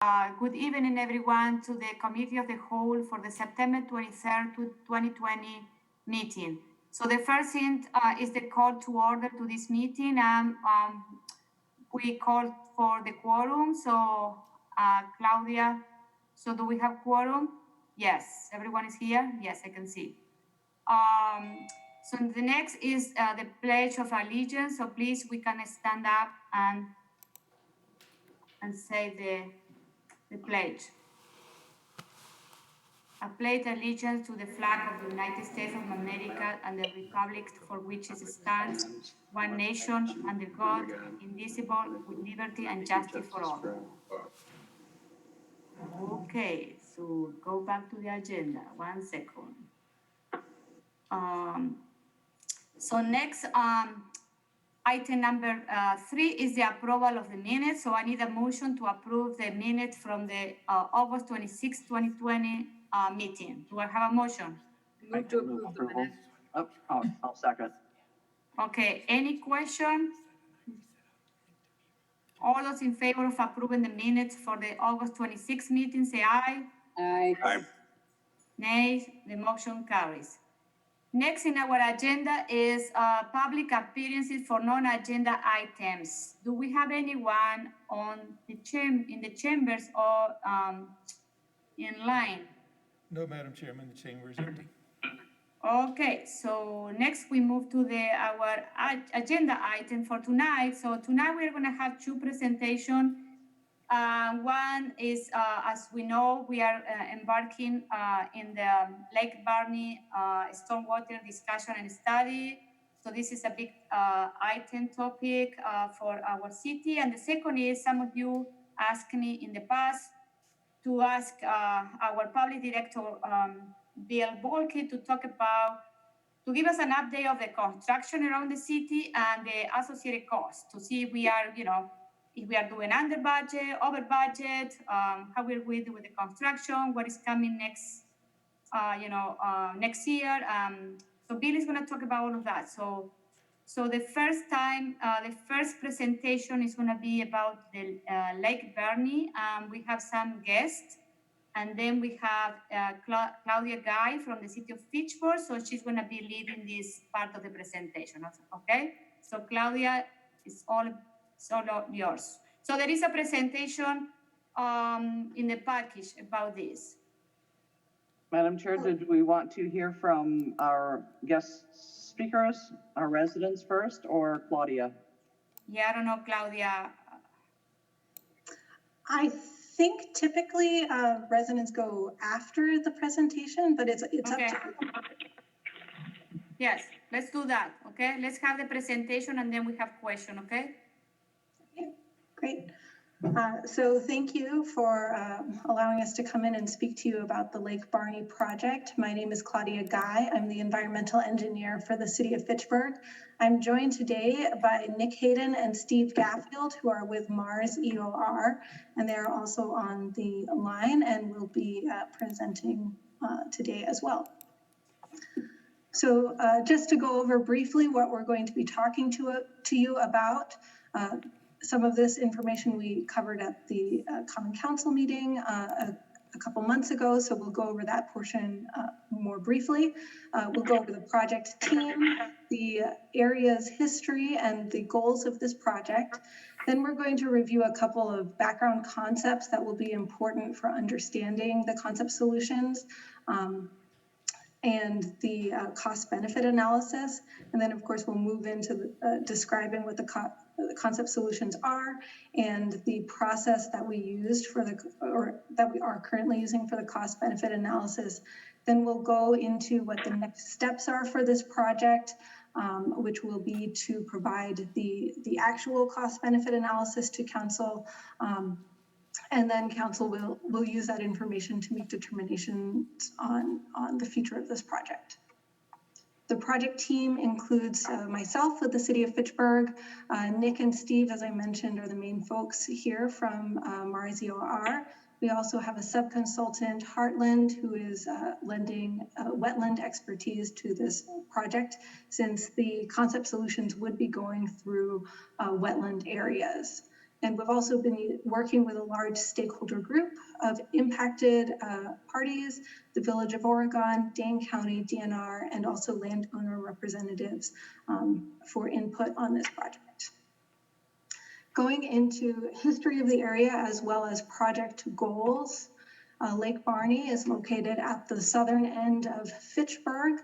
Good evening, everyone, to the Committee of the Whole for the September 23rd, 2020 meeting. So the first thing is the call to order to this meeting. We called for the quorum. So Claudia, so do we have quorum? Yes, everyone is here? Yes, I can see. So the next is the Pledge of Allegiance. So please, we can stand up and say the pledge. I pledge allegiance to the flag of the United States of America and the republic for which it stands, one nation, under God, indivisible, with liberty and justice for all. Okay, so go back to the agenda. 1 second. So next, item number 3 is the approval of the minutes. So I need a motion to approve the minutes from the August 26, 2020 meeting. Do I have a motion? Move to approve the minutes. I'll second. Okay, any question? All those in favor of approving the minutes for the August 26 meeting, say aye. Aye. Nay, the motion carries. Next in our agenda is public appearances for non-agenda items. Do we have anyone on the in the chambers or in line? No, Madam Chairman, the chamber is empty. Okay, so next we move to our agenda item for tonight. So tonight we're going to have two presentations. One is, as we know, we are embarking in the Lake Barney stormwater discussion and study. So this is a big item topic for our city. And the second is, some of you asked me in the past to ask our public director, Bill Bolke, to give us an update of the construction around the city and the associated costs, to see if we are, if we are doing under budget, over budget, how will we do with the construction, what is coming next, next year. So Bill is going to talk about all of that. So the first presentation is going to be about the Lake Barney. We have some guests. And then we have Claudia Guy from the city of Fitchburg. So she's going to be leading this part of the presentation. Okay. So Claudia, it's all yours. So there is a presentation in the package about this. Madam Chair, did we want to hear from our guest speakers, our residents first, or Claudia? Yeah, I don't know, Claudia. I think typically residents go after the presentation, but it's okay. Up to you. Yes, let's do that. Okay, let's have the presentation and then we have question. Okay. Okay, great. So thank you for allowing us to come in and speak to you about the Lake Barney project. My name is Claudia Guy. I'm the environmental engineer for the city of Fitchburg. I'm joined today by Nick Hayden and Steve Gaffield, who are with Mars EOR, and they're also on the line and will be presenting today as well. So just to go over briefly what we're going to be talking to you about. Some of this information we covered at the Common Council meeting a couple months ago, so we'll go over that portion more briefly. We'll go over the project team, the area's history, and the goals of this project. Then we're going to review a couple of background concepts that will be important for understanding the concept solutions and the cost-benefit analysis. And then, of course, we'll move into describing what the concept solutions are and the process that we used for that we are currently using for the cost-benefit analysis. Then we'll go into what the next steps are for this project, which will be to provide the actual cost-benefit analysis to council. And then council will use that information to make determinations on the future of this project. The project team includes myself with the city of Fitchburg. Nick and Steve, as I mentioned, are the main folks here from Mars EOR. We also have a sub-consultant, Heartland, who is lending wetland expertise to this project, since the concept solutions would be going through wetland areas. And we've also been working with a large stakeholder group of impacted parties, the Village of Oregon, Dane County, DNR, and also landowner representatives for input on this project. Going into history of the area as well as project goals, Lake Barney is located at the southern end of Fitchburg,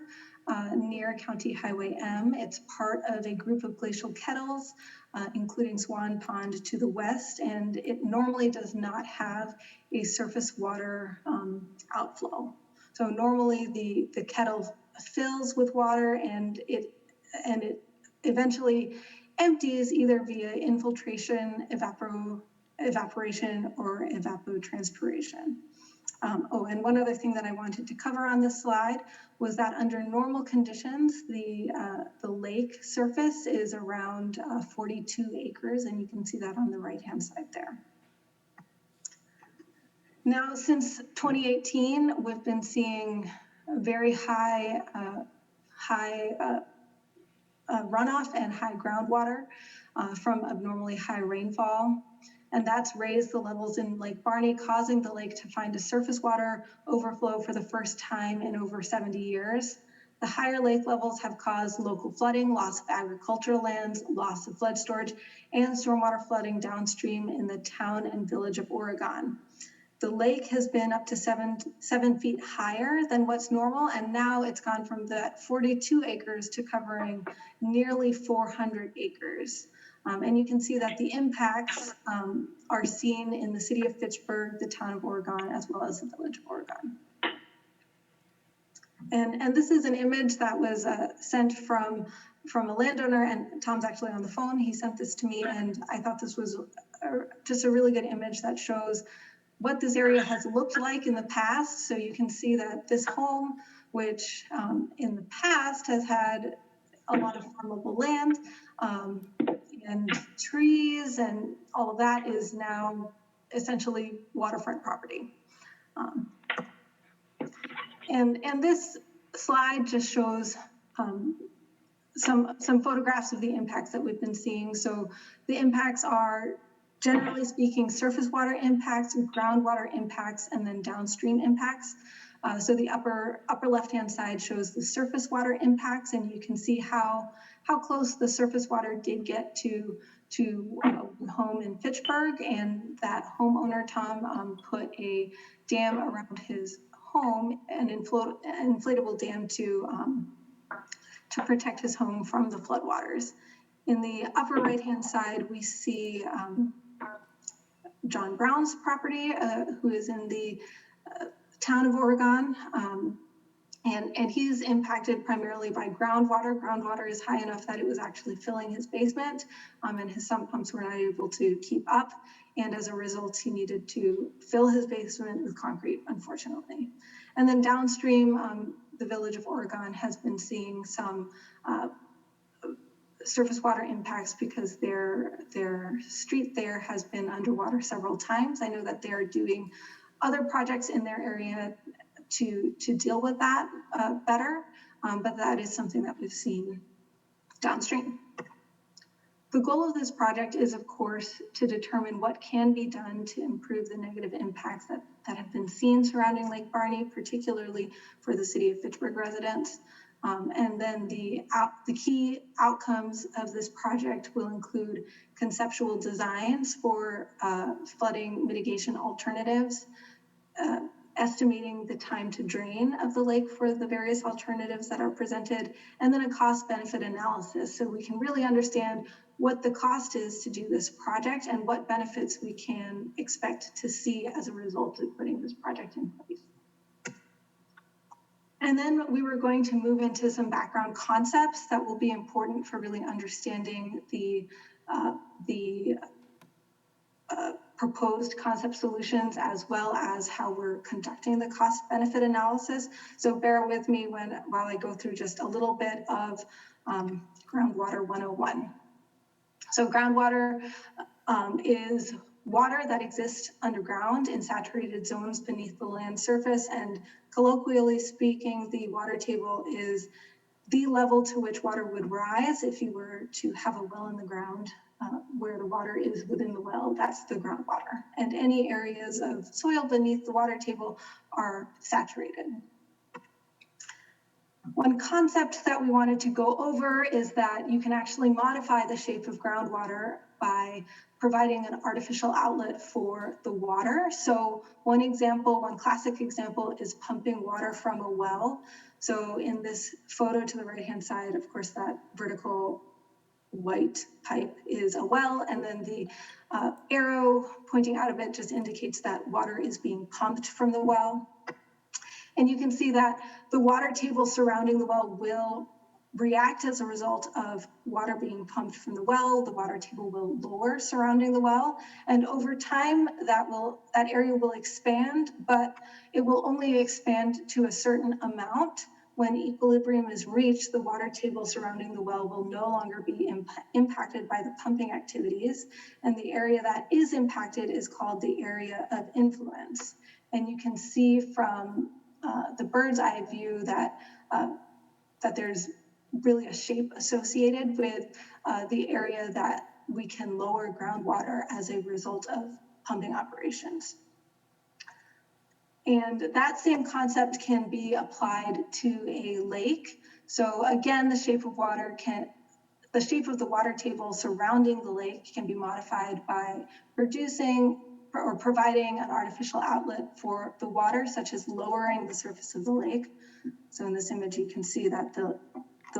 near County Highway M. It's part of a group of glacial kettles, including Swan Pond to the west, and it normally does not have a surface water outflow. So normally the kettle fills with water and it eventually empties either via infiltration, evaporation, or evapotranspiration. And one other thing that I wanted to cover on this slide was that under normal conditions, the lake surface is around 42 acres, and you can see that on the right-hand side there. Now, since 2018, we've been seeing very high runoff and high groundwater from abnormally high rainfall. And that's raised the levels in Lake Barney, causing the lake to find a surface water overflow for the first time in over 70 years. The higher lake levels have caused local flooding, loss of agricultural lands, loss of flood storage, and stormwater flooding downstream in the town and village of Oregon. The lake has been up to 7 feet higher than what's normal, and now it's gone from that 42 acres to covering nearly 400 acres. And you can see that the impacts are seen in the city of Fitchburg, the town of Oregon, as well as the village of Oregon. And this is an image that was sent from a landowner, and Tom's actually on the phone. He sent this to me, and I thought this was just a really good image that shows what this area has looked like in the past. So you can see that this home, which in the past has had a lot of farmable land and trees and all of that, is now essentially waterfront property. And this slide just shows some photographs of the impacts that we've been seeing. So the impacts are, generally speaking, surface water impacts, groundwater impacts, and then downstream impacts. So the upper left-hand side shows the surface water impacts, and you can see how close the surface water did get to home in Fitchburg, and that homeowner, Tom, put a dam around his home, an inflatable dam to protect his home from the floodwaters. In the upper right-hand side, we see John Brown's property, who is in the town of Oregon, and he's impacted primarily by groundwater. Groundwater is high enough that it was actually filling his basement, and his sump pumps were not able to keep up, and as a result, he needed to fill his basement with concrete, unfortunately. And then downstream, the village of Oregon has been seeing some surface water impacts because their street there has been underwater several times. I know that they're doing other projects in their area to deal with that better, but that is something that we've seen downstream. The goal of this project is, of course, to determine what can be done to improve the negative impacts that have been seen surrounding Lake Barney, particularly for the city of Fitchburg residents. And then the key outcomes of this project will include conceptual designs for flooding mitigation alternatives, estimating the time to drain of the lake for the various alternatives that are presented, and then a cost-benefit analysis so we can really understand what the cost is to do this project and what benefits we can expect to see as a result of putting this project in place. And then we were going to move into some background concepts that will be important for really understanding the proposed concept solutions, as well as how we're conducting the cost benefit analysis. So bear with me while I go through just a little bit of groundwater 101. So groundwater is water that exists underground in saturated zones beneath the land surface, and colloquially speaking, the water table is the level to which water would rise if you were to have a well in the ground where the water is within the well, that's the groundwater. And any areas of soil beneath the water table are saturated. One concept that we wanted to go over is that you can actually modify the shape of groundwater by providing an artificial outlet for the water. So one classic example is pumping water from a well. So in this photo to the right-hand side, of course, that vertical white pipe is a well, and then the arrow pointing out of it just indicates that water is being pumped from the well. And you can see that the water table surrounding the well will react as a result of water being pumped from the well. The water table will lower surrounding the well. And over time, that area will expand, but it will only expand to a certain amount. When equilibrium is reached, the water table surrounding the well will no longer be impacted by the pumping activities. And the area that is impacted is called the area of influence. And you can see from the bird's eye view that there's really a shape associated with the area that we can lower groundwater as a result of pumping operations. And that same concept can be applied to a lake. So again, the shape of the water table surrounding the lake can be modified by reducing or providing an artificial outlet for the water, such as lowering the surface of the lake. So in this image, you can see that the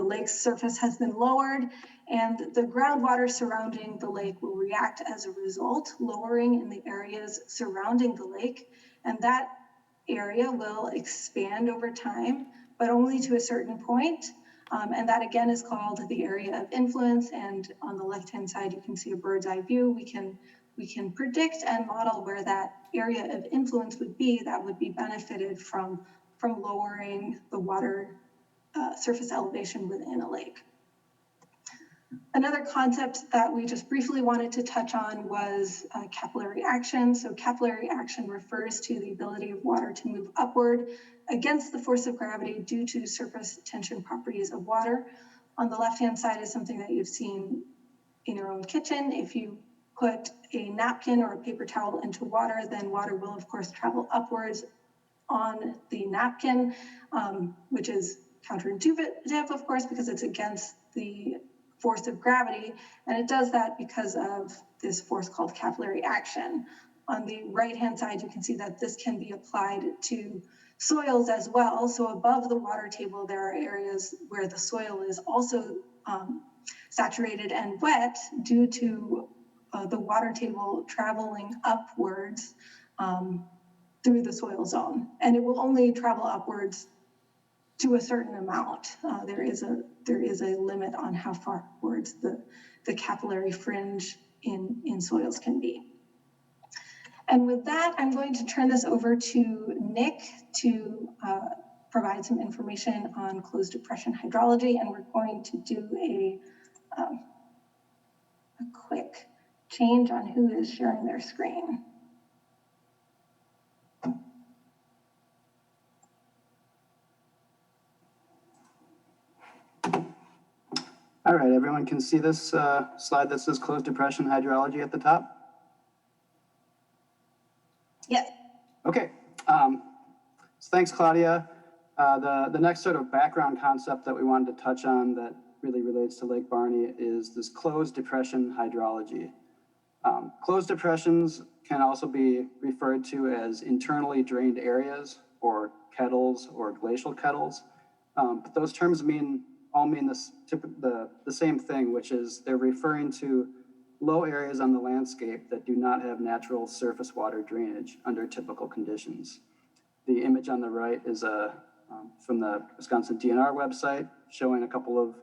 lake's surface has been lowered, and the groundwater surrounding the lake will react as a result, lowering in the areas surrounding the lake. And that area will expand over time, but only to a certain point. And that again is called the area of influence. And on the left-hand side, you can see a bird's eye view. We can predict and model where that area of influence would be that would be benefited from lowering the water surface elevation within a lake. Another concept that we just briefly wanted to touch on was capillary action. So capillary action refers to the ability of water to move upward against the force of gravity due to surface tension properties of water. On the left-hand side is something that you've seen in your own kitchen. If you put a napkin or a paper towel into water, then water will of course travel upwards on the napkin, which is counterintuitive, of course, because it's against the force of gravity, and it does that because of this force called capillary action. On the right-hand side, you can see that this can be applied to soils as well. So above the water table, there are areas where the soil is also saturated and wet due to the water table traveling upwards through the soil zone. And it will only travel upwards to a certain amount. There is a limit on how far upwards the capillary fringe in soils can be. And with that, I'm going to turn this over to Nick to provide some information on closed depression hydrology, and we're going to do a quick change on who is sharing their screen. All right, everyone can see this slide that says closed depression hydrology at the top? Yes. Okay, so thanks, Claudia. The next sort of background concept that we wanted to touch on that really relates to Lake Barney is this closed depression hydrology. Closed depressions can also be referred to as internally drained areas or kettles or glacial kettles. But those terms all mean the same thing, which is they're referring to low areas on the landscape that do not have natural surface water drainage under typical conditions. The image on the right is from the Wisconsin DNR website showing a couple of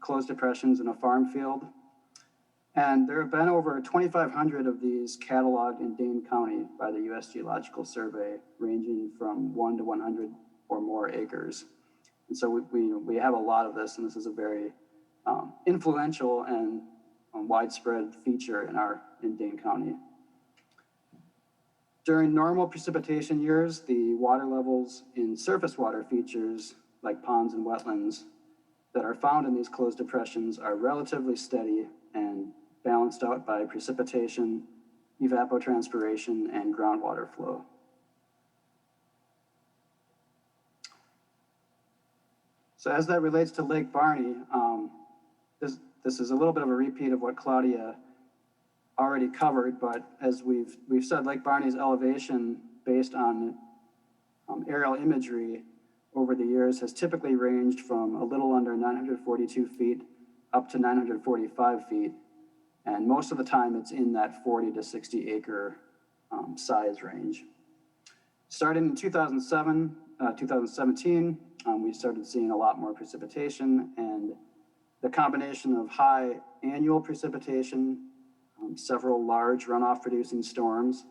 closed depressions in a farm field. And there have been over 2,500 of these cataloged in Dane County by the U.S. Geological Survey, ranging from 1 to 100 or more acres. And so we have a lot of this, and this is a very influential and widespread feature in Dane County. During normal precipitation years, the water levels in surface water features like ponds and wetlands that are found in these closed depressions are relatively steady and balanced balanced out by precipitation, evapotranspiration, and groundwater flow. So as that relates to Lake Barney, this is a little bit of a repeat of what Claudia already covered, but as we've said, Lake Barney's elevation based on aerial imagery over the years has typically ranged from a little under 942 feet up to 945 feet. And most of the time it's in that 40 to 60 acre size range. Starting in 2017, we started seeing a lot more precipitation, and the combination of high annual precipitation, several large runoff producing storms,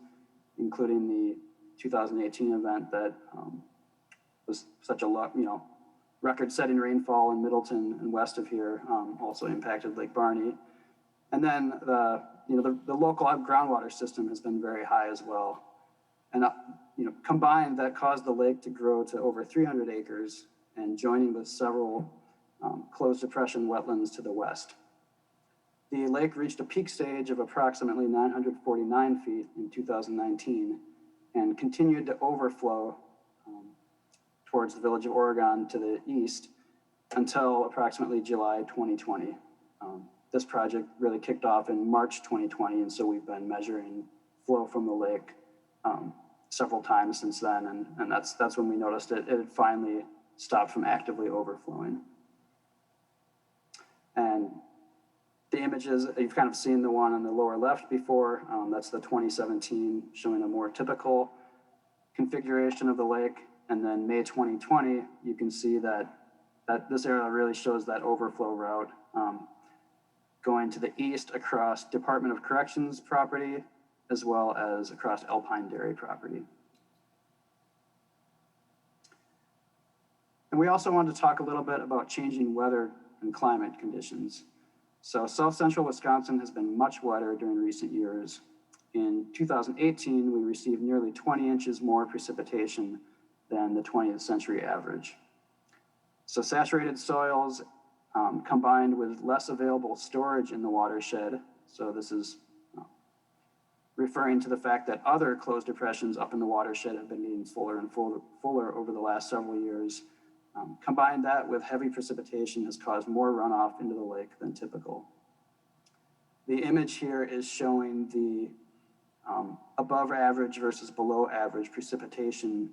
including the 2018 event that was such a record-setting rainfall in Middleton and west of here, also impacted Lake Barney. And then the local groundwater system has been very high as well. And combined, that caused the lake to grow to over 300 acres and joining with several closed depression wetlands to the west. The lake reached a peak stage of approximately 949 feet in 2019 and continued to overflow towards the village of Oregon to the east until approximately July 2020. This project really kicked off in March 2020, and so we've been measuring flow from the lake several times since then, and that's when we noticed it had finally stopped from actively overflowing. And the images, you've kind of seen the one on the lower left before, that's the 2017, showing a more typical configuration of the lake. And then May 2020, you can see that this area really shows that overflow route going to the east across Department of Corrections property, as well as across Alpine Dairy property. And we also wanted to talk a little bit about changing weather and climate conditions. So South Central Wisconsin has been much wetter during recent years. In 2018, we received nearly 20 inches more precipitation than the 20th century average. So saturated soils combined with less available storage in the watershed. So this is referring to the fact that other closed depressions up in the watershed have been getting fuller and fuller over the last several years. Combined that with heavy precipitation has caused more runoff into the lake than typical. The image here is showing the above average versus below average precipitation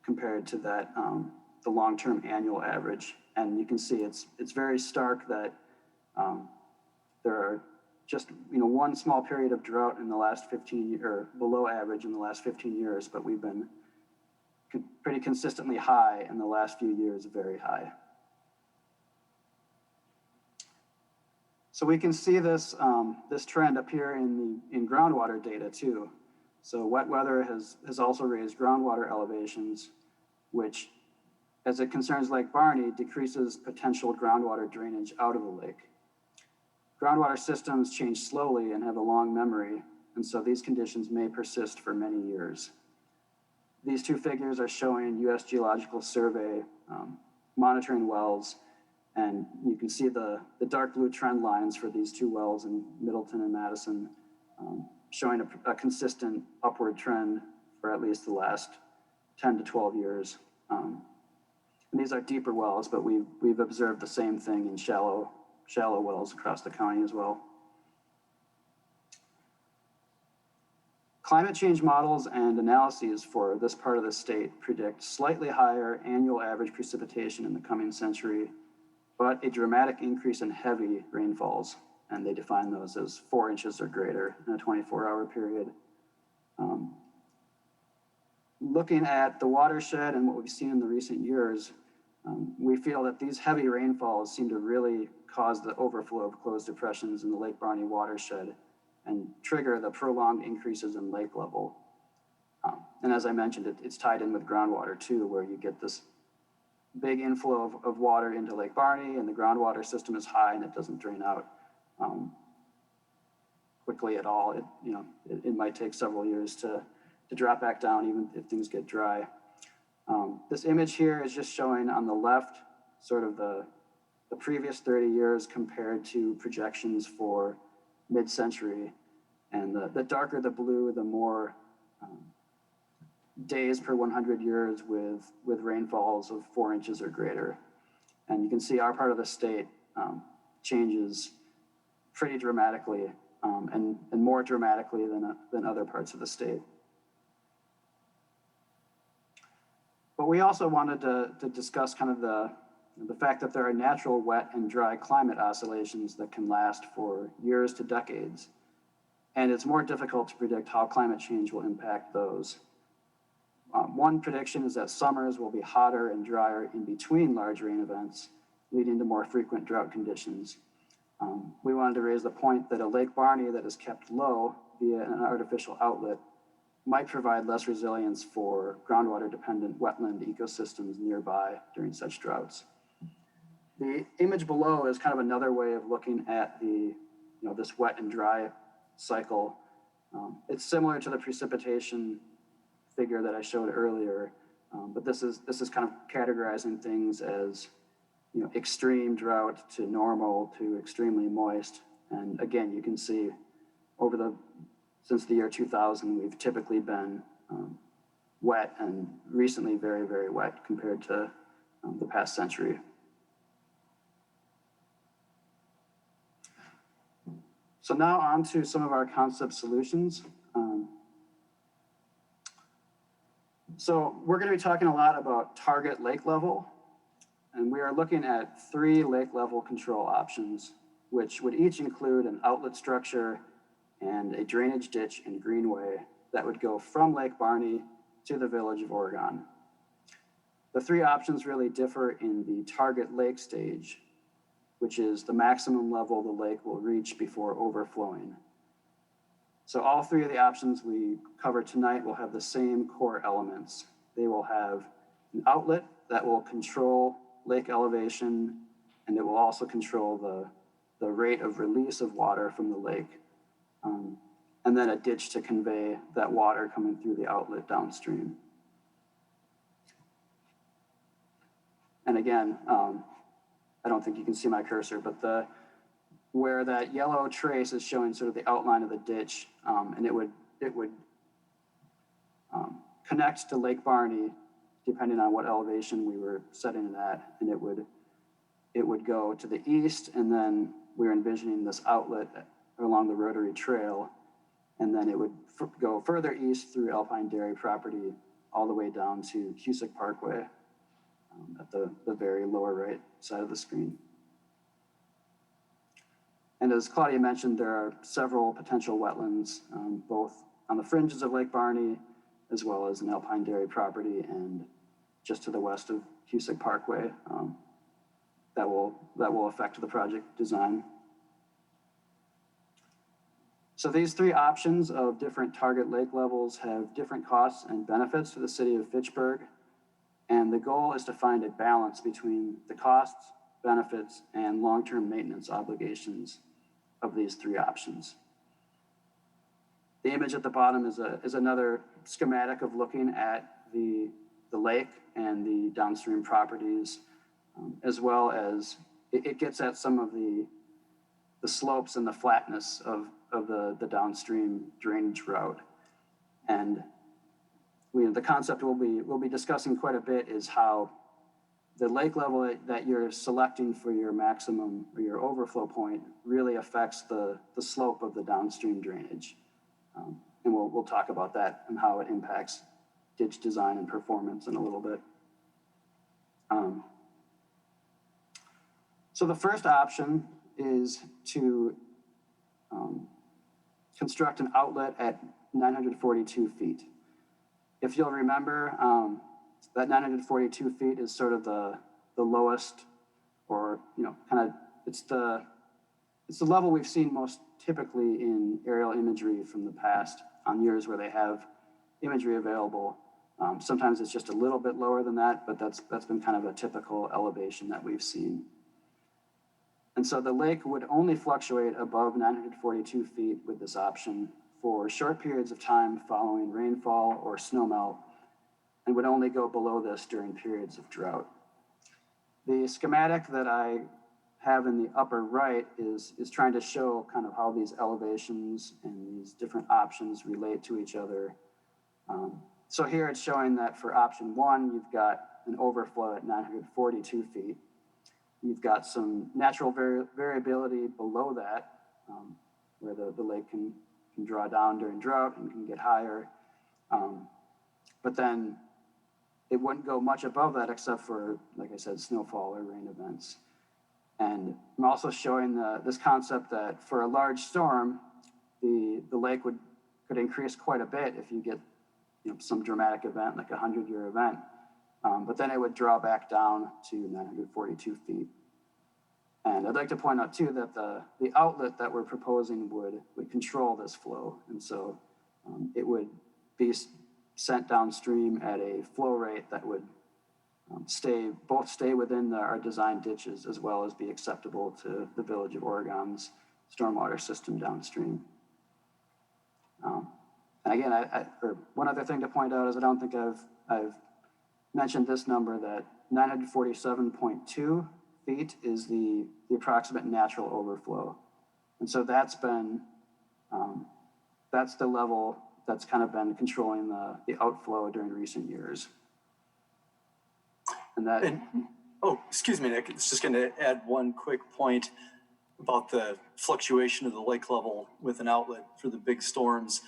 compared to that the long-term annual average. And you can see it's very stark that there are just one small period of drought in the last 15 or below average in the last 15 years, but we've been pretty consistently high in the last few years, very high. So we can see this this trend appear in groundwater data too. So wet weather has also raised groundwater elevations, which, as it concerns Lake Barney, decreases potential groundwater drainage out of the lake. Groundwater systems change slowly and have a long memory, and so these conditions may persist for many years. These two figures are showing U.S. Geological Survey monitoring wells, and you can see the dark blue trend lines for these two wells in Middleton and Madison, showing a consistent upward trend for at least the last 10 to 12 years. And these are deeper wells, but we've observed the same thing in shallow wells across the county as well. Climate change models and analyses for this part of the state predict slightly higher annual average precipitation in the coming century, but a dramatic increase in heavy rainfalls, and they define those as 4 inches or greater in a 24-hour period. Looking at the watershed and what we've seen in the recent years, we feel that these heavy rainfalls seem to really cause the overflow of closed depressions in the Lake Barney watershed and trigger the prolonged increases in lake level. And as I mentioned, it's tied in with groundwater too, where you get this big inflow of water into Lake Barney, and the groundwater system is high and it doesn't drain out quickly at all. It might take several years to drop back down, even if things get dry. This image here is just showing on the left sort of the previous 30 years compared to projections for mid-century. And the darker the blue, the more days per 100 years with rainfalls of 4 inches or greater. And you can see our part of the state changes pretty dramatically and more dramatically than other parts of the state. But we also wanted to discuss kind of the fact that there are natural wet and dry climate oscillations that can last for years to decades. And it's more difficult to predict how climate change will impact those. One prediction is that summers will be hotter and drier in between large rain events, leading to more frequent drought conditions. We wanted to raise the point that a Lake Barney that is kept low via an artificial outlet might provide less resilience for groundwater-dependent wetland ecosystems nearby during such droughts. The image below is kind of another way of looking at this wet and dry cycle. It's similar to the precipitation figure that I showed earlier, but this is kind of categorizing things as extreme drought to normal to extremely moist. And again, you can see since the year 2000, we've typically been wet and recently very, very wet compared to the past century. So now on to some of our concept solutions. So we're going to be talking a lot about target lake level, and we are looking at 3 lake level control options, which would each include an outlet structure and a drainage ditch and greenway that would go from Lake Barney to the village of Oregon. The 3 options really differ in the target lake stage, which is the maximum level the lake will reach before overflowing. So all 3 of the options we cover tonight will have the same core elements. They will have an outlet that will control lake elevation, and it will also control the rate of release of water from the lake. And then a ditch to convey that water coming through the outlet downstream. And again, I don't think you can see my cursor, but where that yellow trace is showing sort of the outline of the ditch, and it would connect to Lake Barney, depending on what elevation we were setting it at, and it would go to the east, and then we're envisioning this outlet along the Rotary Trail, and then it would go further east through Alpine Dairy property all the way down to Cusick Parkway at the very lower right side of the screen. And as Claudia mentioned, there are several potential wetlands, both on the fringes of Lake Barney, as well as in Alpine Dairy property and just to the west of Cusick Parkway that will affect the project design. So these 3 options of different target lake levels have different costs and benefits to the city of Fitchburg. And the goal is to find a balance between the costs, benefits, and long-term maintenance obligations of these 3 options. The image at the bottom is another schematic of looking at the lake and the downstream properties, as well as it gets at some of the slopes and the flatness of the downstream drainage route. And the concept we'll be discussing quite a bit is how the lake level that you're selecting for your maximum or your overflow point really affects the slope of the downstream drainage. And we'll talk about that and how it impacts ditch design and performance in a little bit. So the first option is to construct an outlet at 942 feet. If you'll remember, that 942 feet is sort of the lowest, or kind of it's the level we've seen most typically in aerial imagery from the past on years where they have imagery available. Sometimes it's just a little bit lower than that, but that's been kind of a typical elevation that we've seen. And so the lake would only fluctuate above 942 feet with this option for short periods of time following rainfall or snowmelt, and would only go below this during periods of drought. The schematic that I have in the upper right is trying to show kind of how these elevations and these different options relate to each other. So here it's showing that for option 1, you've got an overflow at 942 feet. You've got some natural variability below that, where the lake can draw down during drought and can get higher. But then it wouldn't go much above that except for, like I said, snowfall or rain events. And I'm also showing this concept that for a large storm, the lake could increase quite a bit if you get some dramatic event, like a 100-year event. But then it would draw back down to 942 feet. And I'd like to point out too that the outlet that we're proposing would control this flow. And so it would be sent downstream at a flow rate that would stay within our design ditches as well as be acceptable to the Village of Oregon's stormwater system downstream. And again, one other thing to point out is I don't think I've mentioned this number, that 947.2 feet is the approximate natural overflow. And so that's the level that's kind of been controlling the outflow during recent years. Oh, excuse me, Nick. It's just going to add one quick point about the fluctuation of the lake level with an outlet for the big storms.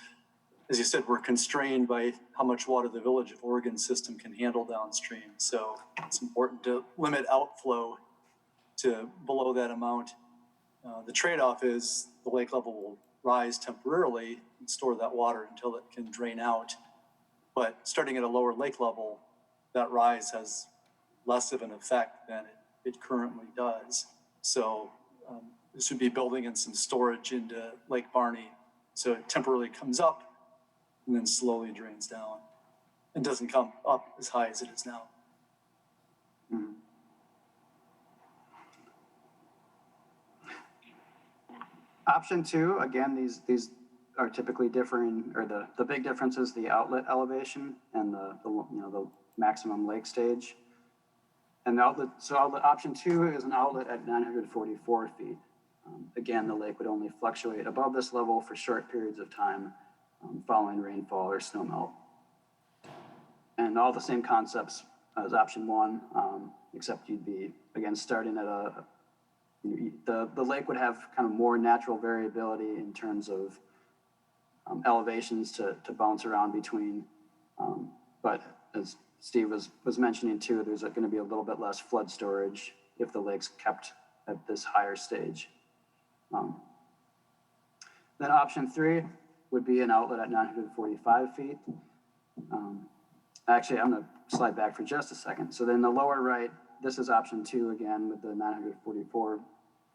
As you said, we're constrained by how much water the Village of Oregon system can handle downstream. So it's important to limit outflow to below that amount. The trade-off is the lake level will rise temporarily and store that water until it can drain out. But starting at a lower lake level, that rise has less of an effect than it currently does. So this would be building in some storage into Lake Barney. So it temporarily comes up and then slowly drains down and doesn't come up as high as it is now. Mm-hmm. Option 2, again, these are typically differing, or the big difference is the outlet elevation and the maximum lake stage. And option 2 is an outlet at 944 feet. Again, the lake would only fluctuate above this level for short periods of time following rainfall or snowmelt. And all the same concepts as option 1, except you'd be, again, starting at the lake would have kind of more natural variability in terms of elevations to bounce around between. But as Steve was mentioning too, there's going to be a little bit less flood storage if the lake's kept at this higher stage. Then option 3 would be an outlet at 945 feet. Actually, I'm going to slide back for just a second. So then the lower right, this is option 2 again with the 944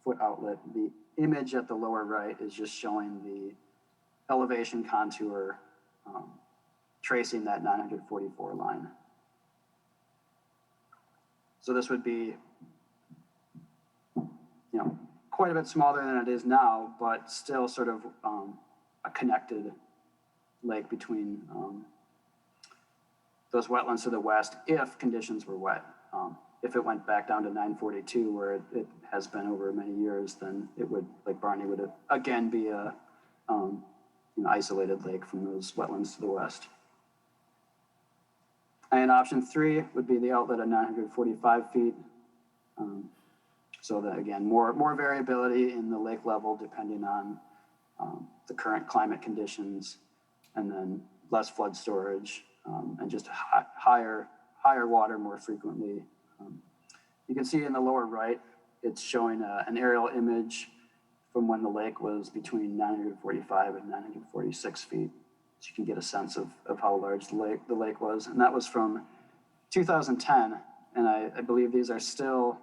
foot outlet. The image at the lower right is just showing the elevation contour tracing that 944 line. So this would be, quite a bit smaller than it is now, but still sort of a connected lake between those wetlands to the west if conditions were wet. If it went back down to 942, where it has been over many years, then Lake Barney would again be an isolated lake from those wetlands to the west. And option 3 would be the outlet at 945 feet. So that again, more variability in the lake level depending on the current climate conditions, and then less flood storage and just higher water more frequently. You can see in the lower right, it's showing an aerial image from when the lake was between 945 and 946 feet. So you can get a sense of how large the lake was. And that was from 2010. And I believe these are still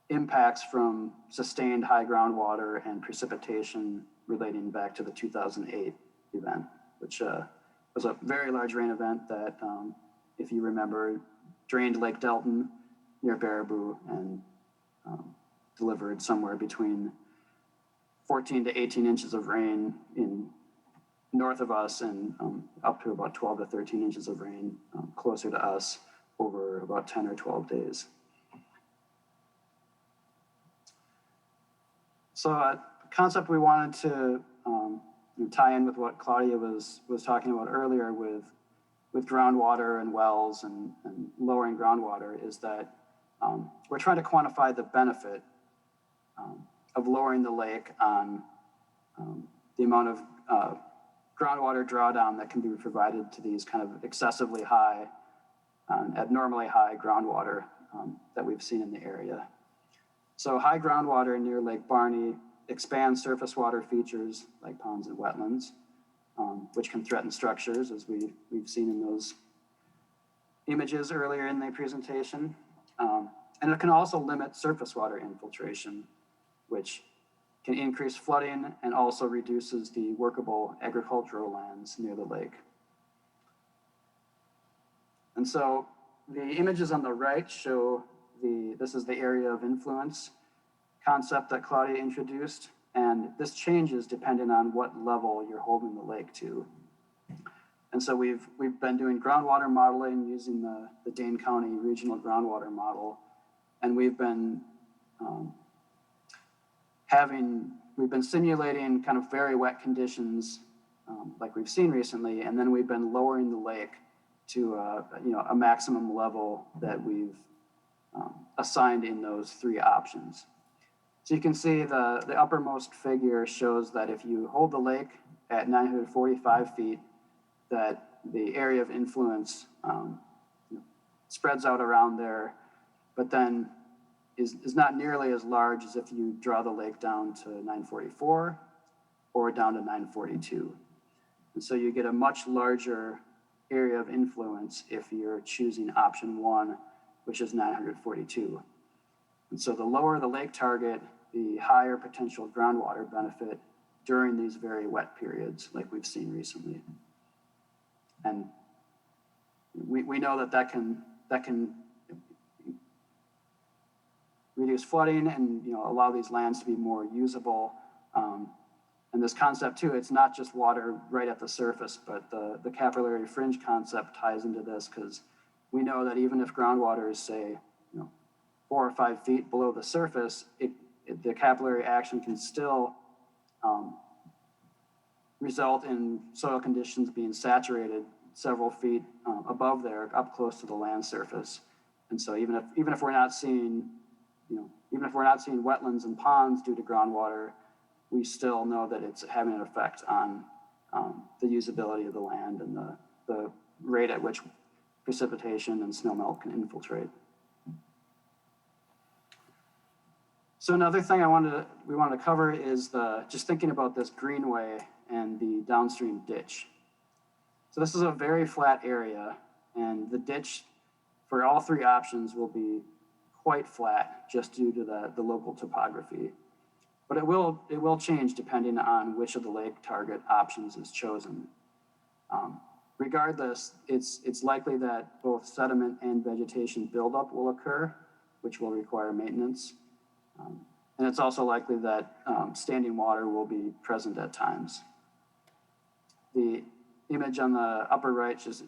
impacts from sustained high groundwater and precipitation relating back to the 2008 event, which was a very large rain event that, if you remember, drained Lake Delton near Baraboo and delivered somewhere between 14 to 18 inches of rain in north of us and up to about 12 to 13 inches of rain closer to us over about 10 or 12 days. So a concept we wanted to tie in with what Claudia was talking about earlier with groundwater and wells and lowering groundwater is that we're trying to quantify the benefit of lowering the lake on the amount of groundwater drawdown that can be provided to these kind of excessively high, abnormally high groundwater that we've seen in the area. So high groundwater near Lake Barney expands surface water features like ponds and wetlands, which can threaten structures, as we've seen in those images earlier in the presentation. And it can also limit surface water infiltration, which can increase flooding and also reduces the workable agricultural lands near the lake. And so the images on the right show this is the area of influence concept that Claudia introduced, and this changes depending on what level you're holding the lake to. And so we've been doing groundwater modeling using the Dane County Regional Groundwater Model, and we've been simulating kind of very wet conditions like we've seen recently, and then we've been lowering the lake to a maximum level that we've assigned in those three options. So you can see the uppermost figure shows that if you hold the lake at 945 feet, that the area of influence spreads out around there, but then is not nearly as large as if you draw the lake down to 944 or down to 942. And so you get a much larger area of influence if you're choosing option 1, which is 942. And so the lower the lake target, the higher potential groundwater benefit during these very wet periods like we've seen recently. And we know that can reduce flooding and allow these lands to be more usable. And this concept too, it's not just water right at the surface, but the capillary fringe concept ties into this because we know that even if groundwater is, say, 4 or 5 feet below the surface, the capillary action can still result in soil conditions being saturated several feet above there, up close to the land surface. And so even if we're not seeing, wetlands and ponds due to groundwater, we still know that it's having an effect on the usability of the land and the rate at which precipitation and snowmelt can infiltrate. So another thing we wanted to cover is just thinking about this greenway and the downstream ditch. So this is a very flat area, and the ditch for all three options will be quite flat just due to the local topography. But it will change depending on which of the lake target options is chosen. Regardless, it's likely that both sediment and vegetation buildup will occur, which will require maintenance. And it's also likely that standing water will be present at times. The image on the upper right is,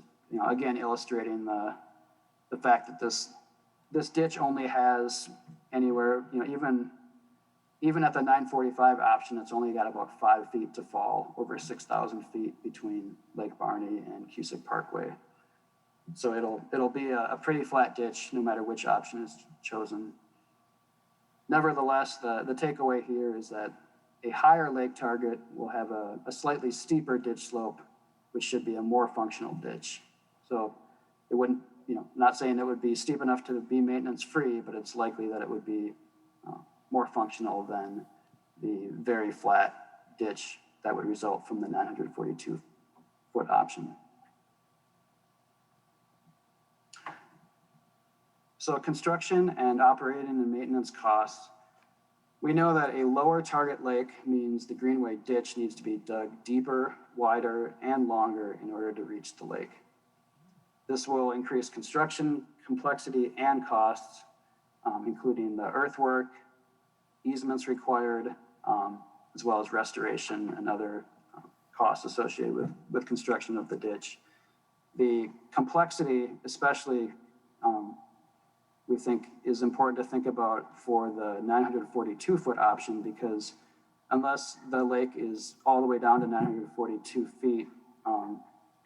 again, illustrating the fact that this ditch only has anywhere, even at the 945 option, it's only got about 5 feet to fall over 6,000 feet between Lake Barney and Cusick Parkway. So it'll be a pretty flat ditch no matter which option is chosen. Nevertheless, the takeaway here is that a higher lake target will have a slightly steeper ditch slope, which should be a more functional ditch. So it wouldn't, not saying it would be steep enough to be maintenance free, but it's likely that it would be more functional than the very flat ditch that would result from the 942 foot option. So construction and operating and maintenance costs. We know that a lower target lake means the greenway ditch needs to be dug deeper, wider, and longer in order to reach the lake. This will increase construction complexity and costs, including the earthwork, easements required, as well as restoration and other costs associated with construction of the ditch. The complexity, especially we think is important to think about for the 942-foot option, because unless the lake is all the way down to 942 feet,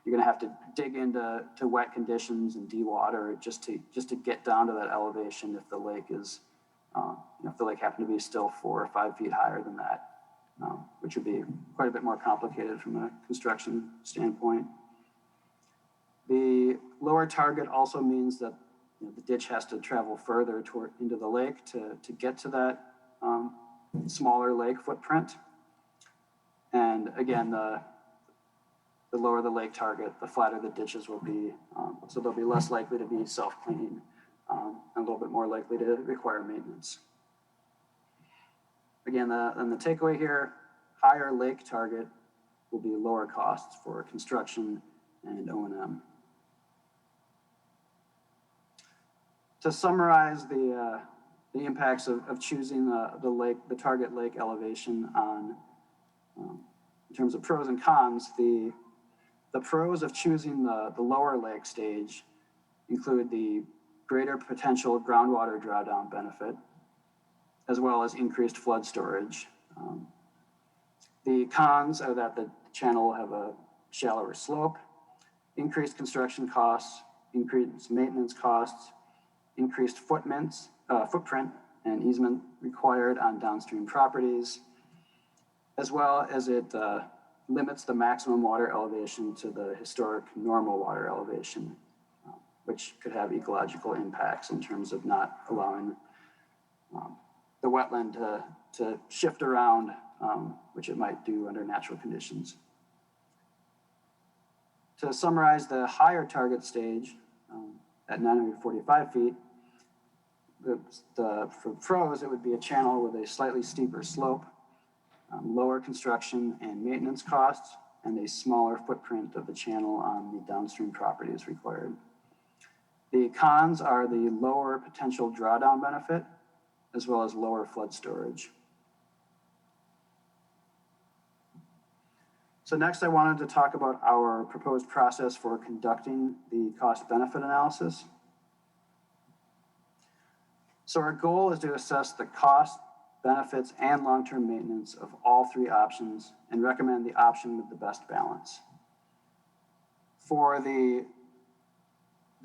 you're going to have to dig into wet conditions and dewater just to get down to that elevation if the lake is, if the lake happened to be still 4 or 5 feet higher than that, which would be quite a bit more complicated from a construction standpoint. The lower target also means that the ditch has to travel further into the lake to get to that smaller lake footprint. And again, the lower the lake target, the flatter the ditches will be. So they'll be less likely to be self-cleaning and a little bit more likely to require maintenance. Again, the takeaway here, higher lake target will be lower costs for construction and O&M. To summarize the impacts of choosing the target lake elevation on, in terms of pros and cons, the pros of choosing the lower lake stage include the greater potential groundwater drawdown benefit, as well as increased flood storage. The cons are that the channel will have a shallower slope, increased construction costs, increased maintenance costs, increased footprint and easement required on downstream properties, as well as it limits the maximum water elevation to the historic normal water elevation, which could have ecological impacts in terms of not allowing the wetland to shift around, which it might do under natural conditions. To summarize the higher target stage at 945 feet, for pros, it would be a channel with a slightly steeper slope, lower construction and maintenance costs, and a smaller footprint of the channel on the downstream properties required. The cons are the lower potential drawdown benefit, as well as lower flood storage. So next I wanted to talk about our proposed process for conducting the cost-benefit analysis. So our goal is to assess the cost, benefits, and long-term maintenance of all three options and recommend the option with the best balance. For the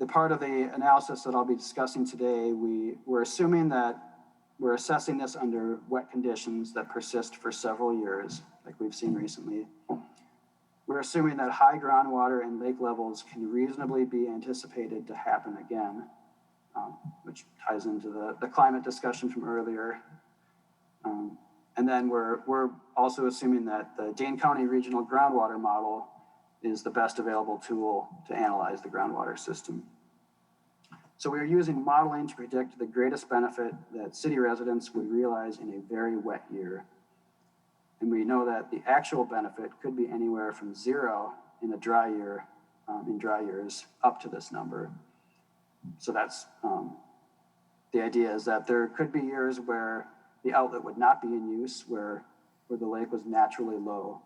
part of the analysis that I'll be discussing today, we're assuming that we're assessing this under wet conditions that persist for several years, like we've seen recently. We're assuming that high groundwater and lake levels can reasonably be anticipated to happen again, which ties into the climate discussion from earlier. And then we're also assuming that the Dane County Regional Groundwater Model is the best available tool to analyze the groundwater system. So we are using modeling to predict the greatest benefit that city residents would realize in a very wet year. And we know that the actual benefit could be anywhere from 0 in a dry year, in dry years, up to this number. So that's, the idea is that there could be years where the outlet would not be in use, where the lake was naturally low.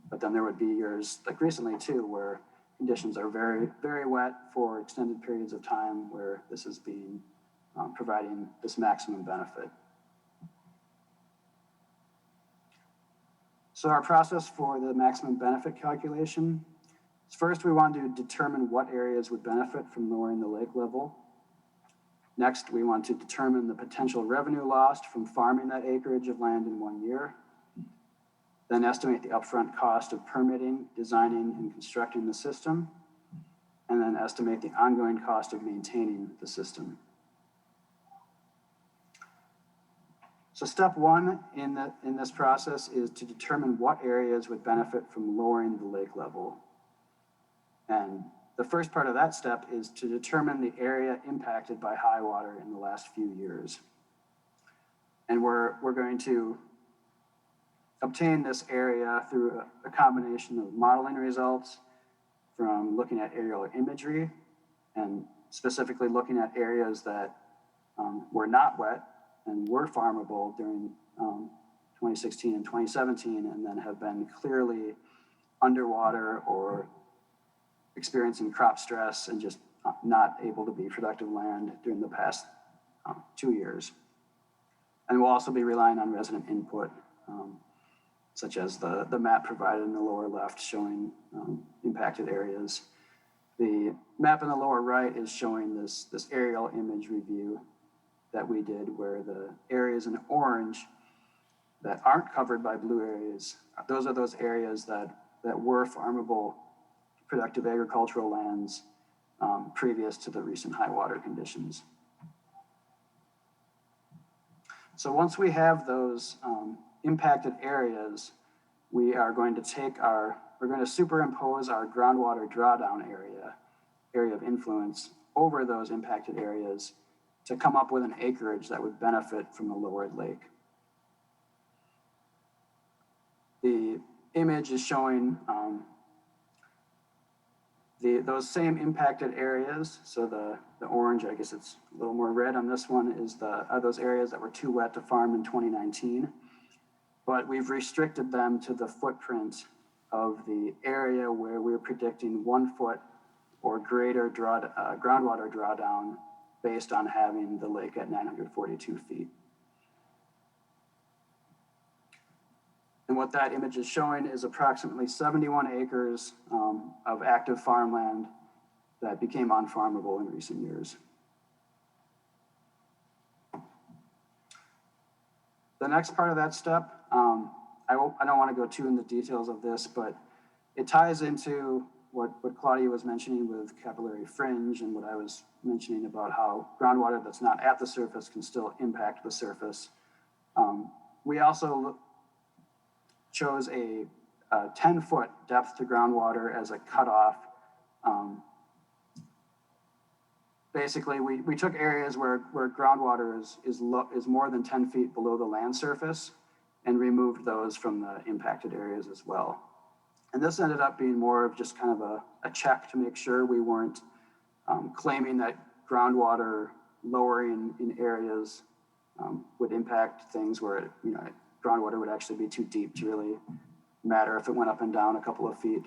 But then there would be years, like recently too, where conditions are very, very wet for extended periods of time where this is being, providing this maximum benefit. So our process for the maximum benefit calculation is, first we want to determine what areas would benefit from lowering the lake level. Next, we want to determine the potential revenue lost from farming that acreage of land in 1 year. Then estimate the upfront cost of permitting, designing, and constructing the system. And then estimate the ongoing cost of maintaining the system. So step one in this process is to determine what areas would benefit from lowering the lake level. And the first part of that step is to determine the area impacted by high water in the last few years. And we're going to obtain this area through a combination of modeling results from looking at aerial imagery and specifically looking at areas that were not wet and were farmable during 2016 and 2017 and then have been clearly underwater or experiencing crop stress and just not able to be productive land during the past 2 years. And we'll also be relying on resident input, such as the map provided in the lower left showing impacted areas. The map in the lower right is showing this aerial image review that we did, where the areas in orange that aren't covered by blue areas, those are those areas that were farmable productive agricultural lands previous to the recent high water conditions. So once we have those impacted areas, we are going to we're going to superimpose our groundwater drawdown area of influence over those impacted areas to come up with an acreage that would benefit from the lowered lake. The image is showing those same impacted areas. So the orange, I guess it's a little more red on this one, are those areas that were too wet to farm in 2019. But we've restricted them to the footprint of the area where we're predicting 1 foot or greater groundwater drawdown based on having the lake at 942 feet. And what that image is showing is approximately 71 acres of active farmland that became unfarmable in recent years. The next part of that step, I don't want to go too into details of this, but it ties into what Claudia was mentioning with capillary fringe and what I was mentioning about how groundwater that's not at the surface can still impact the surface. We also chose a 10-foot depth to groundwater as a cutoff. Basically, we took areas where groundwater is more than 10 feet below the land surface and removed those from the impacted areas as well. And this ended up being more of just kind of a check to make sure we weren't claiming that groundwater lowering in areas would impact things where groundwater would actually be too deep to really matter if it went up and down a couple of feet.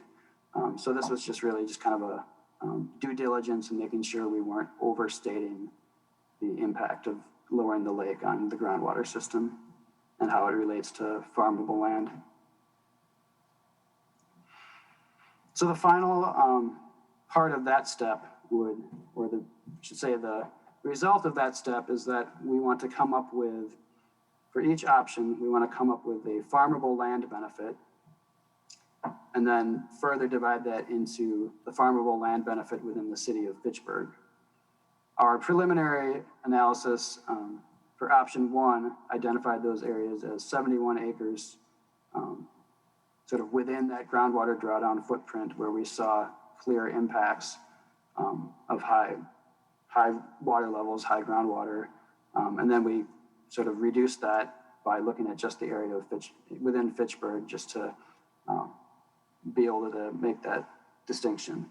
So this was just really just kind of a due diligence and making sure we weren't overstating the impact of lowering the lake on the groundwater system and how it relates to farmable land. So the final part of that step the result of that step is that we want to come up with, for each option, we want to come up with a farmable land benefit and then further divide that into the farmable land benefit within the city of Fitchburg. Our preliminary analysis for option 1 identified those areas as 71 acres sort of within that groundwater drawdown footprint where we saw clear impacts of high water levels, high groundwater. And then we sort of reduced that by looking at just the area of within Fitchburg just to be able to make that distinction.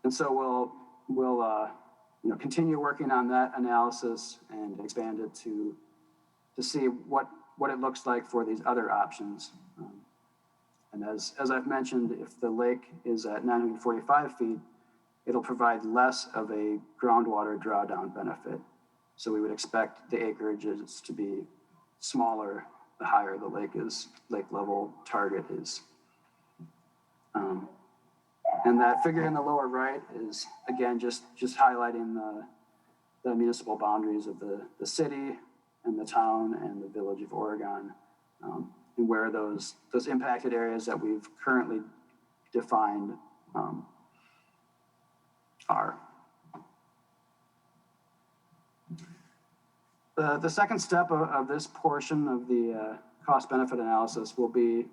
And so we'll continue working on that analysis and expand it to see what it looks like for these other options. And as I've mentioned, if the lake is at 945 feet, it'll provide less of a groundwater drawdown benefit. So we would expect the acreages to be smaller the higher the lake level target is. And that figure in the lower right is, again, just highlighting the municipal boundaries of the city and the town and the village of Oregon, and where those impacted areas that we've currently defined are. The second step of this portion of the cost-benefit analysis will be,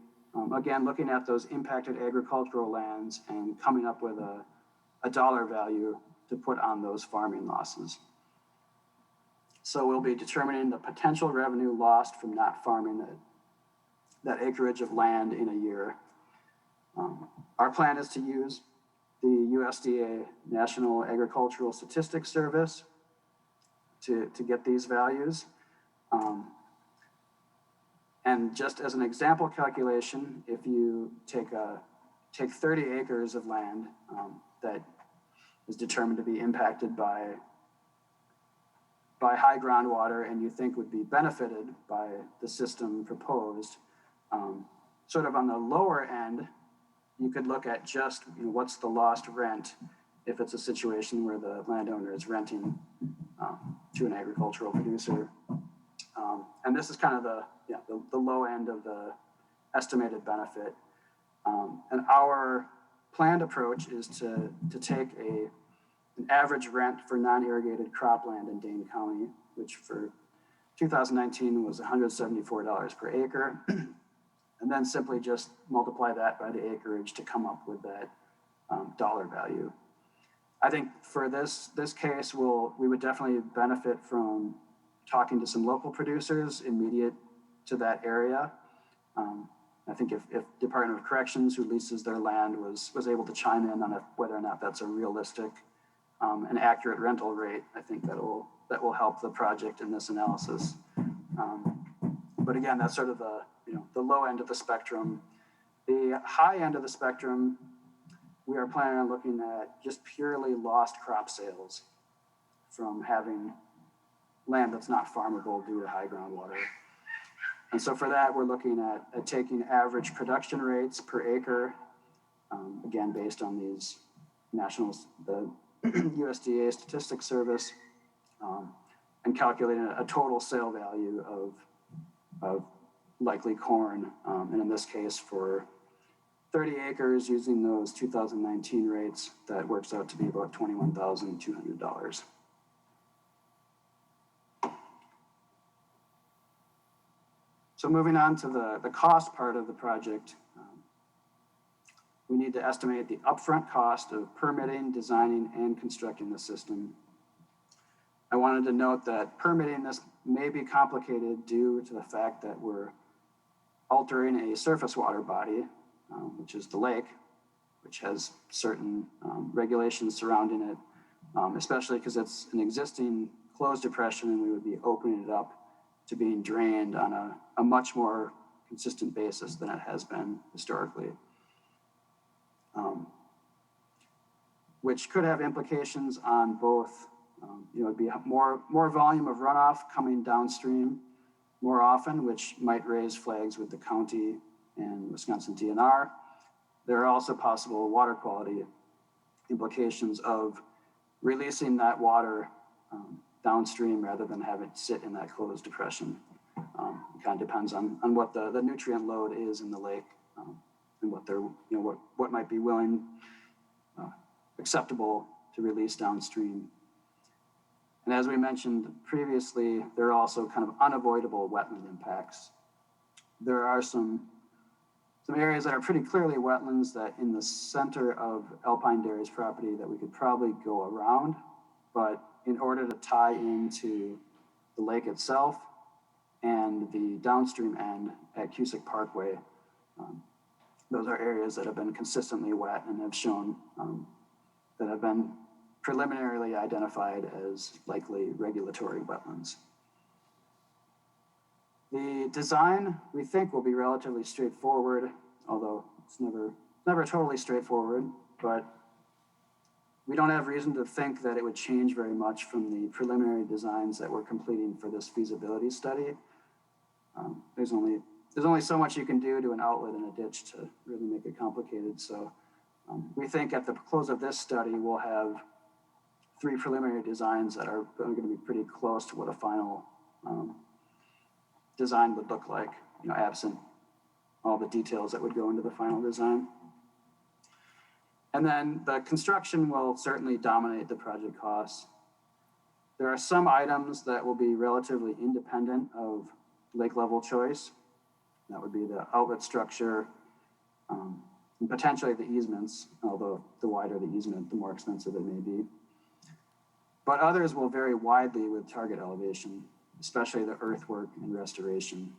again, looking at those impacted agricultural lands and coming up with a dollar value to put on those farming losses. So we'll be determining the potential revenue lost from not farming that acreage of land in a year. Our plan is to use the USDA National Agricultural Statistics Service to get these values. And just as an example calculation, if you take 30 acres of land that is determined to be impacted by high groundwater and you think would be benefited by the system proposed, sort of on the lower end, you could look at just what's the lost rent if it's a situation where the landowner is renting to an agricultural producer. And this is kind of the low end of the estimated benefit. And our planned approach is to take an average rent for non-irrigated cropland in Dane County, which for 2019 was $174 per acre, and then simply just multiply that by the acreage to come up with that dollar value. I think for this case, we would definitely benefit from talking to some local producers immediate to that area. I think if Department of Corrections, who leases their land, was able to chime in on whether or not that's a realistic and accurate rental rate, I think that will help the project in this analysis. But again, that's sort of the low end of the spectrum. The high end of the spectrum, we are planning on looking at just purely lost crop sales from having land that's not farmable due to high groundwater. And so for that, we're looking at taking average production rates per acre, again, based on these the USDA Statistics Service, and calculating a total sale value of likely corn. And in this case, for 30 acres using those 2019 rates, that works out to be about $21,200. So moving on to the cost part of the project, we need to estimate the upfront cost of permitting, designing, and constructing the system. I wanted to note that permitting this may be complicated due to the fact that we're altering a surface water body, which is the lake, which has certain regulations surrounding it, especially because it's an existing closed depression and we would be opening it up to being drained on a much more consistent basis than it has been historically, which could have implications on both, it'd be more volume of runoff coming downstream more often, which might raise flags with the county and Wisconsin DNR. There are also possible water quality implications of releasing that water downstream rather than have it sit in that closed depression. It kind of depends on what the nutrient load is in the lake and what they're, what might be acceptable to release downstream. And as we mentioned previously, there are also kind of unavoidable wetland impacts. There are some areas that are pretty clearly wetlands that in the center of Alpine Dairies property that we could probably go around, but in order to tie into the lake itself and the downstream end at Cusick Parkway, those are areas that have been consistently wet and have shown that have been preliminarily identified as likely regulatory wetlands. The design, we think, will be relatively straightforward, although it's never totally straightforward, but we don't have reason to think that it would change very much from the preliminary designs that we're completing for this feasibility study. There's only so much you can do to an outlet in a ditch to really make it complicated. So we think at the close of this study, we'll have 3 preliminary designs that are going to be pretty close to what a final design would look like, absent all the details that would go into the final design. And then the construction will certainly dominate the project costs. There are some items that will be relatively independent of lake level choice. That would be the outlet structure, and potentially the easements, although the wider the easement, the more expensive it may be. But others will vary widely with target elevation, especially the earthwork and restoration.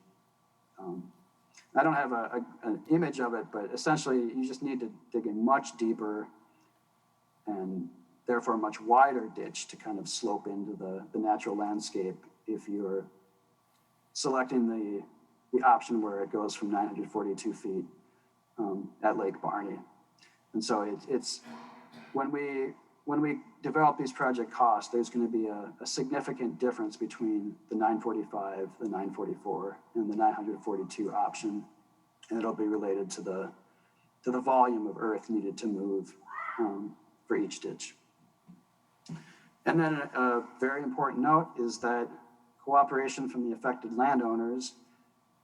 I don't have an image of it, but essentially you just need to dig a much deeper and therefore much wider ditch to kind of slope into the natural landscape if you're selecting the option where it goes from 942 feet at Lake Barney. And so it's when we when we develop these project costs, there's going to be a significant difference between the 945, the 944, and the 942 option, and it'll be related to the volume of earth needed to move for each ditch. And then a very important note is that cooperation from the affected landowners,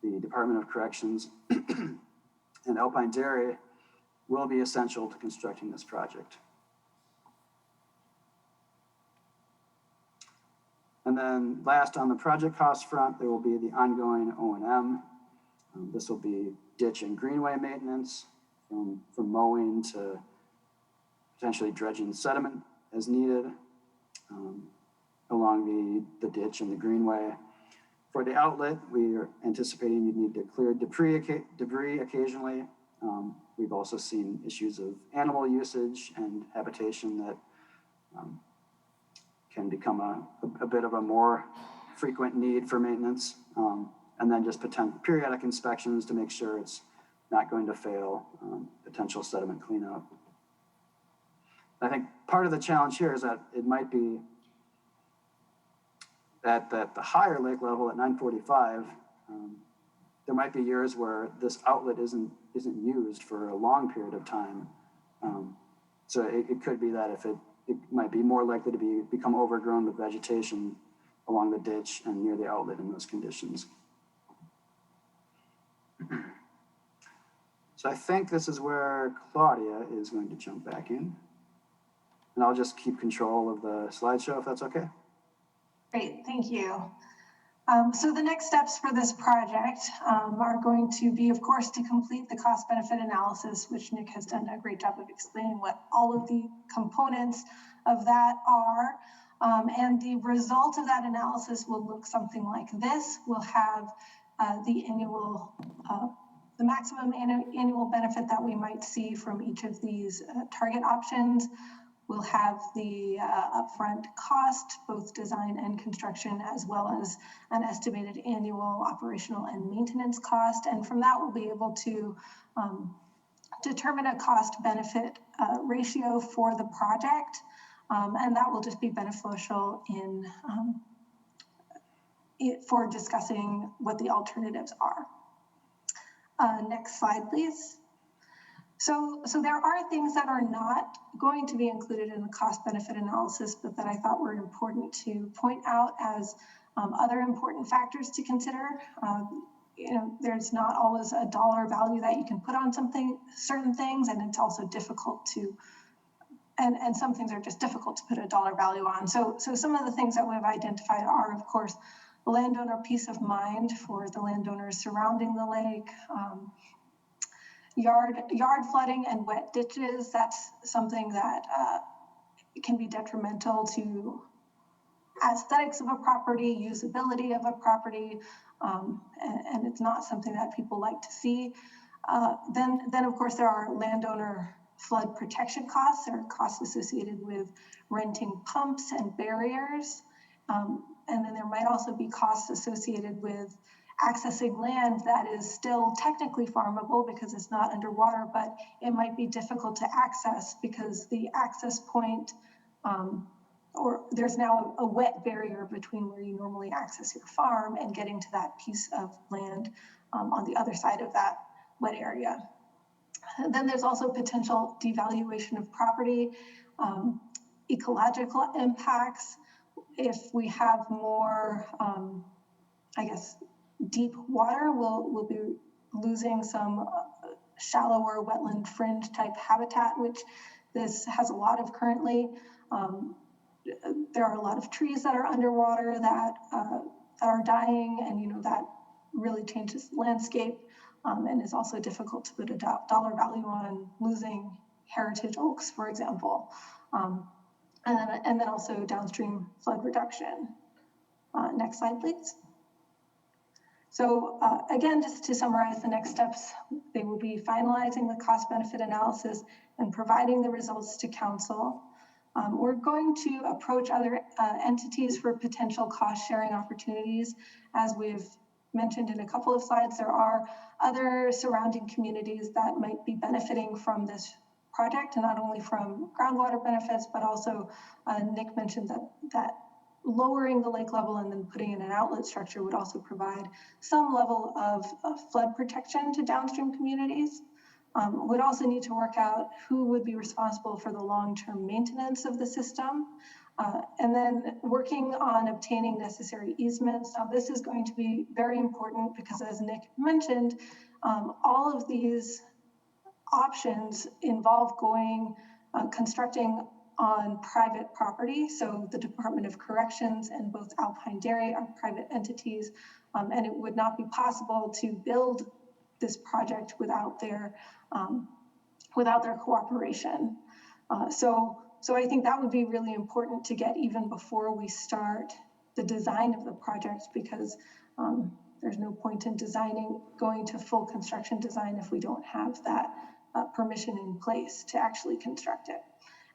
the Department of Corrections, and Alpine Dairy will be essential to constructing this project. And then last, on the project cost front, there will be the ongoing O&M. This will be ditch and greenway maintenance, from mowing to potentially dredging sediment as needed along the ditch and the greenway. For the outlet, we are anticipating you'd need to clear debris occasionally. We've also seen issues of animal usage and habitation that can become a bit of a more frequent need for maintenance. And then just periodic inspections to make sure it's not going to fail, potential sediment cleanup. I think part of the challenge here is that it might be that the higher lake level at 945, there might be years where this outlet isn't used for a long period of time. So it could be that if it might be more likely to become overgrown with vegetation along the ditch and near the outlet in those conditions. So I think this is where Claudia is going to jump back in. And I'll just keep control of the slideshow if that's okay. Great, thank you. So the next steps for this project are going to be, of course, to complete the cost-benefit analysis, which Nick has done a great job of explaining what all of the components of that are. And the result of that analysis will look something like this. We'll have the maximum annual benefit that we might see from each of these target options. We'll have the upfront cost, both design and construction, as well as an estimated annual operational and maintenance cost. And from that, we'll be able to determine a cost-benefit ratio for the project. And that will just be beneficial for discussing what the alternatives are. Next slide, please. So there are things that are not going to be included in the cost-benefit analysis, but that I thought were important to point out as other important factors to consider. There's not always a dollar value that you can put on certain things, and it's also difficult to, and some things are just difficult to put a dollar value on. So some of the things that we've identified are, of course, landowner peace of mind for the landowners surrounding the lake. Yard flooding and wet ditches, that's something that can be detrimental to aesthetics of a property, usability of a property, and it's not something that people like to see. Then of course, there are landowner flood protection costs. There are costs associated with renting pumps and barriers. And then there might also be costs associated with accessing land that is still technically farmable because it's not underwater, but it might be difficult to access because the access point, or there's now a wet barrier between where you normally access your farm and getting to that piece of land on the other side of that wet area. And then there's also potential devaluation of property, ecological impacts. If we have more, deep water, we'll be losing some shallower wetland fringe type habitat, which this has a lot of currently. There are a lot of trees that are underwater that are dying, and that really changes the landscape, and is also difficult to put a dollar value on, losing heritage oaks, for example, and then also downstream flood reduction. Next slide, please. So again, just to summarize the next steps, they will be finalizing the cost-benefit analysis and providing the results to council. We're going to approach other entities for potential cost-sharing opportunities. As we've mentioned in a couple of slides, there are other surrounding communities that might be benefiting from this project, and not only from groundwater benefits, but also Nick mentioned that lowering the lake level and then putting in an outlet structure would also provide some level of flood protection to downstream communities. Would also need to work out who would be responsible for the long-term maintenance of the system. And then working on obtaining necessary easements. Now, this is going to be very important because, as Nick mentioned, all of these options involve constructing on private property. So the Department of Corrections and both Alpine Dairy are private entities, and it would not be possible to build this project without their cooperation. So I think that would be really important to get even before we start the design of the project, because there's no point in going to full construction design if we don't have that permission in place to actually construct it.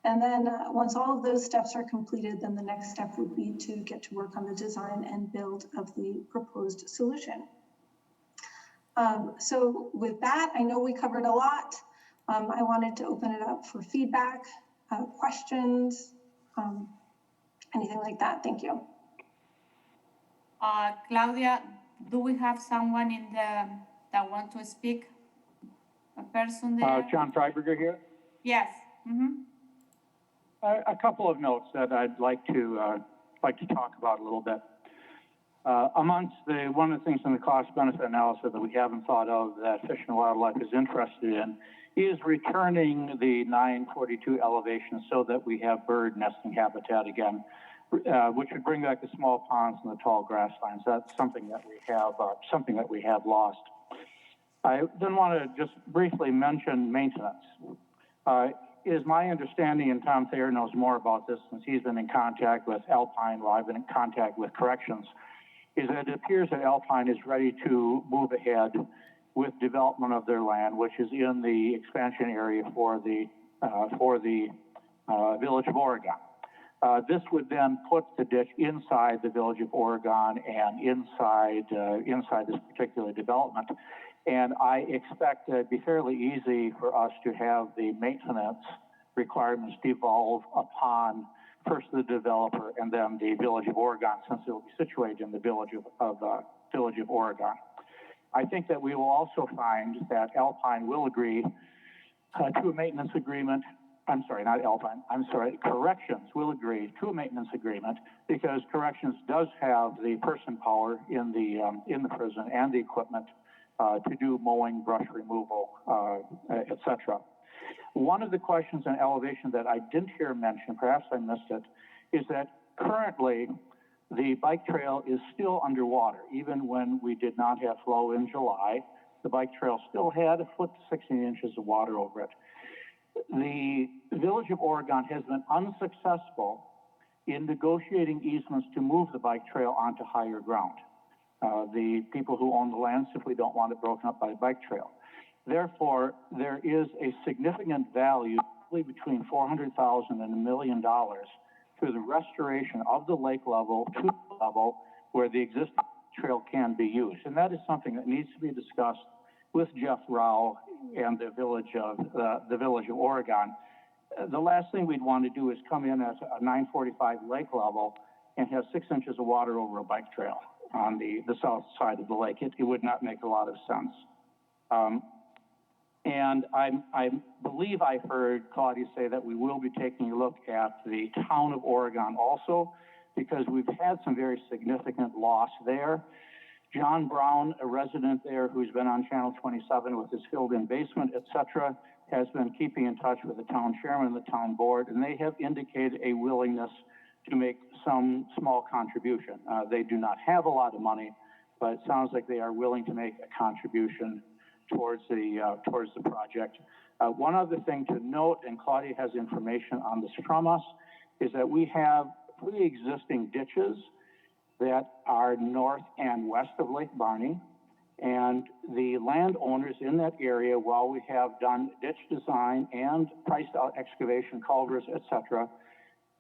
And then once all of those steps are completed, then the next step would be to get to work on the design and build of the proposed solution. So with that, I know we covered a lot. I wanted to open it up for feedback, questions, anything like that. Thank you. Claudia, do we have someone that want to speak? A person there? John Freiberger here. Yes. Mm-hmm. A couple of notes that I'd like to talk about a little bit. One of the things in the cost-benefit analysis that we haven't thought of that Fish and Wildlife is interested in is returning the 942 elevation so that we have bird nesting habitat again, which would bring back the small ponds and the tall grasslands. That's something that we have lost. I then want to just briefly mention maintenance. It is my understanding, and Tom Thayer knows more about this since he's been in contact with Alpine while I've been in contact with Corrections, is that it appears that Alpine is ready to move ahead with development of their land, which is in the expansion area for the Village of Oregon. This would then put the ditch inside the Village of Oregon and inside this particular development. And I expect it to be fairly easy for us to have the maintenance requirements devolve upon first the developer and then the Village of Oregon, since it will be situated in the Village of Oregon. I think that we will also find that Alpine will agree to a maintenance agreement. I'm sorry, not Alpine. I'm sorry, Corrections will agree to a maintenance agreement because Corrections does have the person power in the prison and the equipment to do mowing, brush removal, etc. One of the questions on elevation that I didn't hear mentioned, perhaps I missed it, is that currently the bike trail is still underwater. Even when we did not have flow in July, the bike trail still had 1 foot to 16 inches of water over it. The Village of Oregon has been unsuccessful in negotiating easements to move the bike trail onto higher ground. The people who own the land simply don't want it broken up by a bike trail. Therefore, there is a significant value, probably between $400,000 and $1 million, to the restoration of the lake level to the level where the existing trail can be used. And that is something that needs to be discussed with Jeff Rao and the Village of Oregon. The last thing we'd want to do is come in at a 945 lake level and have 6 inches of water over a bike trail on the south side of the lake. It would not make a lot of sense. And I believe I heard Claudia say that we will be taking a look at the town of Oregon also, because we've had some very significant loss there. John Brown, a resident there who's been on Channel 27 with his filled-in basement, etc., has been keeping in touch with the town chairman and the town board, and they have indicated a willingness to make some small contribution. They do not have a lot of money, but it sounds like they are willing to make a contribution towards the project. One other thing to note, and Claudia has information on this from us, is that we have pre-existing ditches that are north and west of Lake Barney, and the landowners in that area, while we have done ditch design and priced out excavation, culverts, etc.,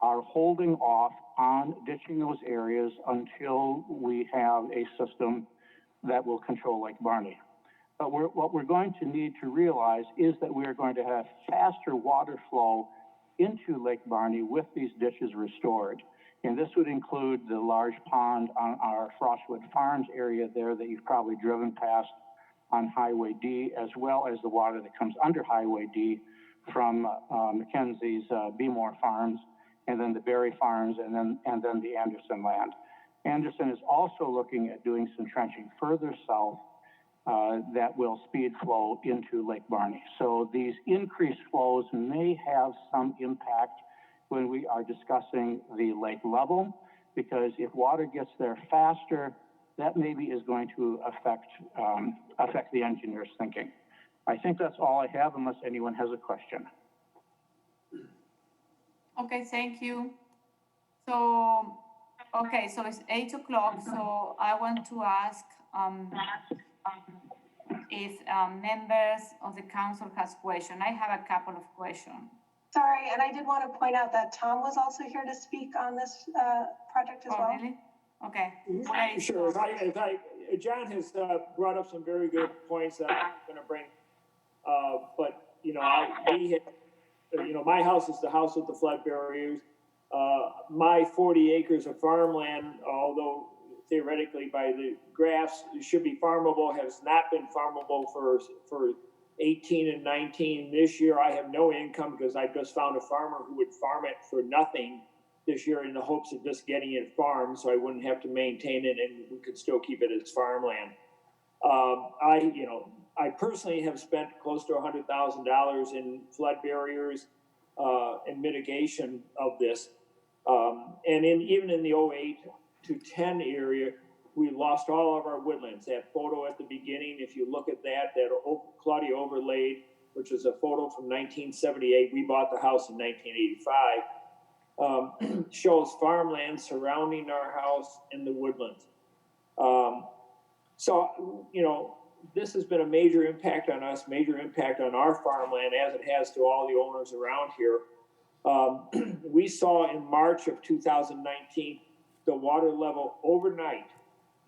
are holding off on ditching those areas until we have a system that will control Lake Barney. But what we're going to need to realize is that we are going to have faster water flow into Lake Barney with these ditches restored. And this would include the large pond on our Frostwood Farms area there that you've probably driven past on Highway D, as well as the water that comes under Highway D from Mackenzie's Beemore Farms, and then the Berry Farms, and then the Anderson land. Anderson is also looking at doing some trenching further south that will speed flow into Lake Barney. So these increased flows may have some impact when we are discussing the lake level, because if water gets there faster, that maybe is going to affect the engineer's thinking. I think that's all I have, unless anyone has a question. Okay, thank you. So, okay, so it's 8 o'clock, so I want to ask if members of the council has questions. I have a couple of questions. Sorry, and I did want to point out that Tom was also here to speak on this project as Oh, well. really? Okay. Where is Sure. Tom? John has brought up some very good points that I'm going to bring. But my house is the house with the flood barriers. My 40 acres of farmland, although theoretically by the graphs should be farmable, has not been farmable for 18 and 19. This year I have no income because I just found a farmer who would farm it for nothing this year in the hopes of just getting it farmed so I wouldn't have to maintain it and we could still keep it as farmland. I personally have spent close to $100,000 in flood barriers and mitigation of this. And even in the 08 to 10 area, we lost all of our woodlands. That photo at the beginning, if you look at that Claudia overlaid, which is a photo from 1978, we bought the house in 1985, shows farmland surrounding our house and the woodlands. This has been a major impact on us, major impact on our farmland, as it has to all the owners around here. We saw in March of 2019, the water level overnight,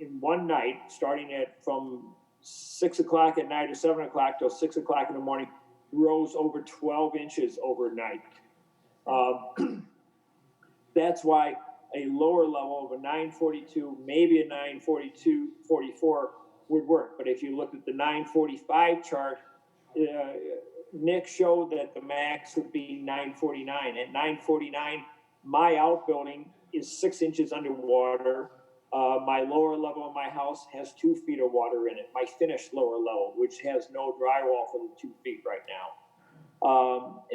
in one night, starting from 6 o'clock at night or 7 o'clock till 6 o'clock in the morning, rose over 12 inches overnight. That's why a lower level of a 942, maybe a 942-44 would work. But if you look at the 945 chart, Nick showed that the max would be 949. At 949, my outbuilding is 6 inches underwater. My lower level of my house has 2 feet of water in it. My finished lower level, which has no drywall for the 2 feet right now.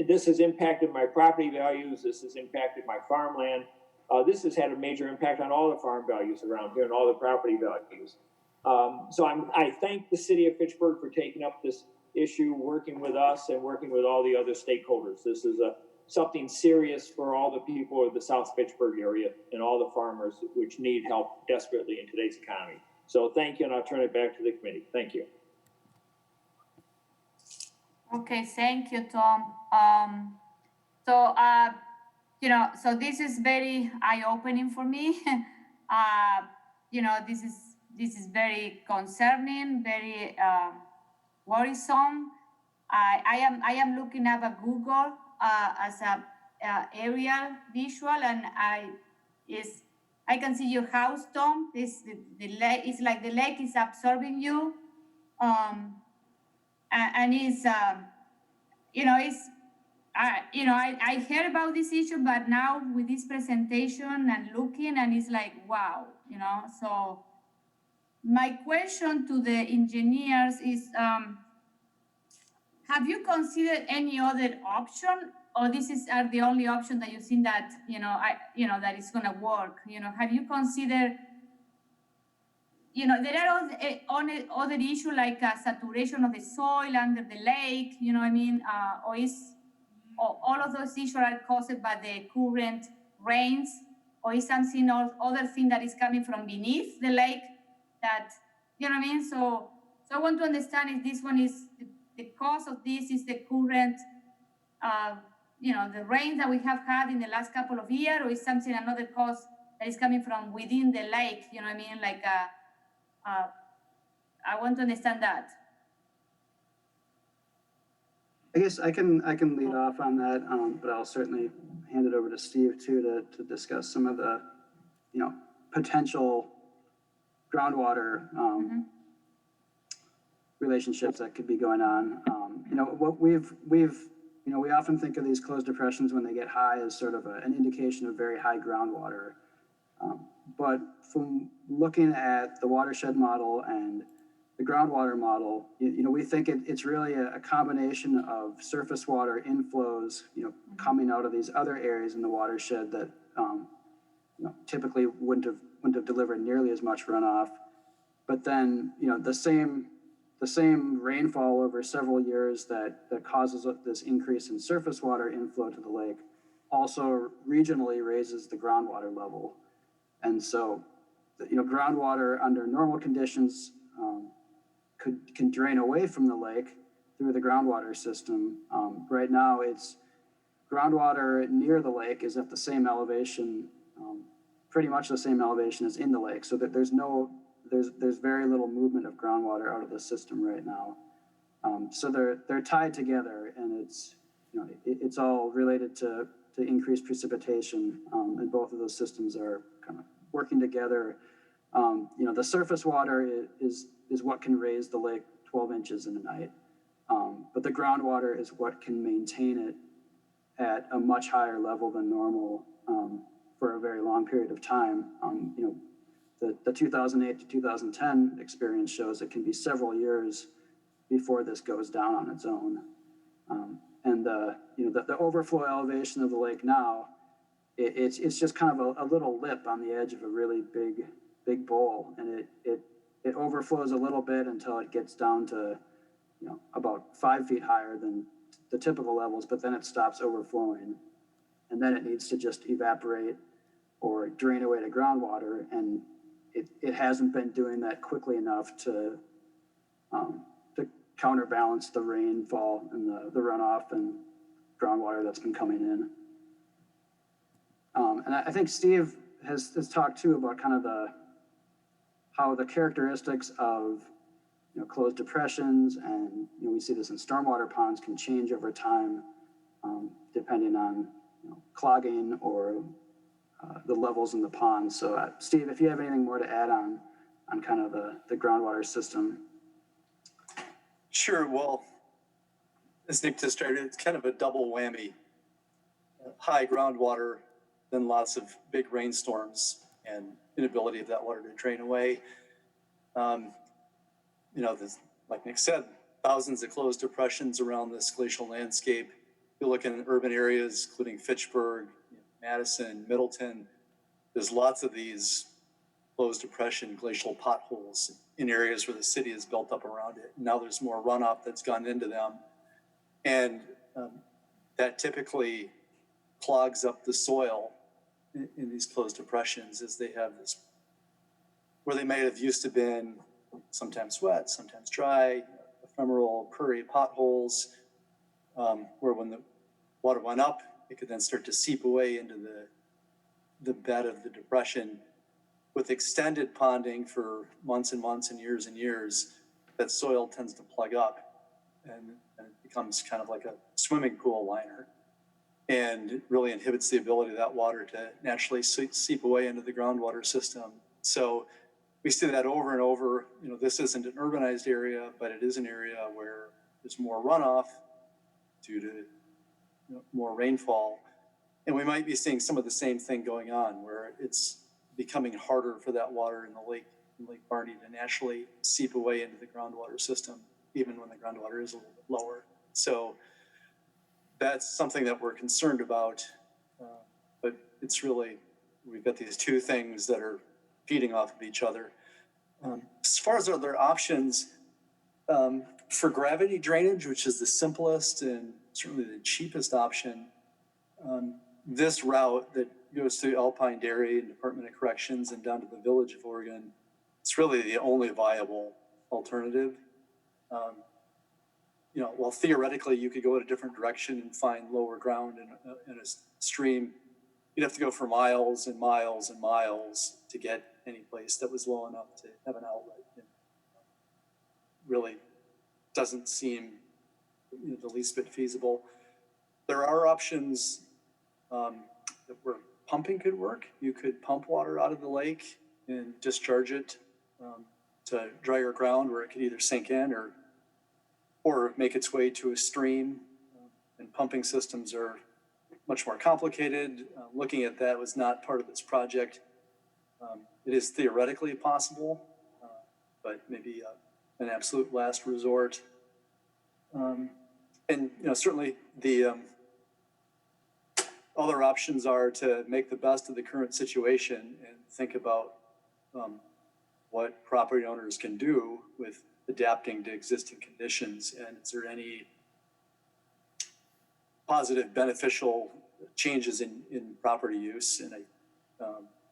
This has impacted my property values. This has impacted my farmland. This has had a major impact on all the farm values around here and all the property values. So I thank the city of Fitchburg for taking up this issue, working with us and working with all the other stakeholders. This is something serious for all the people of the South Fitchburg area and all the farmers which need help desperately in today's economy. So thank you, and I'll turn it back to the committee. Thank you. Okay, thank you, Tom. So this is very eye-opening for me. This is very concerning, very worrisome. I am looking at a Google as a aerial visual, and I can see your house, Tom. The lake is like the lake is absorbing you, and it's I heard about this issue, but now with this presentation and looking, and it's like wow, So my question to the engineers is, have you considered any other option, or are the only option that you think that that is going to work? Have you considered? There are other issues like saturation of the soil under the lake. All of those issues are caused by the current rains, or is something other thing that is coming from beneath the lake that So I want to understand if this one is the cause of this is the current, the rain that we have had in the last couple of years, or is something another cause that is coming from within the lake? I want to understand that. I guess I can lead off on that, but I'll certainly hand it over to Steve too to discuss some of the, potential groundwater relationships that could be going on. What we often think of these closed depressions when they get high as sort of an indication of very high groundwater. But from looking at the watershed model and the groundwater model, we think it's really a combination of surface water inflows, coming out of these other areas in the watershed that typically wouldn't have delivered nearly as much runoff. But then, the same rainfall over several years that causes this increase in surface water inflow to the lake also regionally raises the groundwater level. And so, groundwater under normal conditions can drain away from the lake through the groundwater system. Right now, it's groundwater near the lake is at the same elevation, pretty much the same elevation as in the lake, so that there's very little movement of groundwater out of the system right now. So they're tied together, and it's all related to increased precipitation, and both of those systems are kind of working together. The surface water is what can raise the lake 12 inches in a night, but the groundwater is what can maintain it at a much higher level than normal for a very long period of time. The 2008 to 2010 experience shows it can be several years before this goes down on its own. And the overflow elevation of the lake now, it's just kind of a little lip on the edge of a really big bowl, and it overflows a little bit until it gets down to about 5 feet higher than the typical levels, but then it stops overflowing, and then it needs to just evaporate or drain away to groundwater, and it hasn't been doing that quickly enough to counterbalance the rainfall and the runoff and groundwater that's been coming in. And I think Steve has talked too about kind of how the characteristics of closed depressions, and we see this in stormwater ponds, can change over time depending on clogging or the levels in the pond. So Steve, if you have anything more to add on kind of the groundwater system. Sure. Well, as Nick just started, it's kind of a double whammy. High groundwater, then lots of big rainstorms and inability of that water to drain away. Like Nick said, thousands of closed depressions around this glacial landscape. You look in urban areas, including Fitchburg, Madison, Middleton, there's lots of these closed depression glacial potholes in areas where the city is built up around it. Now there's more runoff that's gone into them. And that typically clogs up the soil in these closed depressions, as they have this, where they may have used to been sometimes wet, sometimes dry, ephemeral prairie potholes, where when the water went up, it could then start to seep away into the bed of the depression. With extended ponding for months and months and years, that soil tends to plug up and it becomes kind of like a swimming pool liner, and it really inhibits the ability of that water to naturally seep away into the groundwater system. So we see that over and over. This isn't an urbanized area, but it is an area where there's more runoff due to more rainfall. And we might be seeing some of the same thing going on, where it's becoming harder for that water in Lake Barney to naturally seep away into the groundwater system, even when the groundwater is a little bit lower. So that's something that we're concerned about. But it's really, we've got these two things that are feeding off of each other. As far as other options, for gravity drainage, which is the simplest and certainly the cheapest option, this route that goes through Alpine Dairy and Department of Corrections and down to the Village of Oregon, it's really the only viable alternative. While theoretically you could go in a different direction and find lower ground in a stream, you'd have to go for miles and miles and miles to get any place that was low enough to have an outlet. It really doesn't seem the least bit feasible. There are options where pumping could work. You could pump water out of the lake and discharge it to drier ground where it could either sink in or make its way to a stream. And pumping systems are much more complicated. Looking at that was not part of this project. It is theoretically possible, but maybe an absolute last resort. And certainly the other options are to make the best of the current situation and think about what property owners can do with adapting to existing conditions, and is there any positive, beneficial changes in property use? And I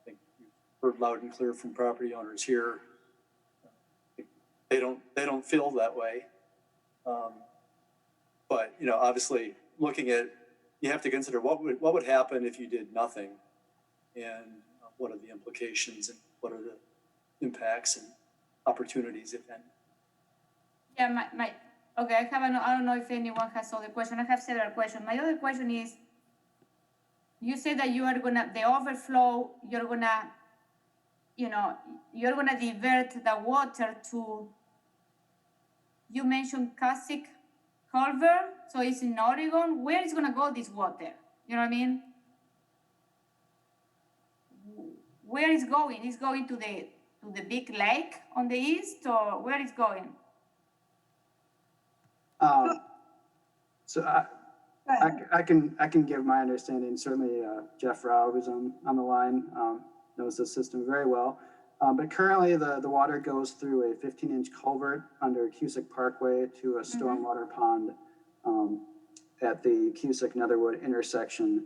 think you've heard loud and clear from property owners here. They don't feel that way. But obviously, looking at, you have to consider what would happen if you did nothing, and what are the implications and what are the impacts and opportunities, if any. Yeah, okay, I don't know if anyone has other question. I have several questions. My other question is, you say that the overflow, you're gonna divert the water to, you mentioned Casic Culver, so it's in Oregon. Where is gonna go this water? You know what I mean? Where is going? It's going to the big lake on the east, or where is going? So I can give my understanding. Certainly, Jeff Rao, who's on the line, knows the system very well. But currently, the water goes through a 15-inch culvert under Cusick Parkway to a stormwater pond at the Cusick-Netherwood intersection,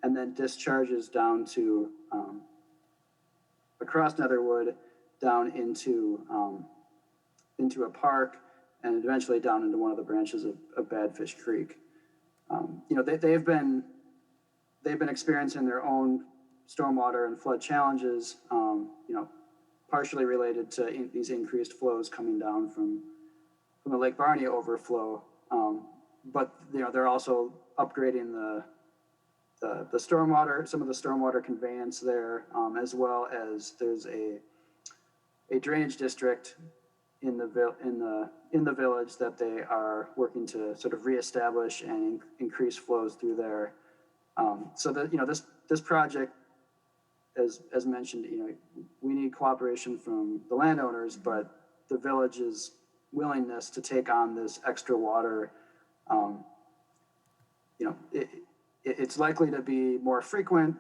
and then discharges down to across Netherwood down into a park, and eventually down into one of the branches of Badfish Creek. They've been experiencing their own stormwater and flood challenges, partially related to these increased flows coming down from the Lake Barney overflow. But they're also upgrading the stormwater, some of the stormwater conveyance there, as well as there's a drainage district in the village that they are working to sort of reestablish and increase flows through there. So that this project, as mentioned, we need cooperation from the landowners, but the village's willingness to take on this extra water, it's likely to be more frequent,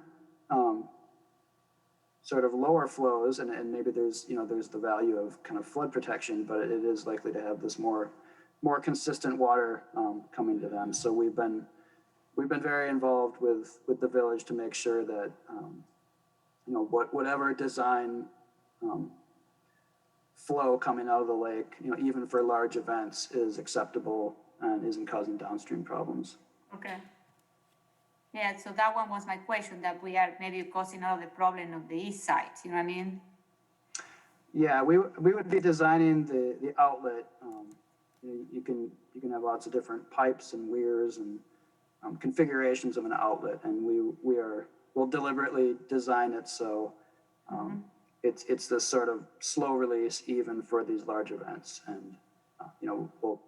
sort of lower flows, and maybe there's the value of kind of flood protection, but it is likely to have this more consistent water coming to them. So we've been very involved with the village to make sure that whatever design flow coming out of the lake, even for large events, is acceptable and isn't causing downstream problems. Okay. Yeah, so that one was my question, that we are maybe causing all the problem of the east side, you know what I mean? Yeah, we would be designing the outlet. You can have lots of different pipes and weirs and configurations of an outlet, and we'll deliberately design it so it's this sort of slow release even for these large events, and we'll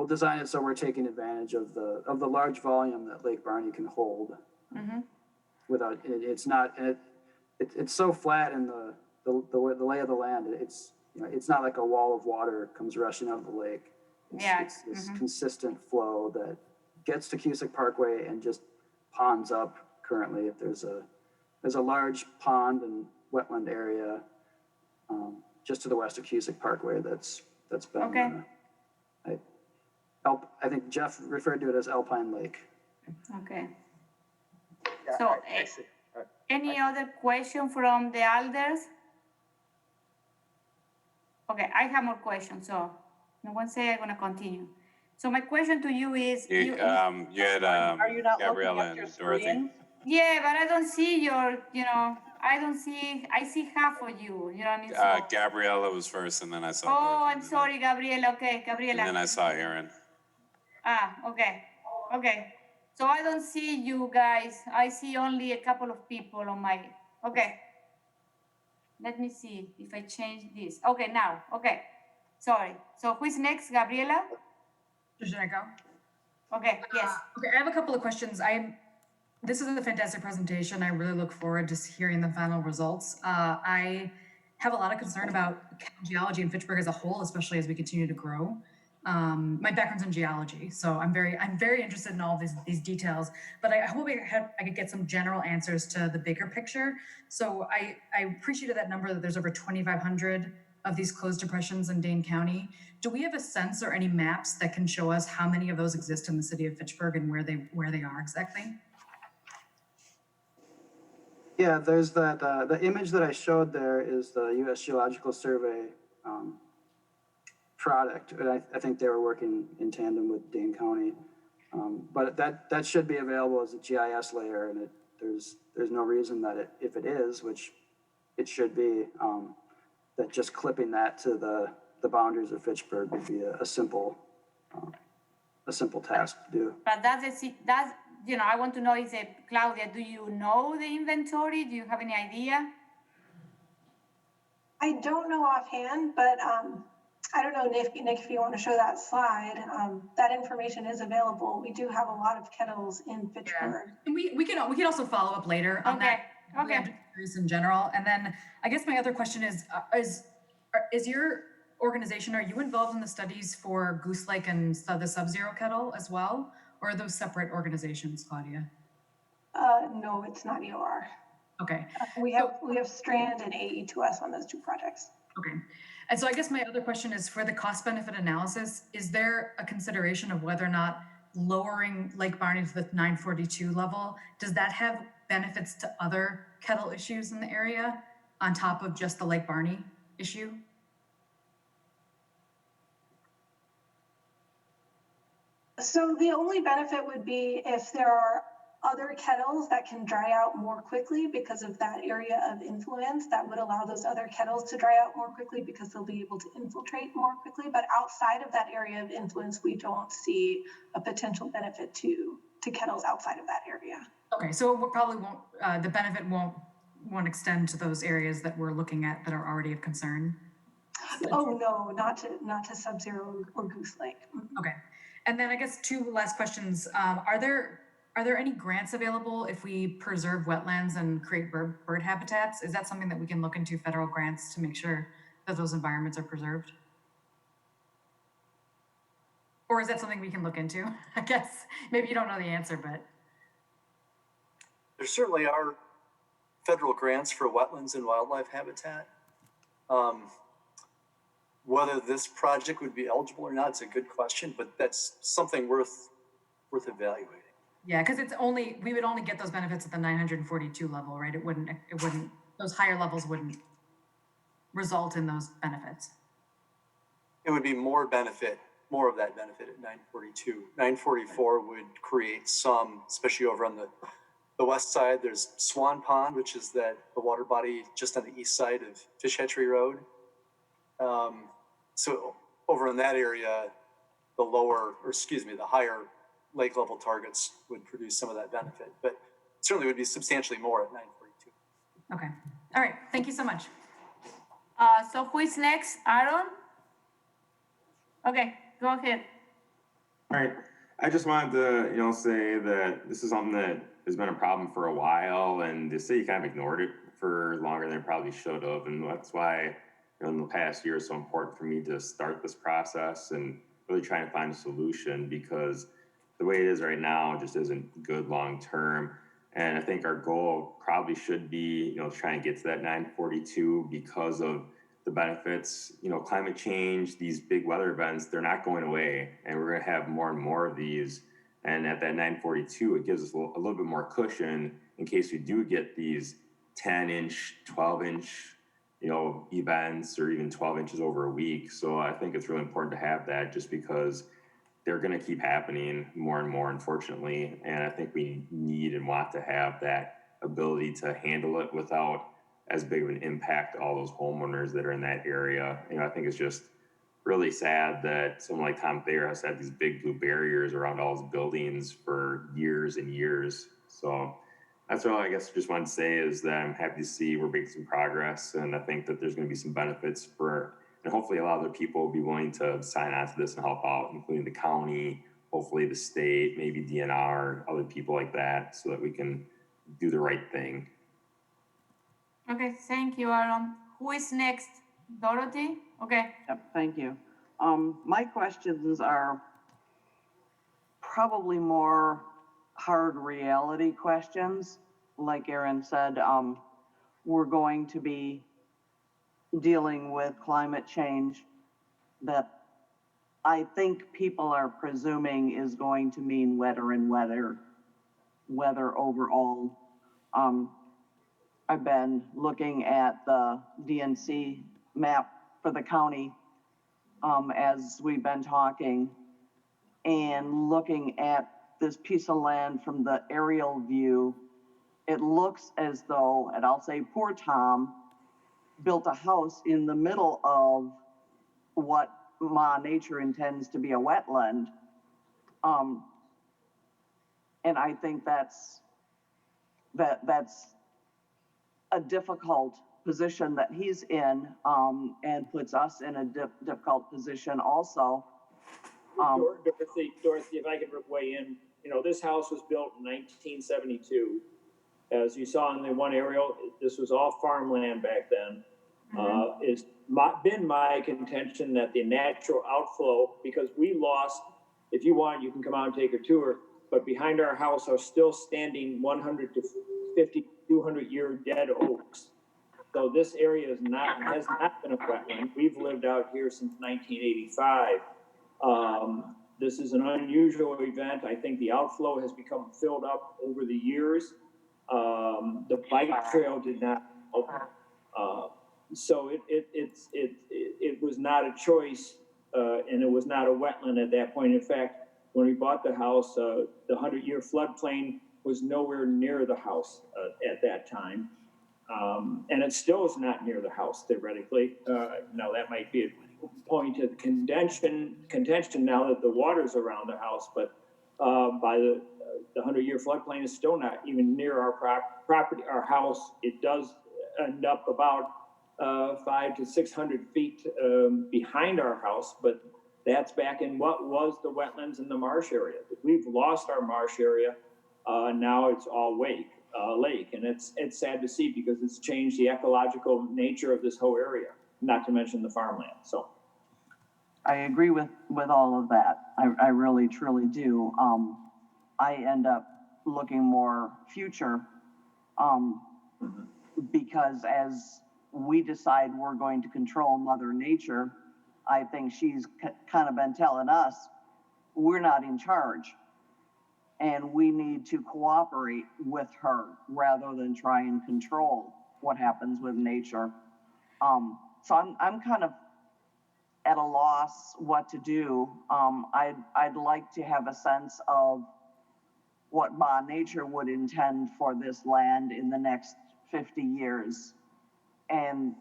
design it so we're taking advantage of the large volume that Lake Barney can hold. Without it's so flat in the lay of the land. It's not like a wall of water comes rushing out of the lake. It's this consistent flow that gets to Cusick Parkway and just ponds up. Currently, there's a large pond and wetland area just to the west of Cusick Parkway that's been I think Jeff referred to it as Alpine Lake. Okay. So, any other question from the elders? Okay, I have more questions, so no one say I'm gonna continue. So my question to you is, Are you not Gabriella looking at your and Dorothy. screen? yeah, but I don't see your, I see half of you, you know what I mean? So, Gabriella was first, and then I saw. oh, Dorothy, I'm and then sorry, Gabriela. Okay, And then Gabriela. I saw Aaron. Okay. Okay. So I don't see you guys. I see only a couple of people on my. Okay. Let me see if I change this. Okay, now. Okay. Sorry. So who is next, Gabriela? Should I go? Okay. Yes. Okay, I have a couple of questions. This is a fantastic presentation. I really look forward to hearing the final results. I have a lot of concern about geology in Fitchburg as a whole, especially as we continue to grow. My background's in geology, so I'm very interested in all these details. But I hope I could get some general answers to the bigger picture. So I appreciated that number that there's over 2,500 of these closed depressions in Dane County. Do we have a sense or any maps that can show us how many of those exist in the city of Fitchburg and where they are exactly? Yeah, there's that, the image that I showed there is the U.S. Geological Survey product. And I think they were working in tandem with Dane County. But that should be available as a GIS layer, and there's no reason that if it is, which it should be, that just clipping that to the boundaries of Fitchburg would be a simple task to do. But I want to know is Claudia, do you know the inventory? Do you have any idea? I don't know offhand, but I don't know, Nick, if you want to show that slide, that information is available. We do have a lot of kettles in Fitchburg. And we can also follow up later on that. Okay. I'm just curious in general. And then I guess my other question is your organization, are you involved in the studies for Goose Lake and the Sub-Zero kettle as well? Or are those separate organizations, Claudia? No, it's not EOR. Okay. We have Strand and AE2S on those two projects. Okay. And so I guess my other question is, for the cost benefit analysis, is there a consideration of whether or not lowering Lake Barney to the 942 level, does that have benefits to other kettle issues in the area on top of just the Lake Barney issue? So the only benefit would be if there are other kettles that can dry out more quickly because of that area of influence, that would allow those other kettles to dry out more quickly because they'll be able to infiltrate more quickly. But outside of that area of influence, we don't see a potential benefit to kettles outside of that area. Okay, so it probably won't, the benefit won't extend to those areas that we're looking at that are already of concern? Oh, no, not to Sub-Zero or Goose Lake. Okay. And then I guess two last questions. Are there any grants available if we preserve wetlands and create bird habitats? Is that something that we can look into, federal grants, to make sure that those environments are preserved? Or is that something we can look into? I guess maybe you don't know the answer, but. There certainly are federal grants for wetlands and wildlife habitat. Whether this project would be eligible or not is a good question, but that's something worth evaluating. Yeah, because we would only get those benefits at the 942 level, right? It wouldn't, those higher levels wouldn't result in those benefits. It would be more of that benefit at 942. 944 would create some, especially over on the west side. There's Swan Pond, which is the water body just on the east side of Fish Hatchery Road. So over in that area, the higher lake level targets would produce some of that benefit, but it certainly would be substantially more at 942. Okay. All right. Thank you so much. So who is next? Aaron? Okay, go ahead. All right. I just wanted to, say that this is something that has been a problem for a while, and the city kind of ignored it for longer than it probably should have, and that's why in the past year it's so important for me to start this process and really try and find a solution, because the way it is right now just isn't good long term. And I think our goal probably should be, try and get to that 942 because of the benefits. Climate change, these big weather events, they're not going away, and we're going to have more and more of these. And at that 942, it gives us a little bit more cushion in case we do get these 10-inch, 12-inch, events, or even 12 inches over a week. So I think it's really important to have that, just because they're going to keep happening more and more, unfortunately. And I think we need and want to have that ability to handle it without as big of an impact to all those homeowners that are in that area. I think it's just really sad that someone like Tom Thayer has had these big blue barriers around all his buildings for years and years. So that's all I guess I just wanted to say is that I'm happy to see we're making some progress, and I think that there's going to be some benefits for, and hopefully a lot of other people will be willing to sign on to this and help out, including the county, hopefully the state, maybe DNR, other people like that, so that we can do the right thing. Okay, thank you, Aaron. Who is next? Dorothy? Okay. Yep, thank you. My questions are probably more hard reality questions. Like Aaron said, we're going to be dealing with climate change that I think people are presuming is going to mean wetter and weather overall. I've been looking at the DNC map for the county as we've been talking, and looking at this piece of land from the aerial view, it looks as though, and I'll say poor Tom, built a house in the middle of what Ma Nature intends to be a wetland. And I think that's a difficult position that he's in, and puts us in a difficult position also. Dorothy, if I could weigh in, you know, this house was built in 1972. As you saw in the one aerial, this was all farmland back then. It's been my contention that the natural outflow, because we lost, if you want, you can come out and take a tour, but behind our house are still standing 100 to 50, 200-year dead oaks. So this area has not been a wetland. We've lived out here since 1985. This is an unusual event. I think the outflow has become filled up over the years. The bike trail did not help. So it was not a choice, and it was not a wetland at that point. In fact, when we bought the house, the 100-year floodplain was nowhere near the house at that time. And it still is not near the house, theoretically. Now, that might be a point of contention now that the water's around the house, but by the 100-year floodplain is still not even near our property, our house. It does end up about 500 to 600 feet behind our house, but that's back in what was the wetlands in the marsh area. We've lost our marsh area. Now it's all lake, and it's sad to see because it's changed the ecological nature of this whole area, not to mention the farmland. So I agree with all of that. I really, truly do. I end up looking more future, because as we decide we're going to control Mother Nature, I think she's kind of been telling us we're not in charge, and we need to cooperate with her rather than try and control what happens with nature. So I'm kind of at a loss what to do. I'd like to have a sense of what Ma Nature would intend for this land in the next 50 years, and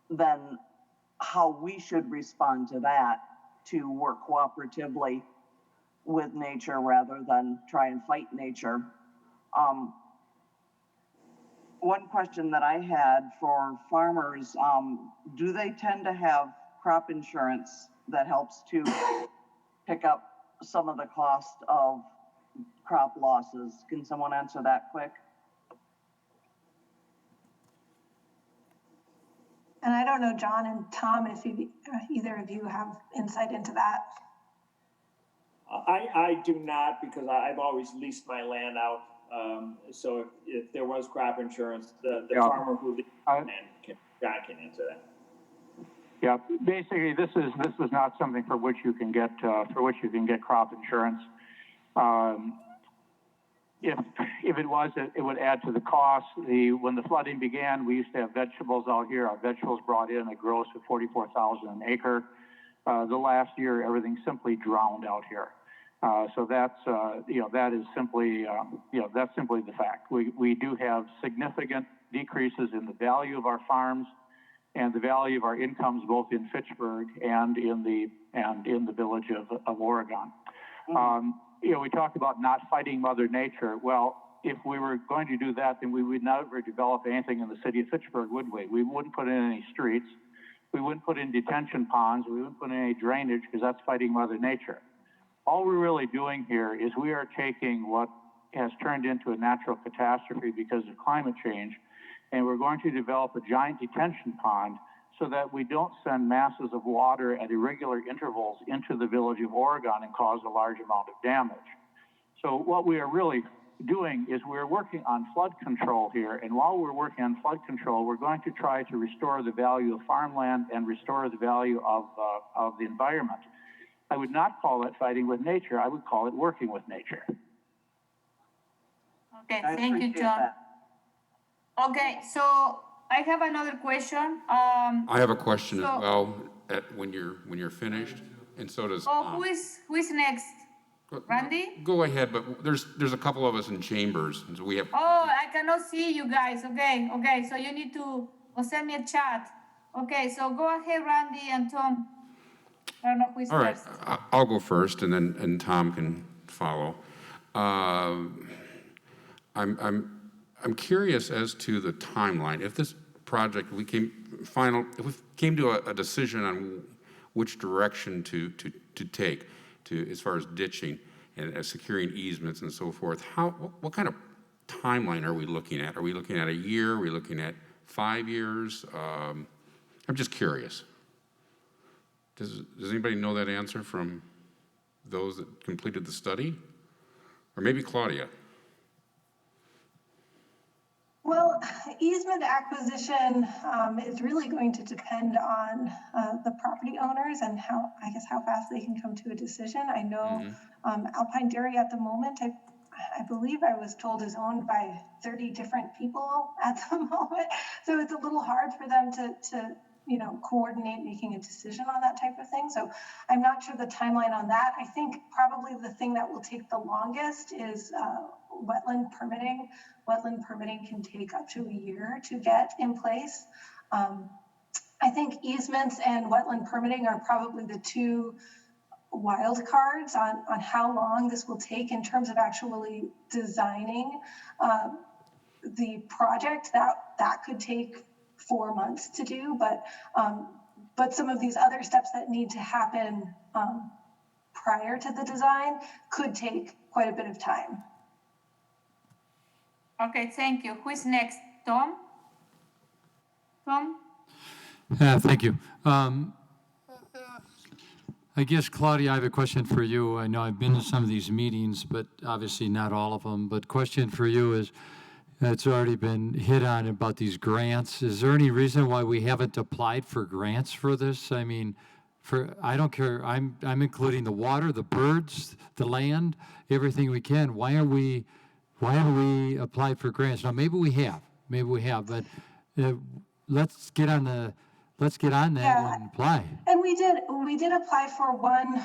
then how we should respond to that to work cooperatively with nature rather than try and fight nature. One question that I had for farmers, do they tend to have crop insurance that helps to pick up some of the cost of crop losses? Can someone answer that quick? And I don't know, John and Tom, if either of you have insight into that. I do not, because I've always leased my land out. So if there was crop insurance, the farmer who leased land John can answer that. Yeah, basically, this is not something for which you can get crop insurance. If it was, it would add to the cost. When the flooding began, we used to have vegetables out here. Our vegetables brought in a gross of $44,000 an acre. The last year, everything simply drowned out here. So that's that is simply that's simply the fact. We do have significant decreases in the value of our farms. and the value of our incomes both in Fitchburg and in the village of Oregon. We talked about not fighting Mother Nature. Well, if we were going to do that, then we would never develop anything in the city of Fitchburg, would we? We wouldn't put in any streets. We wouldn't put in detention ponds. We wouldn't put in any drainage because that's fighting Mother Nature. All we're really doing here is we are taking what has turned into a natural catastrophe because of climate change, and we're going to develop a giant detention pond so that we don't send masses of water at irregular intervals into the village of Oregon and cause a large amount of damage. So what we are really doing is we're working on flood control here, and while we're working on flood control, we're going to try to restore the value of farmland and restore the value of the environment. I would not call it fighting with nature. I would call it working with nature. Okay, I thank you, appreciate John. that. Okay, so I have another question. I have a question as so- well when you're finished, and so does. who is next? Randy? Go ahead, but there's a couple of us in chambers, and so we have. Oh, I cannot see you guys. Okay, so you need to send me a chat. Okay, so go ahead, Randy and Tom. I don't know who is All right, first. I'll go first, and Tom can follow. I'm curious as to the timeline. If this project if we came to a decision on which direction to take as far as ditching and securing easements and so forth, what kind of timeline are we looking at? Are we looking at a year? Are we looking at 5 years? I'm just curious. Does anybody know that answer from those that completed the study? Or maybe Claudia? Well, easement acquisition is really going to depend on the property owners and how fast they can come to a decision. I know Alpine Dairy at the moment, I believe I was told, is owned by 30 different people at the moment. So it's a little hard for them to coordinate making a decision on that type of thing. So I'm not sure the timeline on that. I think probably the thing that will take the longest is wetland permitting. Wetland permitting can take up to a year to get in place. I think easements and wetland permitting are probably the two wild cards on how long this will take in terms of actually designing the project. That could take 4 months to do, but some of these other steps that need to happen prior to the design could take quite a bit of time. Okay, thank you. Who is next? Tom? Tom? Thank you. I guess, Claudia, I have a question for you. I know I've been to some of these meetings, but obviously not all of them. But question for you is, it's already been hit on about these grants. Is there any reason why we haven't applied for grants for this? I mean, I don't care. I'm including the water, the birds, the land, everything we can. Why haven't we applied for grants? Now, maybe we have, but let's get on that and apply. And we did apply for one.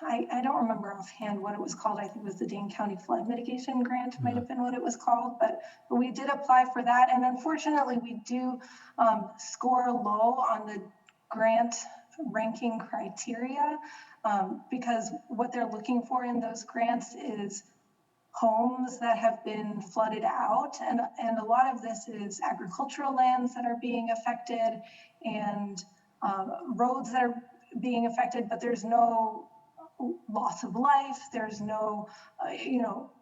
I don't remember offhand what it was called. I think it was the Dane County Flood Mitigation Grant, might have been what it was called, but we did apply for that. And unfortunately, we do score low on the grant ranking criteria because what they're looking for in those grants is homes that have been flooded out, and a lot of this is agricultural lands that are being affected and roads that are being affected, but there's no loss of life, there's no,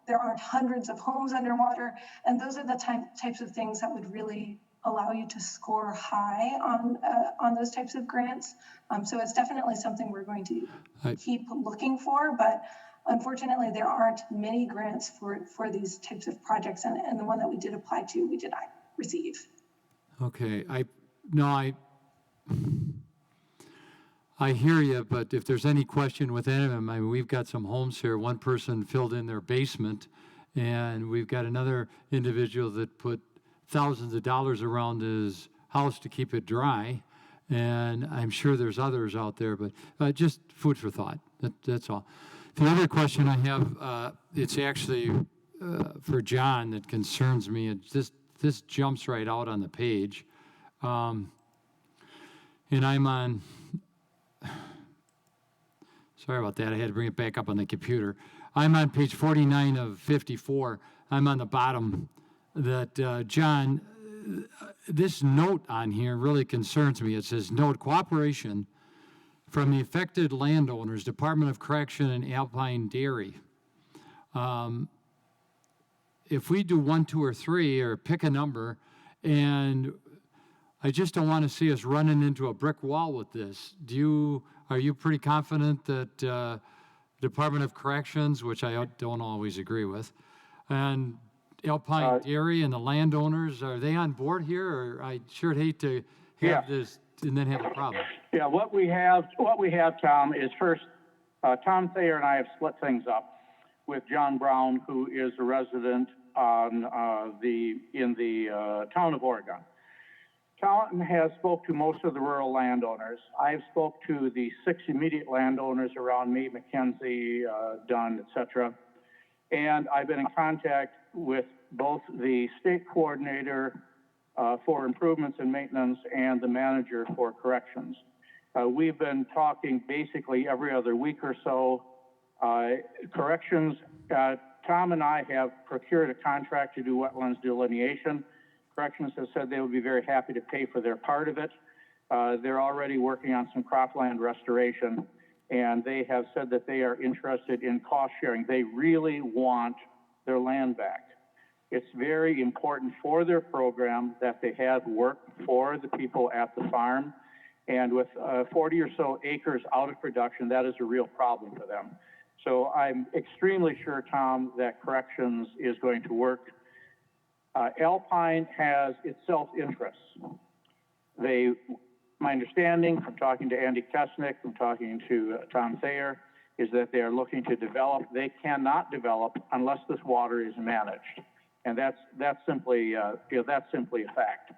there aren't hundreds of homes underwater, and those are the types of things that would really allow you to score high on those types of grants. So it's definitely something we're going to keep looking for, but unfortunately, there aren't many grants for these types of projects, and the one that we did apply to, we did not receive. Okay, I hear you, but if there's any question with any of them, I mean, we've got some homes here. One person filled in their basement, and we've got another individual that put thousands of dollars around his house to keep it dry, and I'm sure there's others out there, but just food for thought. That's all. The other question I have, it's actually for John that concerns me. This jumps right out on the page. and I'm on, sorry about that, I had to bring it back up on the computer. I'm on page 49 of 54. I'm on the bottom that, John, this note on here really concerns me. It says, note cooperation from the affected landowners, Department of Correction and Alpine Dairy. If we do 1, 2, or 3, or pick a number, and I just don't want to see us running into a brick wall with this. Are you pretty confident that Department of Corrections, which I don't always agree with, and Alpine Dairy and the landowners, are they on board here? Or I sure hate to have this and then have a problem. Yeah, what we have, Tom, is first, Tom Thayer and I have split things up with John Brown, who is a resident on in the town of Oregon. Tom has spoke to most of the rural landowners. I've spoke to the 6 immediate landowners around me, Mackenzie, Dunn, et cetera. And I've been in contact with both the state coordinator for improvements and maintenance and the manager for corrections. We've been talking basically every other week or so. Corrections, Tom and I have procured a contract to do wetlands delineation. Corrections has said they would be very happy to pay for their part of it. They're already working on some cropland restoration, and they have said that they are interested in cost sharing. They really want their land back. It's very important for their program that they have work for the people at the farm. And with 40 or so acres out of production, that is a real problem for them. So I'm extremely sure, Tom, that Corrections is going to work. Alpine has its self-interests. My understanding from talking to Andy Kesnick, from talking to Tom Thayer, is that they are looking to develop. They cannot develop unless this water is managed, and that's simply a fact.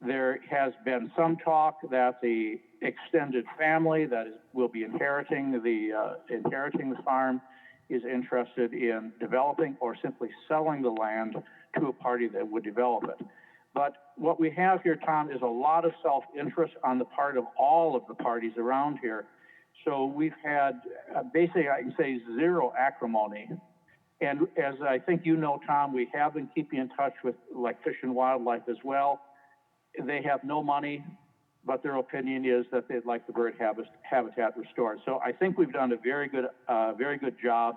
There has been some talk that the extended family will be inheriting the farm is interested in developing or simply selling the land to a party that would develop it. But what we have here, Tom, is a lot of self-interest on the part of all of the parties around here. So we've had basically, I can say, zero acrimony. And as I think you know, Tom, we have been keeping in touch with like Fish and Wildlife as well. They have no money, but their opinion is that they'd like the bird habitat restored. So I think we've done a very good job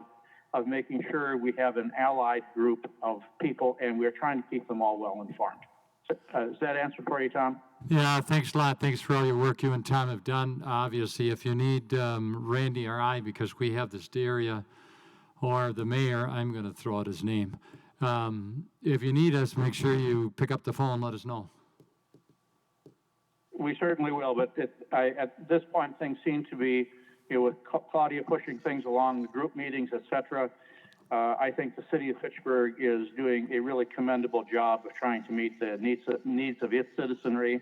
of making sure we have an allied group of people, and we're trying to keep them all well informed. Does that answer for you, Tom? Yeah, thanks a lot. Thanks for all your work you and Tom have done. Obviously, if you need Randy or I, because we have this area, or the mayor, I'm going to throw out his name. If you need us, make sure you pick up the phone and let us know. We certainly will, but at this point, things seem to be, with Claudia pushing things along, the group meetings, et cetera. I think the city of Fitchburg is doing a really commendable job of trying to meet the needs of its citizenry,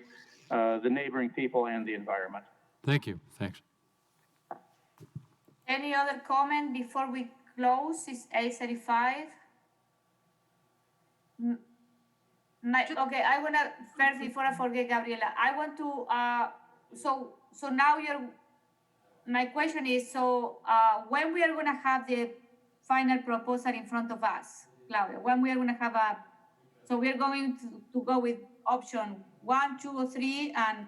the neighboring people, and the environment. Thank you. Thanks. Any other comment before we close? It's 8:35. Okay, I want to, first, before I forget, Gabriela, I want to, so now my question is, when we are going to have the final proposal in front of us, Claudia, when we are going to have so we are going to go with option 1, 2, or 3, and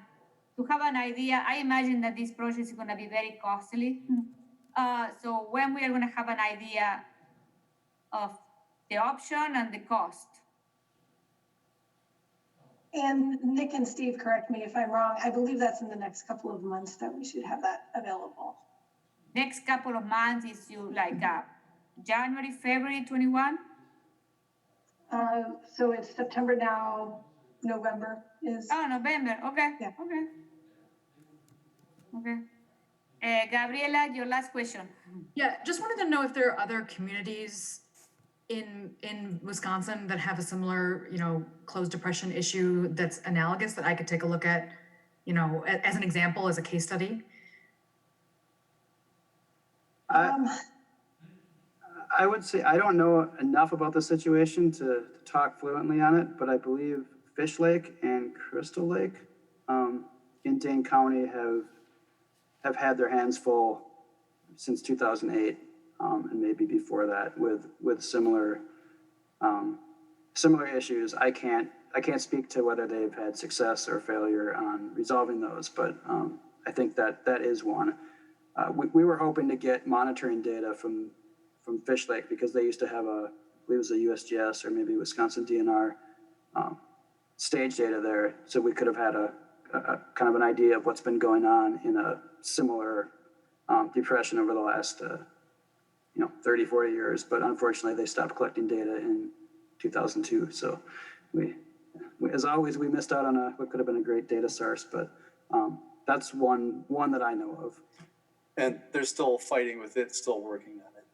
to have an idea, I imagine that this project is going to be very costly. So when we are going to have an idea of the option and the cost. And Nick and Steve, correct me if I'm wrong. I believe that's in the next couple of months that we should have that available. Next couple of months is January, February 21? So it's September now, November is. Oh, November. Okay. Yeah. Okay. Gabriela, your last question. Yeah, just wanted to know if there are other communities in Wisconsin that have a similar, closed depression issue that's analogous that I could take a look at, as an example, as a case study. I would say I don't know enough about the situation to talk fluently on it, but I believe Fish Lake and Crystal Lake in Dane County have had their hands full since 2008, and maybe before that with similar issues. I can't speak to whether they've had success or failure on resolving those, but I think that is one. We were hoping to get monitoring data from Fish Lake because they used to have I believe it was a USGS or maybe Wisconsin DNR stage data there, so we could have had a kind of an idea of what's been going on in a similar depression over the last 30, 40 years. But unfortunately, they stopped collecting data in 2002. So we as always, we missed out on what could have been a great data source. But that's one that I know of. And they're still fighting with it, still working on it.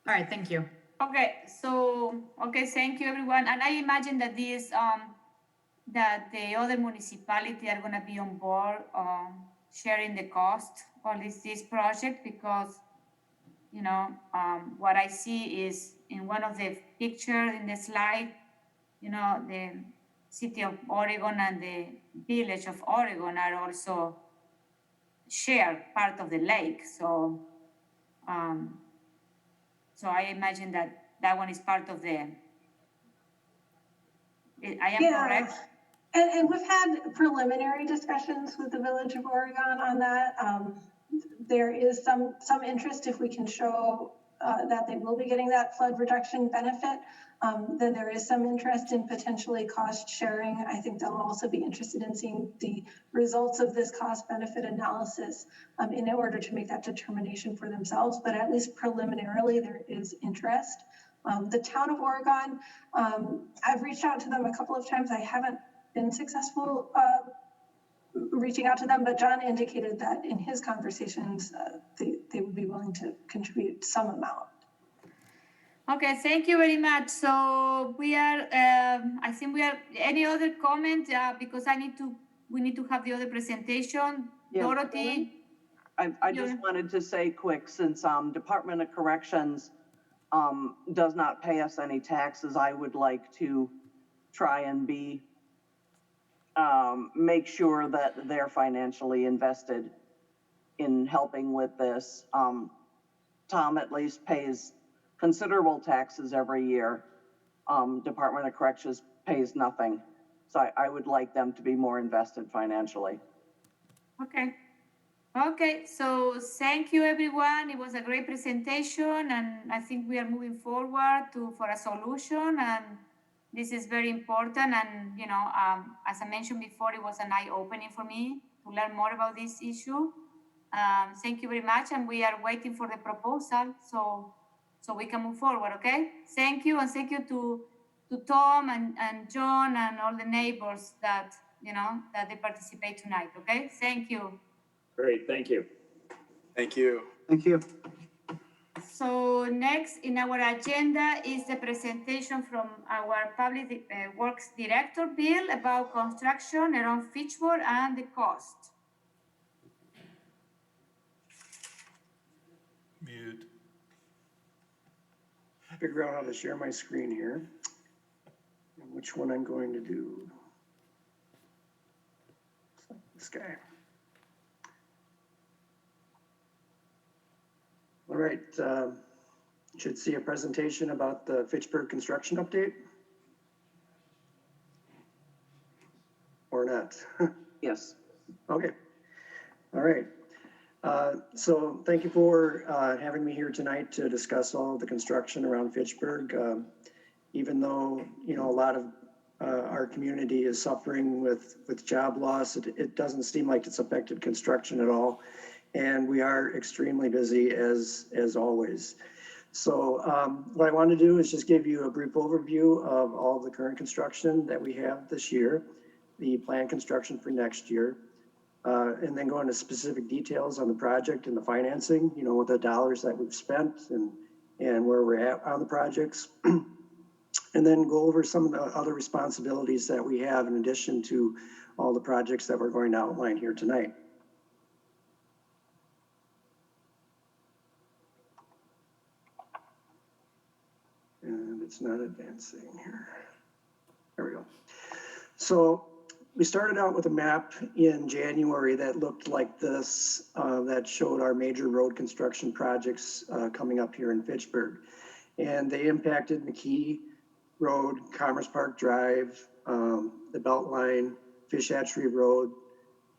All right, thank you. Okay, thank you everyone. And I imagine that that the other municipality are gonna be on board sharing the cost of this project because, what I see is in one of the pictures in the slide, the city of Oregon and the village of Oregon are also share part of the lake. So I imagine that one is part of the, I am correct? And we've had preliminary discussions with the Village of Oregon on that. There is some interest if we can show that they will be getting that flood reduction benefit. Then there is some interest in potentially cost sharing. I think they'll also be interested in seeing the results of this cost benefit analysis in order to make that determination for themselves. But at least preliminarily, there is interest. The town of Oregon, I've reached out to them a couple of times. I haven't been successful reaching out to them, but John indicated that in his conversations, they would be willing to contribute some amount. Okay, thank you very much. So we are, I think we are, any other comment? Because we need to have the other presentation. Yeah. Dorothy? I just wanted to say quick, since Department of Corrections does not pay us any taxes, I would like to try and make sure that they're financially invested in helping with this. Tom at least pays considerable taxes every year. Department of Corrections pays nothing. So I would like them to be more invested financially. Okay, so thank you everyone. It was a great presentation and I think we are moving forward for a solution, and this is very important. And as I mentioned before, it was an eye-opening for me to learn more about this issue. Thank you very much, and we are waiting for the proposal so we can move forward, okay? Thank you, and thank you to Tom and John and all the neighbors that they participate tonight, okay? Thank you. Great, thank you. Thank you. Thank you. So next in our agenda is the presentation from our Public Works Director, Bill, about construction around Fitchburg and the cost. Mute. Figure out how to share my screen here and which one I'm going to do. This guy. All right, should see a presentation about the Fitchburg construction update. Or not? Yes. Okay, all right. So thank you for having me here tonight to discuss all of the construction around Fitchburg. Even though, a lot of our community is suffering with job loss, it doesn't seem like it's affected construction at all. And we are extremely busy as always. So what I want to do is just give you a brief overview of all of the current construction that we have this year, the planned construction for next year, and then go into specific details on the project and the financing, with the dollars that we've spent and where we're at on the projects. And then go over some of the other responsibilities that we have in addition to all the projects that we're going to outline here tonight. And it's not advancing here. There we go. So we started out with a map in January that looked like this, that showed our major road construction projects coming up here in Fitchburg. And they impacted McKee Road, Commerce Park Drive, the Beltline, Fish Hatchery Road,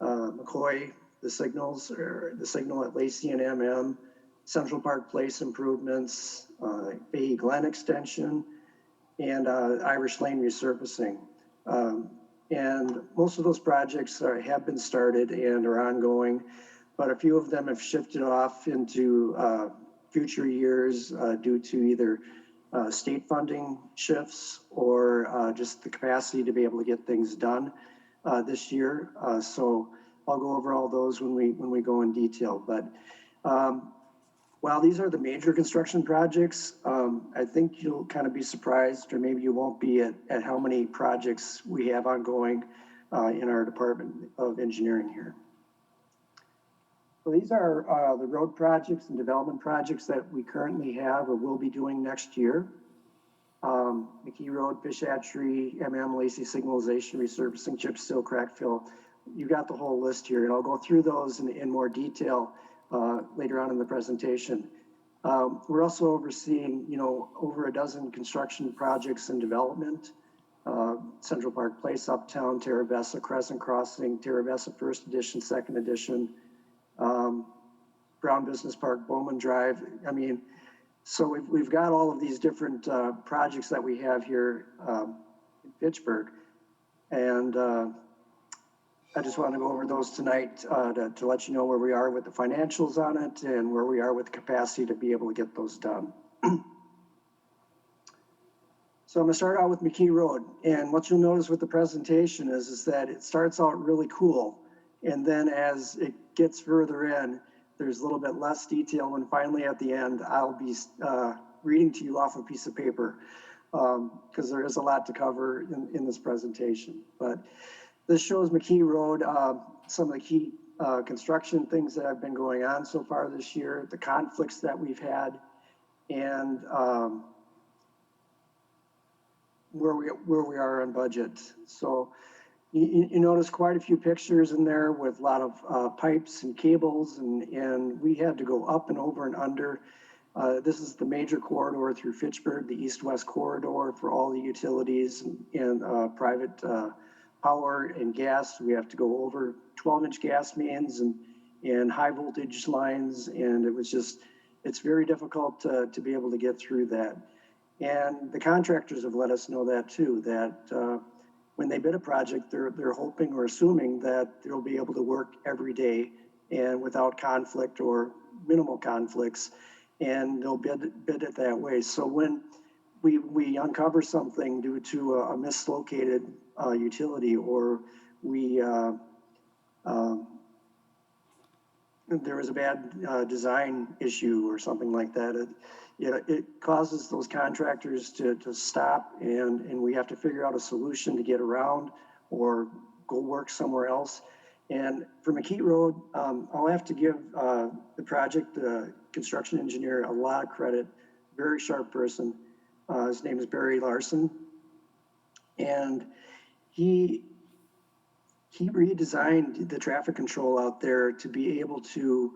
McCoy, the signals, or the signal at Lacey and MM, Central Park Place improvements, Fahey Glen extension, and Irish Lane resurfacing. And most of those projects have been started and are ongoing, but a few of them have shifted off into future years due to either state funding shifts or just the capacity to be able to get things done this year. So I'll go over all those when we go in detail. But while these are the major construction projects, I think you'll kind of be surprised, or maybe you won't be, at how many projects we have ongoing in our Department of Engineering here. So these are the road projects and development projects that we currently have or will be doing next year. McKee Road, Fish Hatchery, Lacey signalization, resurfacing, chip seal, crack fill. You got the whole list here, and I'll go through those in more detail later on in the presentation. We're also overseeing, over a dozen construction projects in development. Central Park Place, Uptown, Terra Vesta, Crescent Crossing, Terra Vesta First Edition, Second Edition, Brown Business Park, Bowman Drive. I mean, so we've got all of these different projects that we have here in Fitchburg. And I just want to go over those tonight to let you know where we are with the financials on it and where we are with the capacity to be able to get those done. So I'm going to start out with McKee Road. And what you'll notice with the presentation is that it starts out really cool. And then as it gets further in, there's a little bit less detail. And finally, at the end, I'll be reading to you off a piece of paper because there is a lot to cover in this presentation. But this shows McKee Road, some of the key construction things that have been going on so far this year, the conflicts that we've had, and where we are on budget. So you notice quite a few pictures in there with a lot of pipes and cables, and we had to go up and over and under. This is the major corridor through Fitchburg, the east-west corridor for all the utilities and private power and gas. We have to go over 12-inch gas mains and high voltage lines, and it's very difficult to be able to get through that. And the contractors have let us know that too, that when they bid a project, they're hoping or assuming that they'll be able to work every day and without conflict or minimal conflicts, and they'll bid it that way. So when we uncover something due to a mislocated utility, or there was a bad design issue or something like that, it causes those contractors to stop, and we have to figure out a solution to get around or go work somewhere else. And for McKee Road, I'll have to give the project construction engineer a lot of credit. Very sharp person. His name is Barry Larson, and he redesigned the traffic control out there to be able to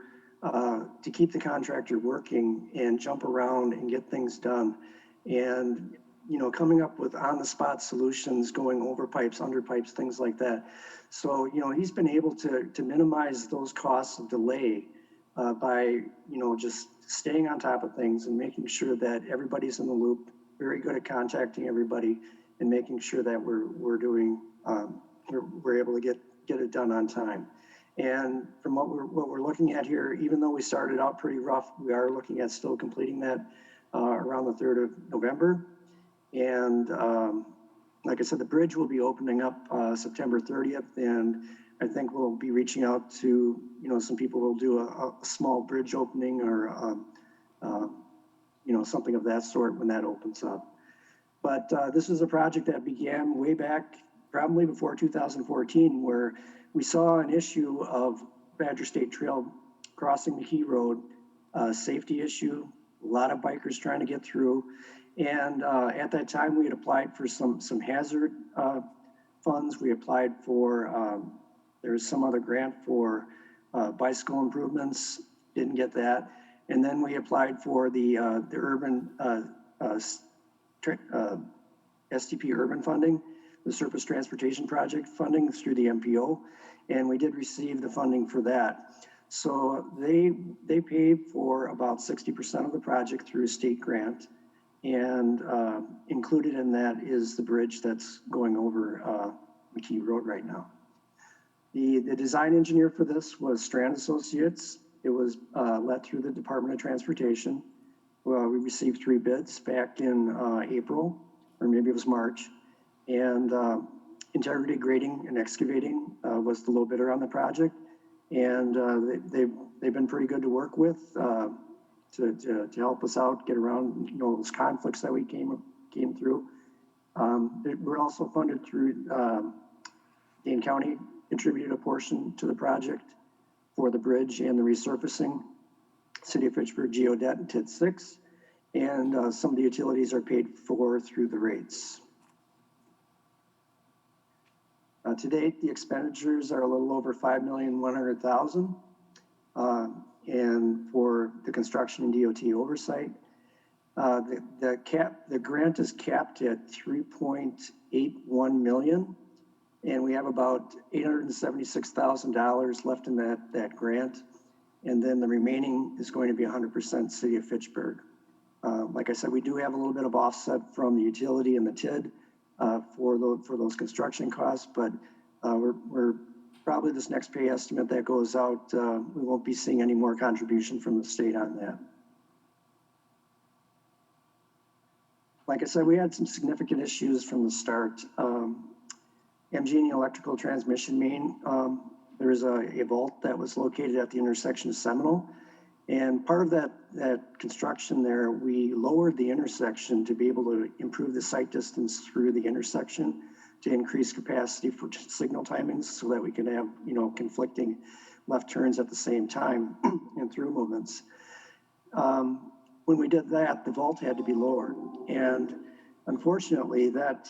keep the contractor working and jump around and get things done. And, coming up with on-the-spot solutions, going over pipes, under pipes, things like that. So, he's been able to minimize those costs of delay by, just staying on top of things and making sure that everybody's in the loop, very good at contacting everybody and making sure that we're doing, we're able to get it done on time. And from what we're looking at here, even though we started out pretty rough, we are looking at still completing that around the 3rd of November. And like I said, the bridge will be opening up September 30th. And I think we'll be reaching out to, some people will do a small bridge opening or, something of that sort when that opens up. But this is a project that began way back, probably before 2014, where we saw an issue of Badger State Trail crossing McKee Road, safety issue, a lot of bikers trying to get through. And at that time, we had applied for some hazard funds. We applied for, there's some other grant for bicycle improvements, didn't get that. And then we applied for the urban STP urban funding, the surface transportation project funding through the MPO, and we did receive the funding for that. So they paid for about 60% of the project through a state grant, and included in that is the bridge that's going over McKee Road right now. The design engineer for this was Strand Associates. It was led through the Department of Transportation. Well, we received 3 bids back in April, or maybe it was March. And Integrity Grading and Excavating was the low bidder on the project. And they've been pretty good to work with to help us out, get around, you know, those conflicts that we came through. We're also funded through Dane County contributed a portion to the project for the bridge and the resurfacing. City of Fitchburg, Geodet, and TID 6. And some of the utilities are paid for through the rates. To date, the expenditures are a little over $5,100,000, and for the construction and DOT oversight, the grant is capped at $3.81 million, and we have about $876,000 left in that grant, and then the remaining is going to be 100% City of Fitchburg. Like I said, we do have a little bit of offset from the utility and the TID. For those construction costs, but we're probably this next pay estimate that goes out, we won't be seeing any more contribution from the state on that. Like I said, we had some significant issues from the start. MG&E electrical transmission main, there is a vault that was located at the intersection of Seminole. And part of that construction there, we lowered the intersection to be able to improve the sight distance through the intersection to increase capacity for signal timings so that we can have, you know, conflicting left turns at the same time and through movements. When we did that, the vault had to be lowered. And unfortunately, that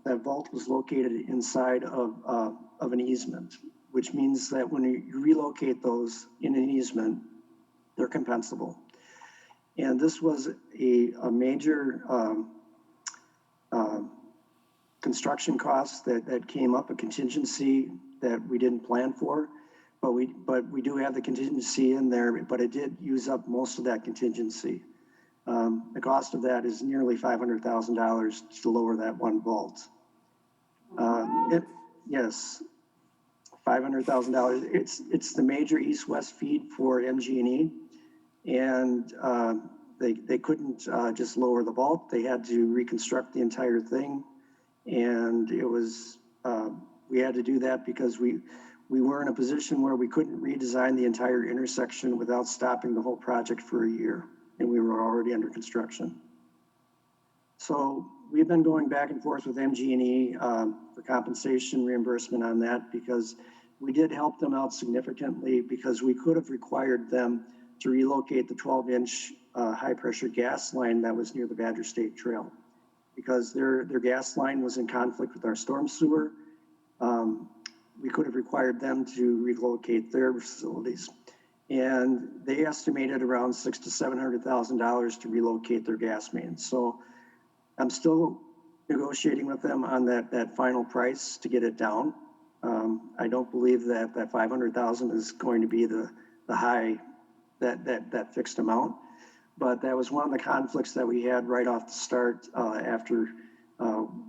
vault was located inside of an easement, which means that when you relocate those in an easement, they're compensable. And this was a major construction cost that came up, a contingency that we didn't plan for, but we do have the contingency in there, but it did use up most of that contingency. The cost of that is nearly $500,000 to lower that one vault. Yes, $500,000. It's the major east-west feed for MG&E. And they couldn't just lower the vault. They had to reconstruct the entire thing. And it was, we had to do that because we were in a position where we couldn't redesign the entire intersection without stopping the whole project for a year. And we were already under construction. So we've been going back and forth with MG&E for compensation reimbursement on that, because we did help them out significantly, because we could have required them to relocate the 12-inch high-pressure gas line that was near the Badger State Trail, because their gas line was in conflict with our storm sewer. We could have required them to relocate their facilities, and they estimated around $600,000 to $700,000 to relocate their gas mains. So I'm still negotiating with them on that final price to get it down. I don't believe that $500,000 is going to be the high. That fixed amount, but that was one of the conflicts that we had right off the start after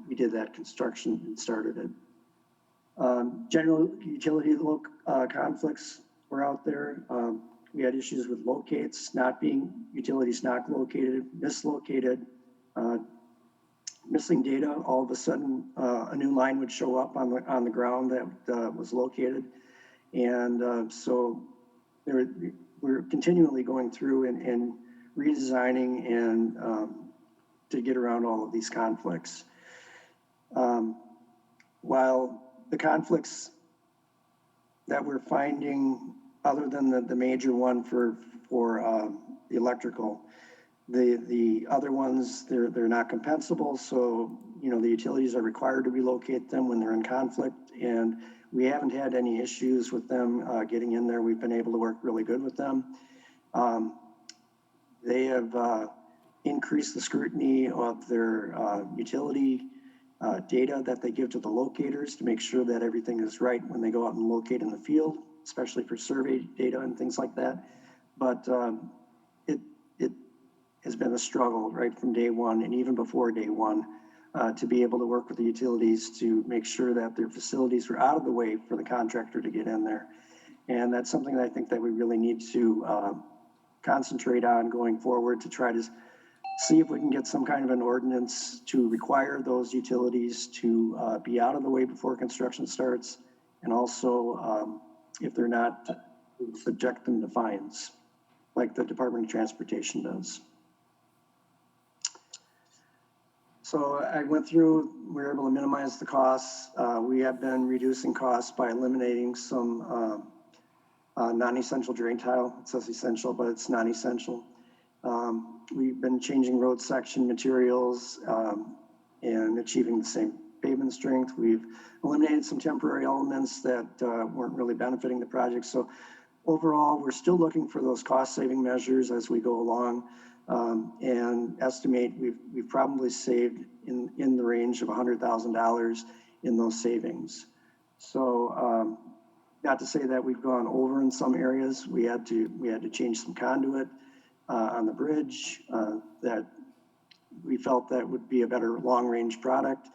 we did that construction and started it. General utility conflicts were out there. We had issues with locates utilities not located, mislocated, missing data. All of a sudden, a new line would show up on the ground that was located, and so we're continually going through and redesigning and to get around all of these conflicts. While the conflicts that we're finding, other than the major one for the electrical, the other ones, they're not compensable, so the utilities are required to relocate them when they're in conflict, and we haven't had any issues with them getting in there. We've been able to work really good with them. They have increased the scrutiny of their utility data that they give to the locators to make sure that everything is right when they go out and locate in the field, especially for survey data and things like that. But it has been a struggle right from day one, and even before day one, to be able to work with the utilities to make sure that their facilities were out of the way for the contractor to get in there. And that's something that I think that we really need to concentrate on going forward, to try to see if we can get some kind of an ordinance to require those utilities to be out of the way before construction starts, and also if they're not, subject them to fines like the Department of Transportation does. So I went through, we were able to minimize the costs. We have been reducing costs by eliminating some non-essential drain tile. It says essential, but it's non-essential. We've been changing road section materials and achieving the same pavement strength. We've eliminated some temporary elements that weren't really benefiting the project. So overall, we're still looking for those cost-saving measures as we go along, and estimate we've probably saved in the range of $100,000 in those savings. So not to say that we've gone over in some areas. We had to change some conduit on the bridge that we felt that would be a better long-range product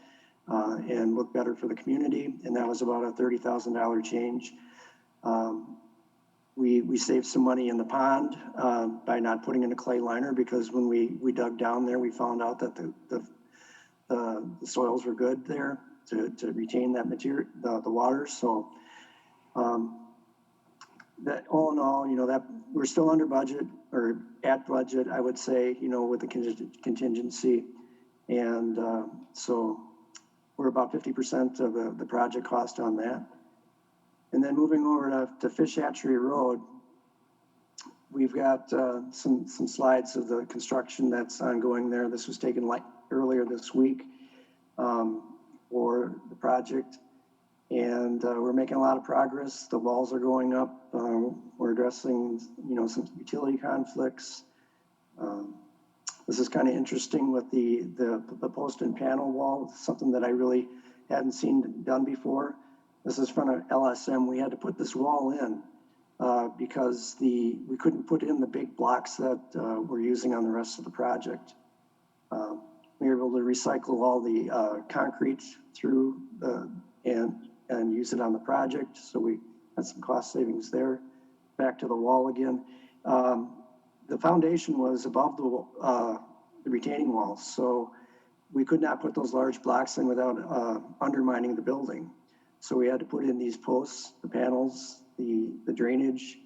and look better for the community, and that was about a $30,000 change. We saved some money in the pond by not putting in a clay liner, because when we dug down there, we found out that the soils were good there to retain that material, the water. So that all in all, that we're still under budget, or at budget, I would say, with the contingency. And so we're about 50% of the project cost on that. And then moving over to Fish Hatchery Road, we've got some slides of the construction that's ongoing there. This was taken earlier this week for the project. And we're making a lot of progress. The walls are going up. We're addressing, some utility conflicts. This is kind of interesting with the post and panel wall, something that I really hadn't seen done before. This is from an LSM. We had to put this wall in because we couldn't put in the big blocks that we're using on the rest of the project. We were able to recycle all the concrete through and use it on the project. So we had some cost savings there. Back to the wall again. The foundation was above the retaining walls, so we could not put those large blocks in without undermining the building. So we had to put in these posts, the panels, the drainage,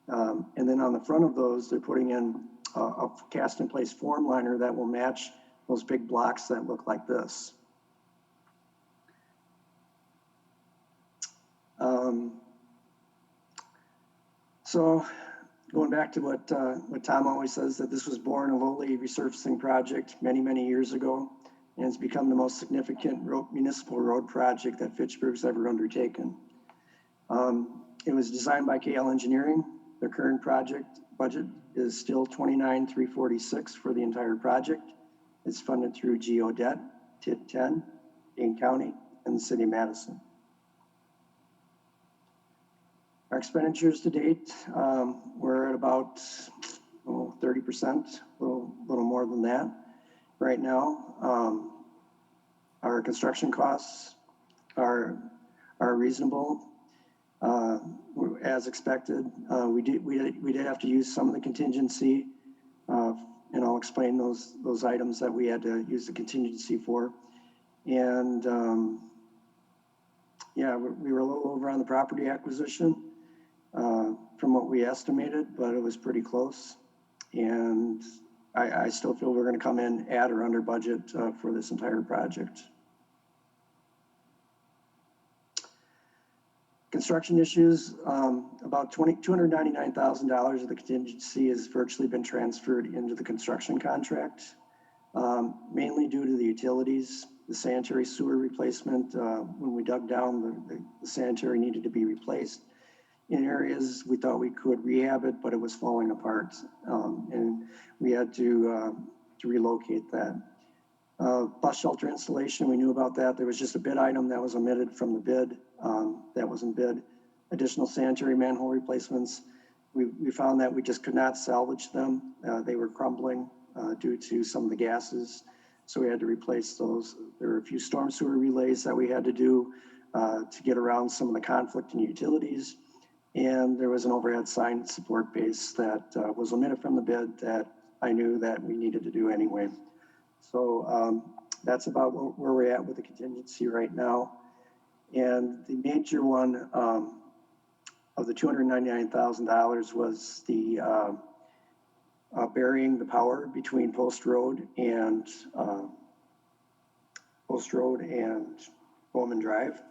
and then on the front of those, they're putting in a cast-in-place form liner that will match those big blocks that look like this. So going back to what Tom always says, that this was born a lowly resurfacing project many, many years ago, and it's become the most significant municipal road project that Fitchburg's ever undertaken. It was designed by KL Engineering. The current project budget is still $29,346 for the entire project. It's funded through GO debt, TID 10, Dane County, and the City of Madison. Our expenditures to date, we're at about 30%, a little more than that right now. Our construction costs are reasonable, as expected. We did have to use some of the contingency, and I'll explain those items that we had to use the contingency for. And yeah, we were a little over on the property acquisition from what we estimated, but it was pretty close. And I still feel we're going to come in at or under budget for this entire project. Construction issues, about $299,000 of the contingency has virtually been transferred into the construction contract. mainly due to the utilities, the sanitary sewer replacement. When we dug down, the sanitary needed to be replaced. In areas we thought we could rehab it, but it was falling apart, and we had to relocate that. Bus shelter installation, we knew about that. There was just a bid item that was omitted from the bid. That wasn't bid. Additional sanitary manhole replacements. We found that we just could not salvage them. They were crumbling due to some of the gases, so we had to replace those. There were a few storm sewer relays that we had to do to get around some of the conflict in utilities. And there was an overhead sign support base that was omitted from the bid that I knew that we needed to do anyway. So that's about where we're at with the contingency right now. And the major one of the $299,000 was the burying the power between Post Road and Bowman Drive.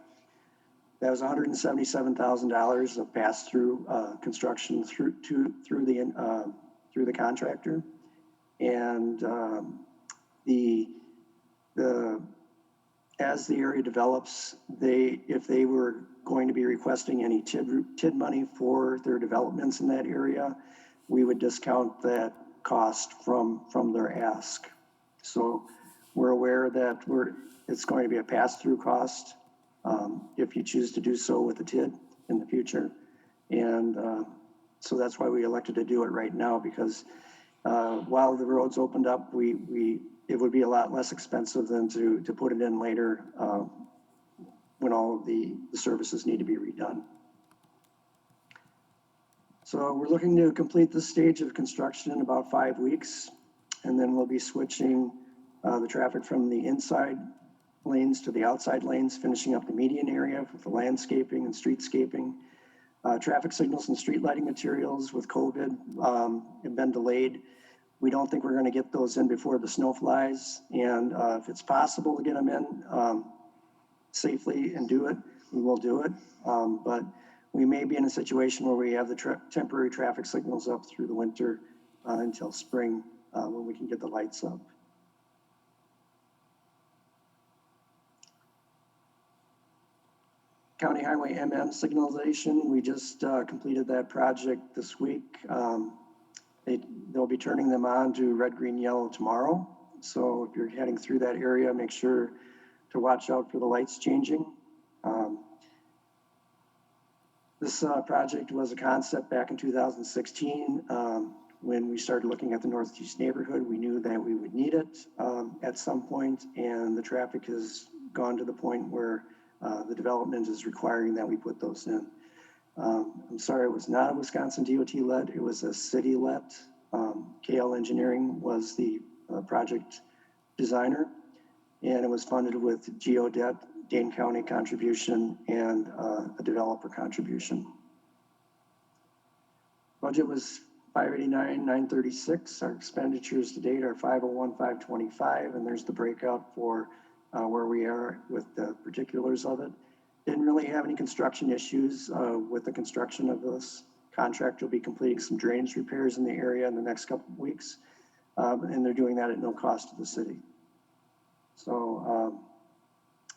That was $177,000 of pass-through construction through the contractor, and as the area develops, if they were going to be requesting any TID money for their developments in that area, we would discount that cost from their ask. So we're aware that it's going to be a pass-through cost if you choose to do so with the TID in the future. And so that's why we elected to do it right now, because while the roads opened up, it would be a lot less expensive than to put it in later when all of the services need to be redone. So we're looking to complete this stage of construction in about 5 weeks, and then we'll be switching the traffic from the inside lanes to the outside lanes, finishing up the median area with the landscaping and streetscaping. Traffic signals and street lighting materials with COVID have been delayed. We don't think we're going to get those in before the snow flies, and if it's possible to get them in safely and do it, we will do it. But we may be in a situation where we have the temporary traffic signals up through the winter until spring when we can get the lights up. County Highway MM signalization, we just completed that project this week. They'll be turning them on to red, green, yellow tomorrow. So if you're heading through that area, make sure to watch out for the lights changing. This project was a concept back in 2016. When we started looking at the Northeast neighborhood, we knew that we would need it at some point, and the traffic has gone to the point where the development is requiring that we put those in. I'm sorry, it was not a Wisconsin DOT let, it was a city let. KL Engineering was the project designer, and it was funded with GeoDebt, Dane County contribution, and a developer contribution. Budget was $589,936. Our expenditures to date are $501,525, and there's the breakout for where we are with the particulars of it. Didn't really have any construction issues with the construction of this. Contractor will be completing some drainage repairs in the area in the next couple of weeks, and they're doing that at no cost to the city. So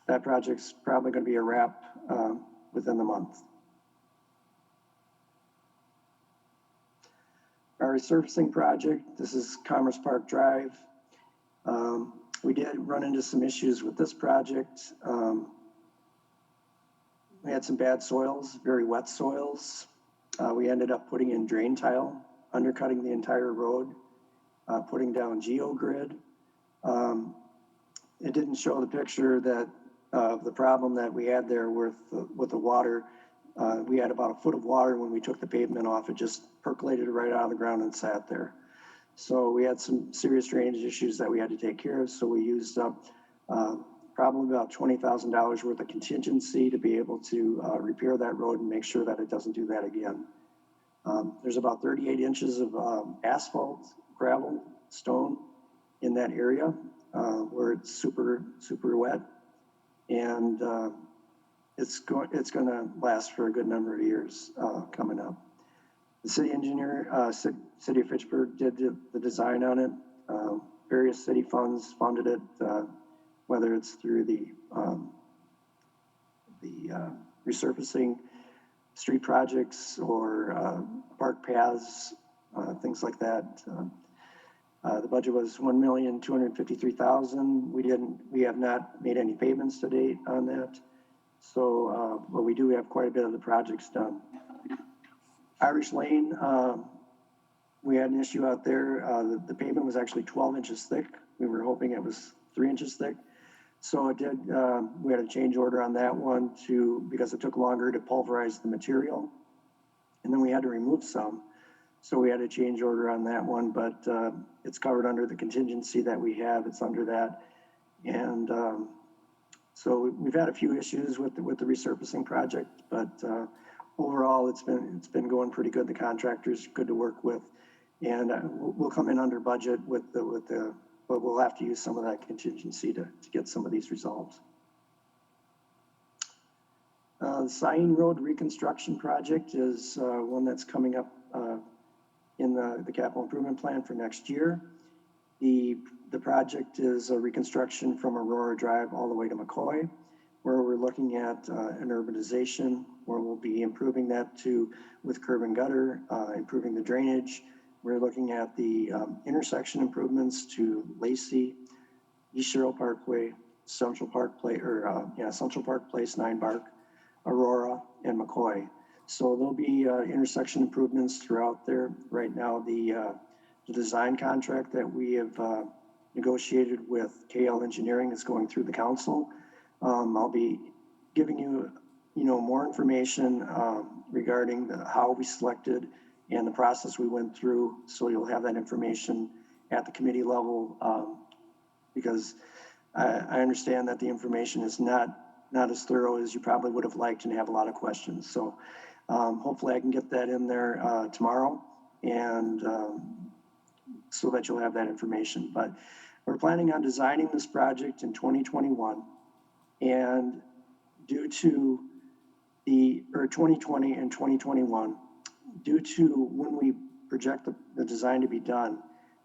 that project's probably going to be a wrap within the month. Our resurfacing project, this is Commerce Park Drive. We did run into some issues with this project. We had some bad soils, very wet soils. We ended up putting in drain tile, undercutting the entire road, putting down geogrid. It didn't show the picture that the problem that we had there with the water. We had about a foot of water when we took the pavement off. It just percolated right out of the ground and sat there. So we had some serious drainage issues that we had to take care of. So we used up probably about $20,000 worth of contingency to be able to repair that road and make sure that it doesn't do that again. There's about 38 inches of asphalt, gravel, stone in that area where it's super wet, and it's going to last for a good number of years coming up. The city engineer, City of Fitchburg, did the design on it. various city funds funded it, whether it's through the resurfacing street projects or park paths, things like that. The budget was $1,253,000. We have not made any payments to date on that. So, but we do have quite a bit of the projects done. Irish Lane, we had an issue out there. The pavement was actually 12 inches thick. We were hoping it was 3 inches thick. So it did, we had a change order on that one because it took longer to pulverize the material. And then we had to remove some. So we had a change order on that one, but it's covered under the contingency that we have. It's under that. And so we've had a few issues with the resurfacing project, but overall it's been going pretty good. The contractor's good to work with, and we'll come in under budget but we'll have to use some of that contingency to get some of these resolved. The Sain Road reconstruction project is one that's coming up in the capital improvement plan for next year. The project is a reconstruction from Aurora Drive all the way to McCoy, where we're looking at an urbanization, where we'll be improving that with curb and gutter, improving the drainage. We're looking at the intersection improvements to Lacey, East Sherrill Parkway, Central Park Place, 9 Bark, Aurora, and McCoy. So there'll be intersection improvements throughout there. Right now, the design contract that we have negotiated with KL Engineering is going through the council. I'll be giving you, more information regarding how we selected and the process we went through. So you'll have that information at the committee level because I understand that the information is not as thorough as you probably would have liked and have a lot of questions. So hopefully I can get that in there tomorrow and so that you'll have that information. But we're planning on designing this project in 2021, and due to 2020 and 2021, due to when we project the design to be done,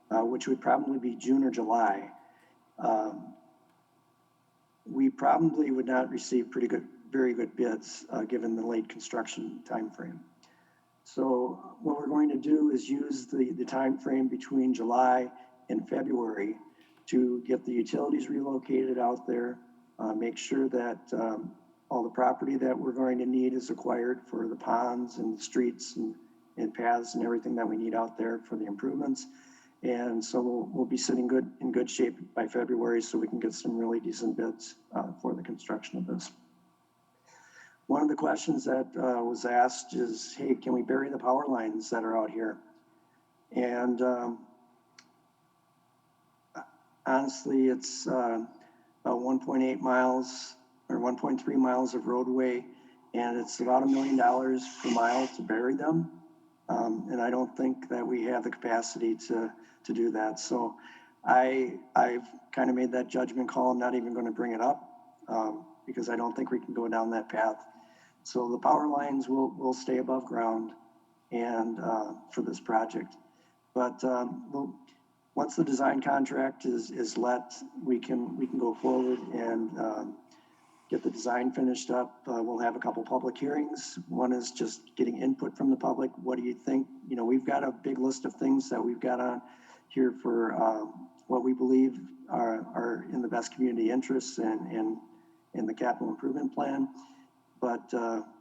which would probably be June or July, we probably would not receive very good bids given the late construction timeframe. So what we're going to do is use the time frame between July and February to get the utilities relocated out there, make sure that all the property that we're going to need is acquired for the ponds and the streets and paths and everything that we need out there for the improvements. And so we'll be sitting in good shape by February so we can get some really decent bids for the construction of this. One of the questions that was asked is, hey, can we bury the power lines that are out here? And honestly, it's about 1.8 miles or 1.3 miles of roadway, and it's about $1 million per mile to bury them. And I don't think that we have the capacity to do that. So I've kind of made that judgment call. I'm not even going to bring it up because I don't think we can go down that path. So the power lines will stay above ground and for this project. But once the design contract is let, we can go forward and get the design finished up. We'll have a couple public hearings. One is just getting input from the public. What do you think? We've got a big list of things that we've got on here for what we believe are in the best community interests and in the capital improvement plan. But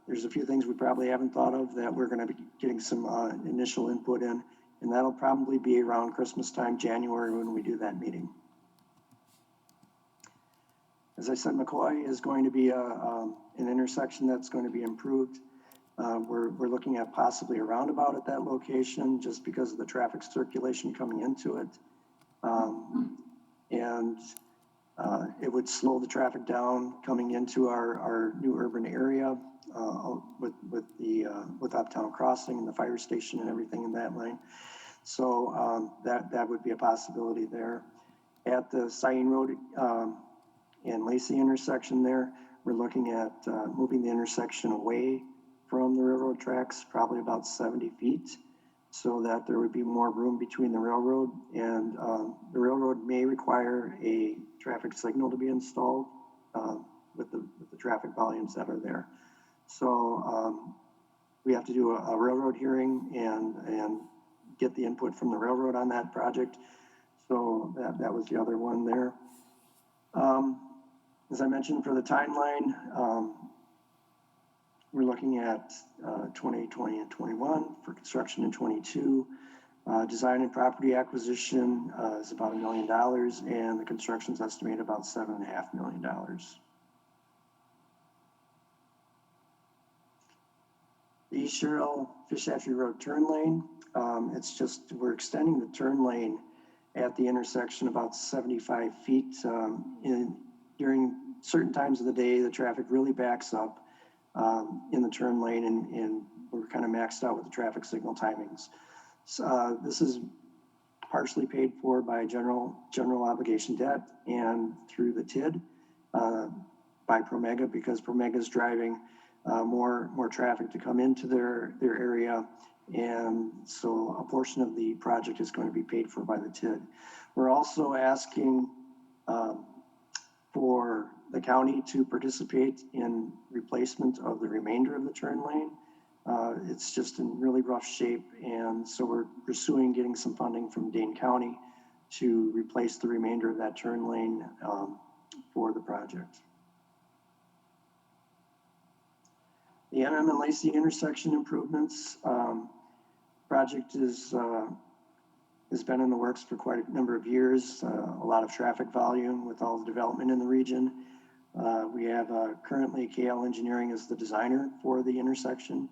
there's a few things we probably haven't thought of that we're going to be getting some initial input in, and that'll probably be around Christmas time, January, when we do that meeting. As I said, McCoy is going to be an intersection that's going to be improved. We're looking at possibly a roundabout at that location just because of the traffic circulation coming into it. And it would slow the traffic down coming into our new urban area with Uptown Crossing and the fire station and everything in that line. So that would be a possibility there. At the Sain Road and Lacey intersection there, we're looking at moving the intersection away from the railroad tracks, probably about 70 feet, so that there would be more room between the railroad, and the railroad may require a traffic signal to be installed with the traffic volumes that are there. So we have to do a railroad hearing and get the input from the railroad on that project. So that was the other one there. As I mentioned, for the timeline, we're looking at 2020 and 21 for construction in 22. Design and property acquisition is about $1 million, and the construction's estimated about $7.5 million. The East Sherrill Fish Hatchery Road turn lane, it's just, we're extending the turn lane at the intersection about 75 feet. During certain times of the day, the traffic really backs up in the turn lane, and we're kind of maxed out with the traffic signal timings. So, this is partially paid for by general obligation debt and through the TID by Promega, because Promega is driving more traffic to come into their area, and so a portion of the project is going to be paid for by the TID. We're also asking for the county to participate in replacement of the remainder of the turn lane. It's just in really rough shape, and so we're pursuing getting some funding from Dane County to replace the remainder of that turn lane for the project. The MM and Lacey intersection improvements project has been in the works for quite a number of years. A lot of traffic volume with all the development in the region. We have currently KL Engineering as the designer for the intersection,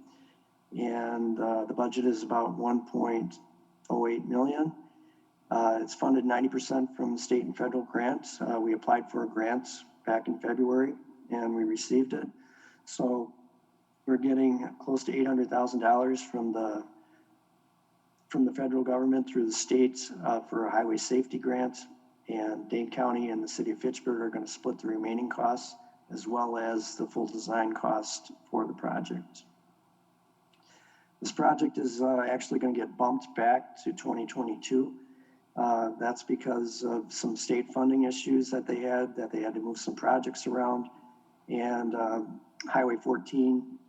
and the budget is about $1.08 million. It's funded 90% from state and federal grants. We applied for a grant back in February, and we received it. So we're getting close to $800,000 from the federal government through the state for a highway safety grant, and Dane County and the city of Fitchburg are going to split the remaining costs, as well as the full design cost for the project. This project is actually going to get bumped back to 2022. That's because of some state funding issues that they had to move some projects around, and Highway 14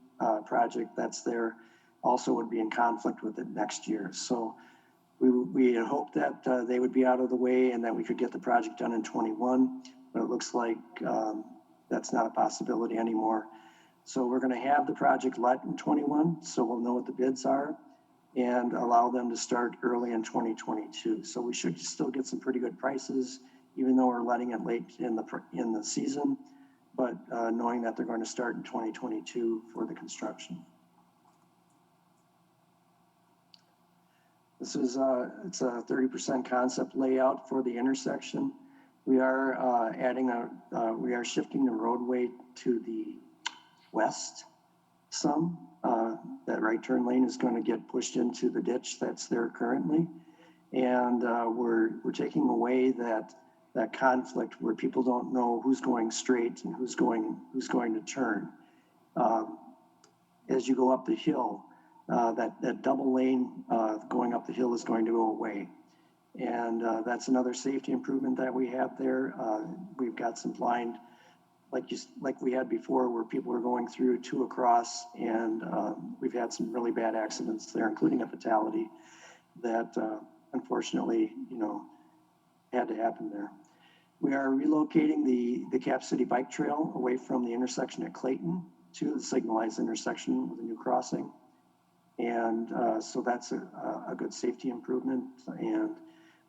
project that's there also would be in conflict with it next year. So we had hoped that they would be out of the way and that we could get the project done in 21, but it looks like that's not a possibility anymore. So we're going to have the project let in 21, so we'll know what the bids are and allow them to start early in 2022. So we should still get some pretty good prices, even though we're letting it late in the season, but knowing that they're going to start in 2022 for the construction. This is it's a 30% concept layout for the intersection. We are we are shifting the roadway to the west some. That right turn lane is going to get pushed into the ditch that's there currently, and we're taking away that conflict where people don't know who's going straight and who's going to turn. As you go up the hill, that double lane going up the hill is going to go away. And that's another safety improvement that we have there. We've got some blind, like we had before, where people were going through two across, and we've had some really bad accidents there, including a fatality that unfortunately, had to happen there. We are relocating the Cap City Bike Trail away from the intersection at Clayton to the signalized intersection with a new crossing. And so that's a good safety improvement. And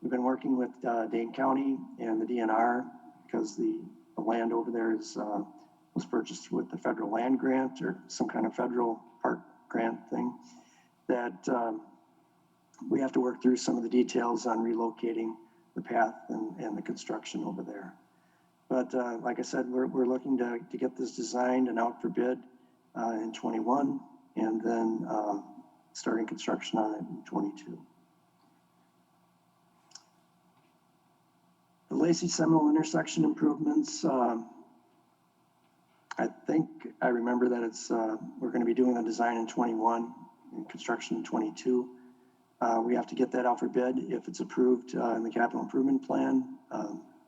we've been working with Dane County and the DNR because the land over there was purchased with the federal land grant or some kind of federal park grant thing, that we have to work through some of the details on relocating the path and the construction over there. But like I said, we're looking to get this designed and out for bid in 21, and then starting construction on it in 22. The Lacey Seminole intersection improvements, I think I remember that it's we're going to be doing the design in 21 and construction in 22. We have to get that out for bid if it's approved in the capital improvement plan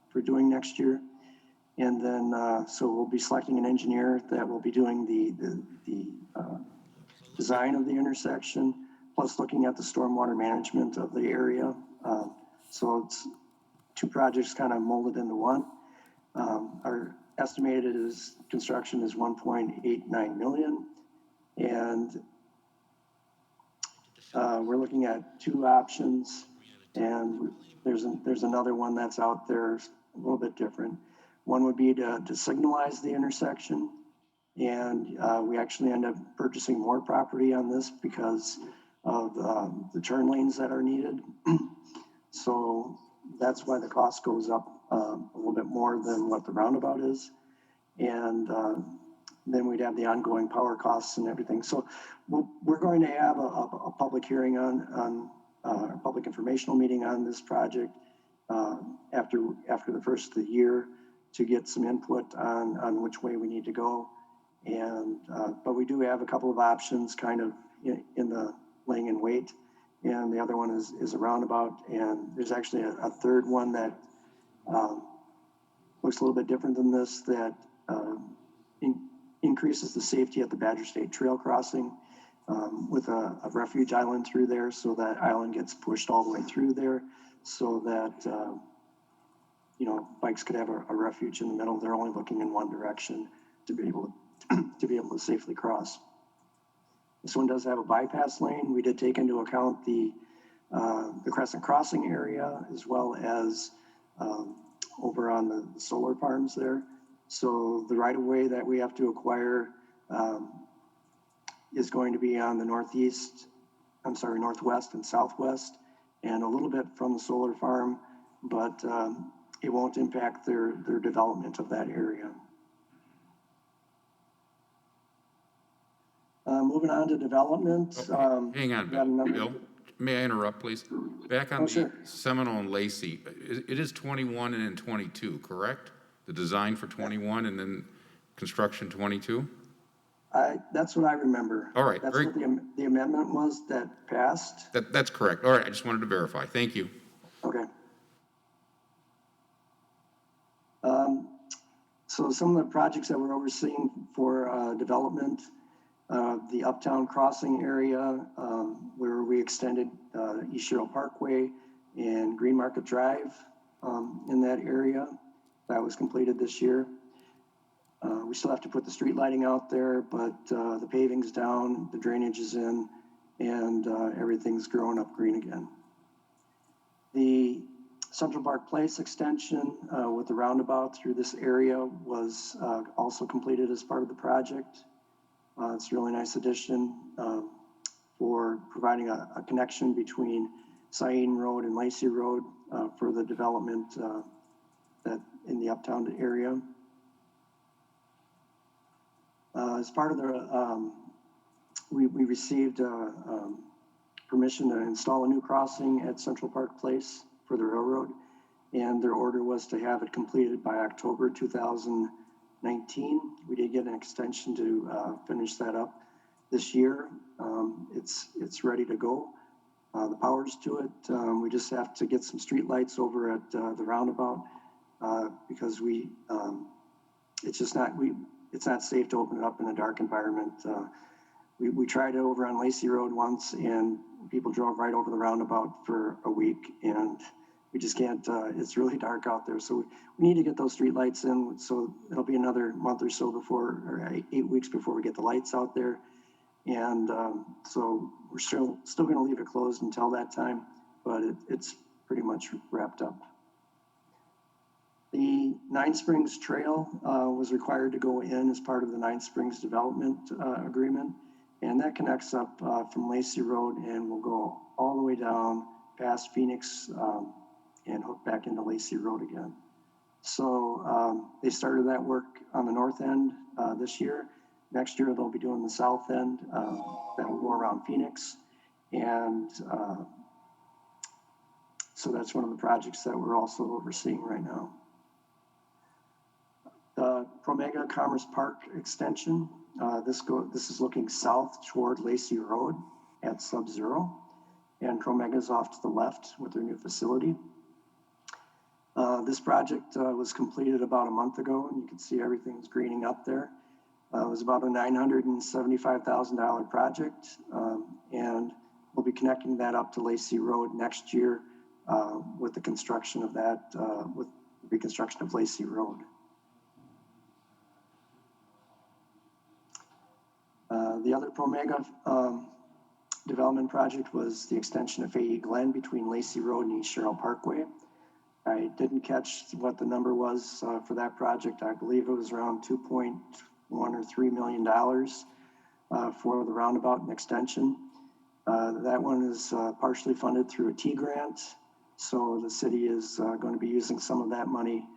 for doing next year. And then, so we'll be selecting an engineer that will be doing the design of the intersection, plus looking at the stormwater management of the area. So it's two projects kind of molded into one. Our estimated construction is 1.89 million. And we're looking at two options, and there's another one that's out there a little bit different. One would be to signalize the intersection, and we actually end up purchasing more property on this because of the turn lanes that are needed. So that's why the cost goes up a little bit more than what the roundabout is. And then we'd have the ongoing power costs and everything. So we're going to have a public hearing on a public informational meeting on this project after the first of the year to get some input on which way we need to go. And but we do have a couple of options kind of in the laying in wait. And the other one is a roundabout. And there's actually a third one that looks a little bit different than this, that increases the safety at the Badger State Trail crossing with a refuge island through there. So that island gets pushed all the way through there so that, bikes could have a refuge in the middle. They're only looking in one direction to be able to safely cross. This one does have a bypass lane. We did take into account the Crescent Crossing area as well as over on the solar farms there. So the right of way that we have to acquire is going to be on the northwest and southwest, and a little bit from the solar farm, but it won't impact their development of that area. Moving on to development. Okay. Hang on, Bill. May I interrupt, please? Back on the sure. Seminole and Lacey, it is 21 and then 22, correct? The design for 21 and then construction 22? That's what I remember. All right. That's what the amendment was that passed. That's correct. All right, I just wanted to verify. Thank you. Okay. So some of the projects that we're overseeing for development, the Uptown Crossing area, where we extended East Sherrill Parkway and Green Market Drive in that area. That was completed this year. We still have to put the street lighting out there, but the paving's down, the drainage is in, and everything's growing up green again. The Central Park Place extension with the roundabout through this area was also completed as part of the project. It's a really nice addition for providing a connection between Sain Road and Lacey Road for the development that in the Uptown area. As part of the, we received permission to install a new crossing at Central Park Place for the railroad, and their order was to have it completed by October 2019. We did get an extension to finish that up this year. It's ready to go. The power's to it. We just have to get some street lights over at the roundabout because it's not safe to open it up in a dark environment. We tried it over on Lacey Road once, and people drove right over the roundabout for a week, and we just can't. It's really dark out there, so we need to get those street lights in. So it'll be another month or so before, or 8 weeks before we get the lights out there, and so we're still going to leave it closed until that time, but it's pretty much wrapped up. The Nine Springs Trail was required to go in as part of the Nine Springs Development Agreement, and that connects up from Lacey Road and will go all the way down past Phoenix and hook back into Lacey Road again. So they started that work on the north end this year. Next year they'll be doing the south end that will go around Phoenix, and so that's one of the projects that we're also overseeing right now. The Promega Commerce Park extension, this is looking south toward Lacey Road at Sub-Zero. and Promega's off to the left with their new facility. This project was completed about a month ago, and you can see everything's greening up there. It was about a $975,000 project, and we'll be connecting that up to Lacey Road next year with the construction of that, with reconstruction of Lacey Road. The other Promega development project was the extension of Fahey Glen between Lacey Road and East Sherrill Parkway. I didn't catch what the number was for that project. I believe it was around 2.1 or $3 million for the roundabout and extension. That one is partially funded through a T grant. So the city is going to be using some of that money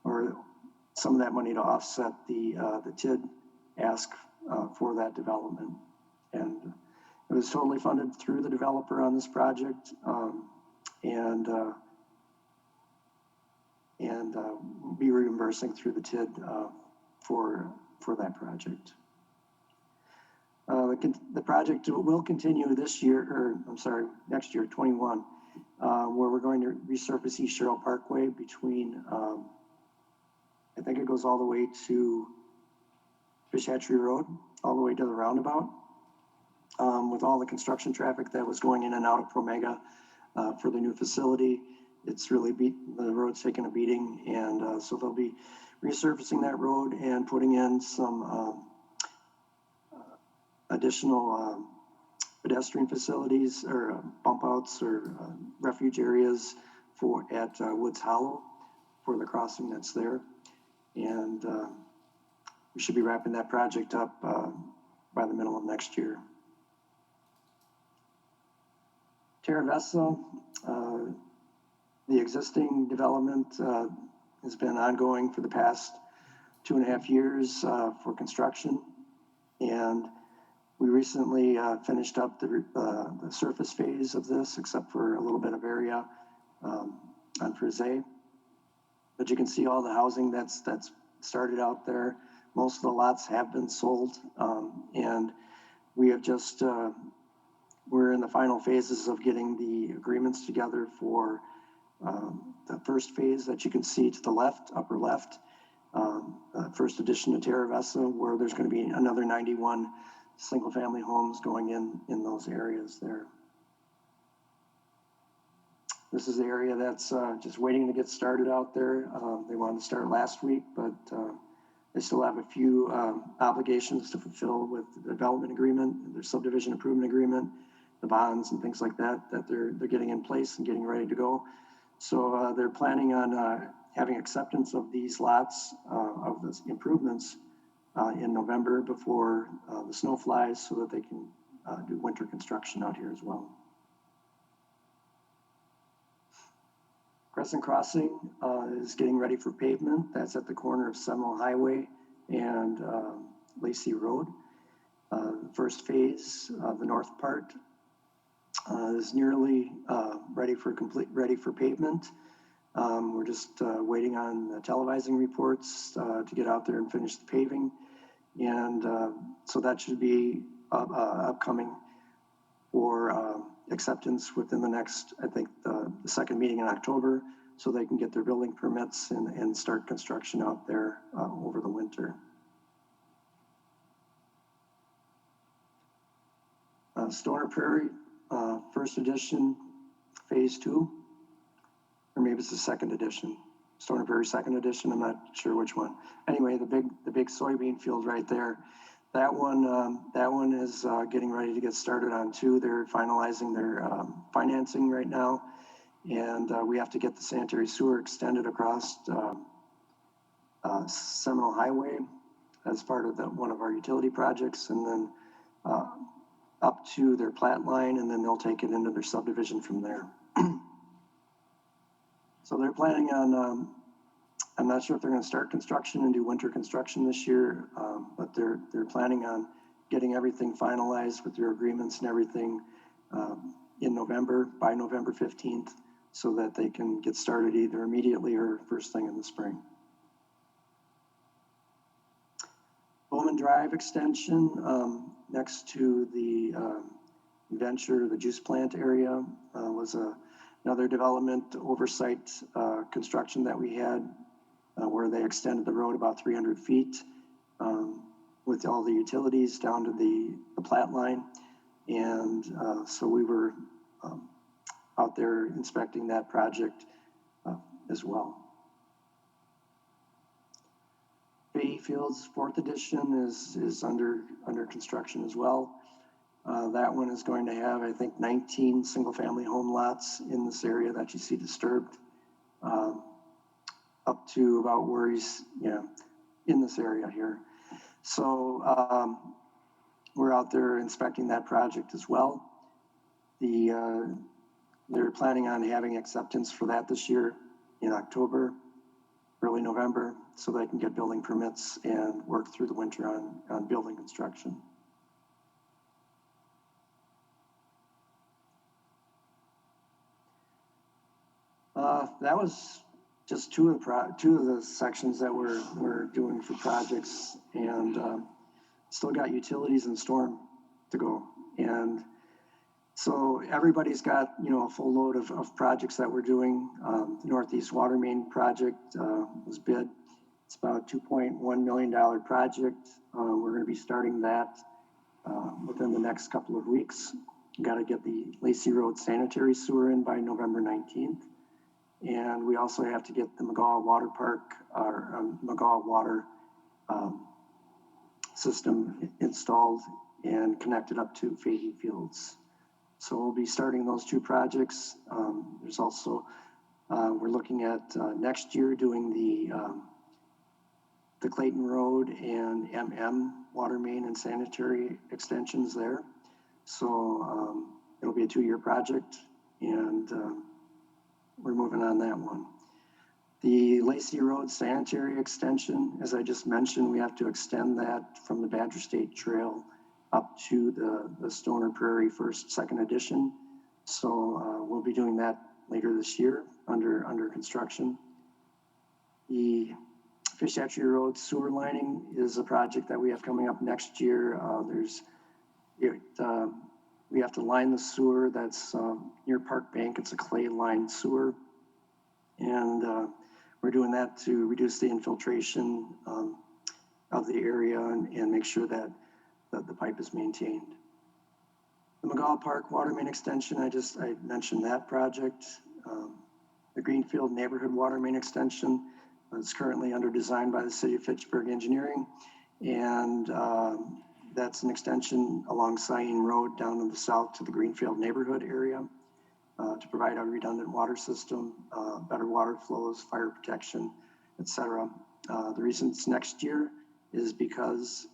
to offset the TID ask for that development. And it was totally funded through the developer on this project. And we'll be reimbursing through the TID for that project. The project will continue this year, or I'm sorry, next year, 21, where we're going to resurface East Sherrill Parkway between, I think it goes all the way to Fish Hatchery Road, all the way to the roundabout. With all the construction traffic that was going in and out of Promega for the new facility, it's really the road's taking a beating, and so they'll be resurfacing that road and putting in some additional pedestrian facilities or bump outs or refuge areas at Woods Hollow for the crossing that's there. And we should be wrapping that project up by the middle of next year. Terra Vesta, the existing development has been ongoing for the past 2.5 years for construction. And we recently finished up the surface phase of this, except for a little bit of area on Frise. But you can see all the housing that's started out there. Most of the lots have been sold, and we have just, we're in the final phases of getting the agreements together for the first phase that you can see to the left, upper left, first edition of Terra Vesta, where there's going to be another 91 single-family homes going in those areas there. This is the area that's just waiting to get started out there. They wanted to start last week, but they still have a few obligations to fulfill with the development agreement, their subdivision improvement agreement, the bonds and things like that they're getting in place and getting ready to go. So they're planning on having acceptance of these lots of the improvements in November before the snow flies, so that they can do winter construction out here as well. Crescent Crossing is getting ready for pavement. That's at the corner of Seminole Highway and Lacey Road. The first phase, the north part, is nearly ready for pavement. We're just waiting on the televising reports to get out there and finish the paving. And so that should be upcoming for acceptance within the next, I think, the second meeting in October, so they can get their building permits and start construction out there over the winter. Stoner Prairie, first edition, phase 2, or maybe it's the second edition. Stoner Prairie second edition, I'm not sure which one. Anyway, the big soybean field right there. That one is getting ready to get started on too. They're finalizing their financing right now, and we have to get the sanitary sewer extended across Seminole Highway as part of one of our utility projects, and then up to their plat line, and then they'll take it into their subdivision from there. So they're planning on, I'm not sure if they're going to start construction and do winter construction this year, but they're planning on getting everything finalized with their agreements and everything in November, by November 15th, so that they can get started either immediately or first thing in the spring. Bowman Drive extension next to the venture, the juice plant area was another development oversight construction that we had where they extended the road about 300 feet with all the utilities down to the plat line. And so we were out there inspecting that project as well. Bay Fields 4th edition is under construction as well. That one is going to have, I think, 19 single-family home lots in this area that you see disturbed, up to about where he's, in this area here. So we're out there inspecting that project as well. They're planning on having acceptance for that this year in October, early November, so they can get building permits and work through the winter on building construction. That was just two of the sections that we're doing for projects, and still got utilities and storm to go. And so everybody's got, a full load of projects that we're doing. The Northeast Water Main project was bid. It's about a $2.1 million project. We're going to be starting that within the next couple of weeks. Got to get the Lacey Road sanitary sewer in by November 19th. And we also have to get the McGaw Water Park, or McGaw Water system installed and connected up to Fahey Fields. So we'll be starting those two projects. There's also, we're looking at next year doing the Clayton Road and water main and sanitary extensions there. So it'll be a 2-year project, and we're moving on that one. The Lacey Road sanitary extension, as I just mentioned, we have to extend that from the Badger State Trail up to the Stoner Prairie Second Edition. So we'll be doing that later this year under construction. The Fish Hatchery Road sewer lining is a project that we have coming up next year. We have to line the sewer that's near Park Bank. It's a clay lined sewer. And we're doing that to reduce the infiltration of the area and make sure that the pipe is maintained. The McGaw Park water main extension, I mentioned that project. The Greenfield neighborhood water main extension is currently under design by the City of Fitchburg Engineering. And that's an extension along Cyene Road down to the south to the Greenfield neighborhood area to provide a redundant water system, better water flows, fire protection, etc. The reason it's next year is because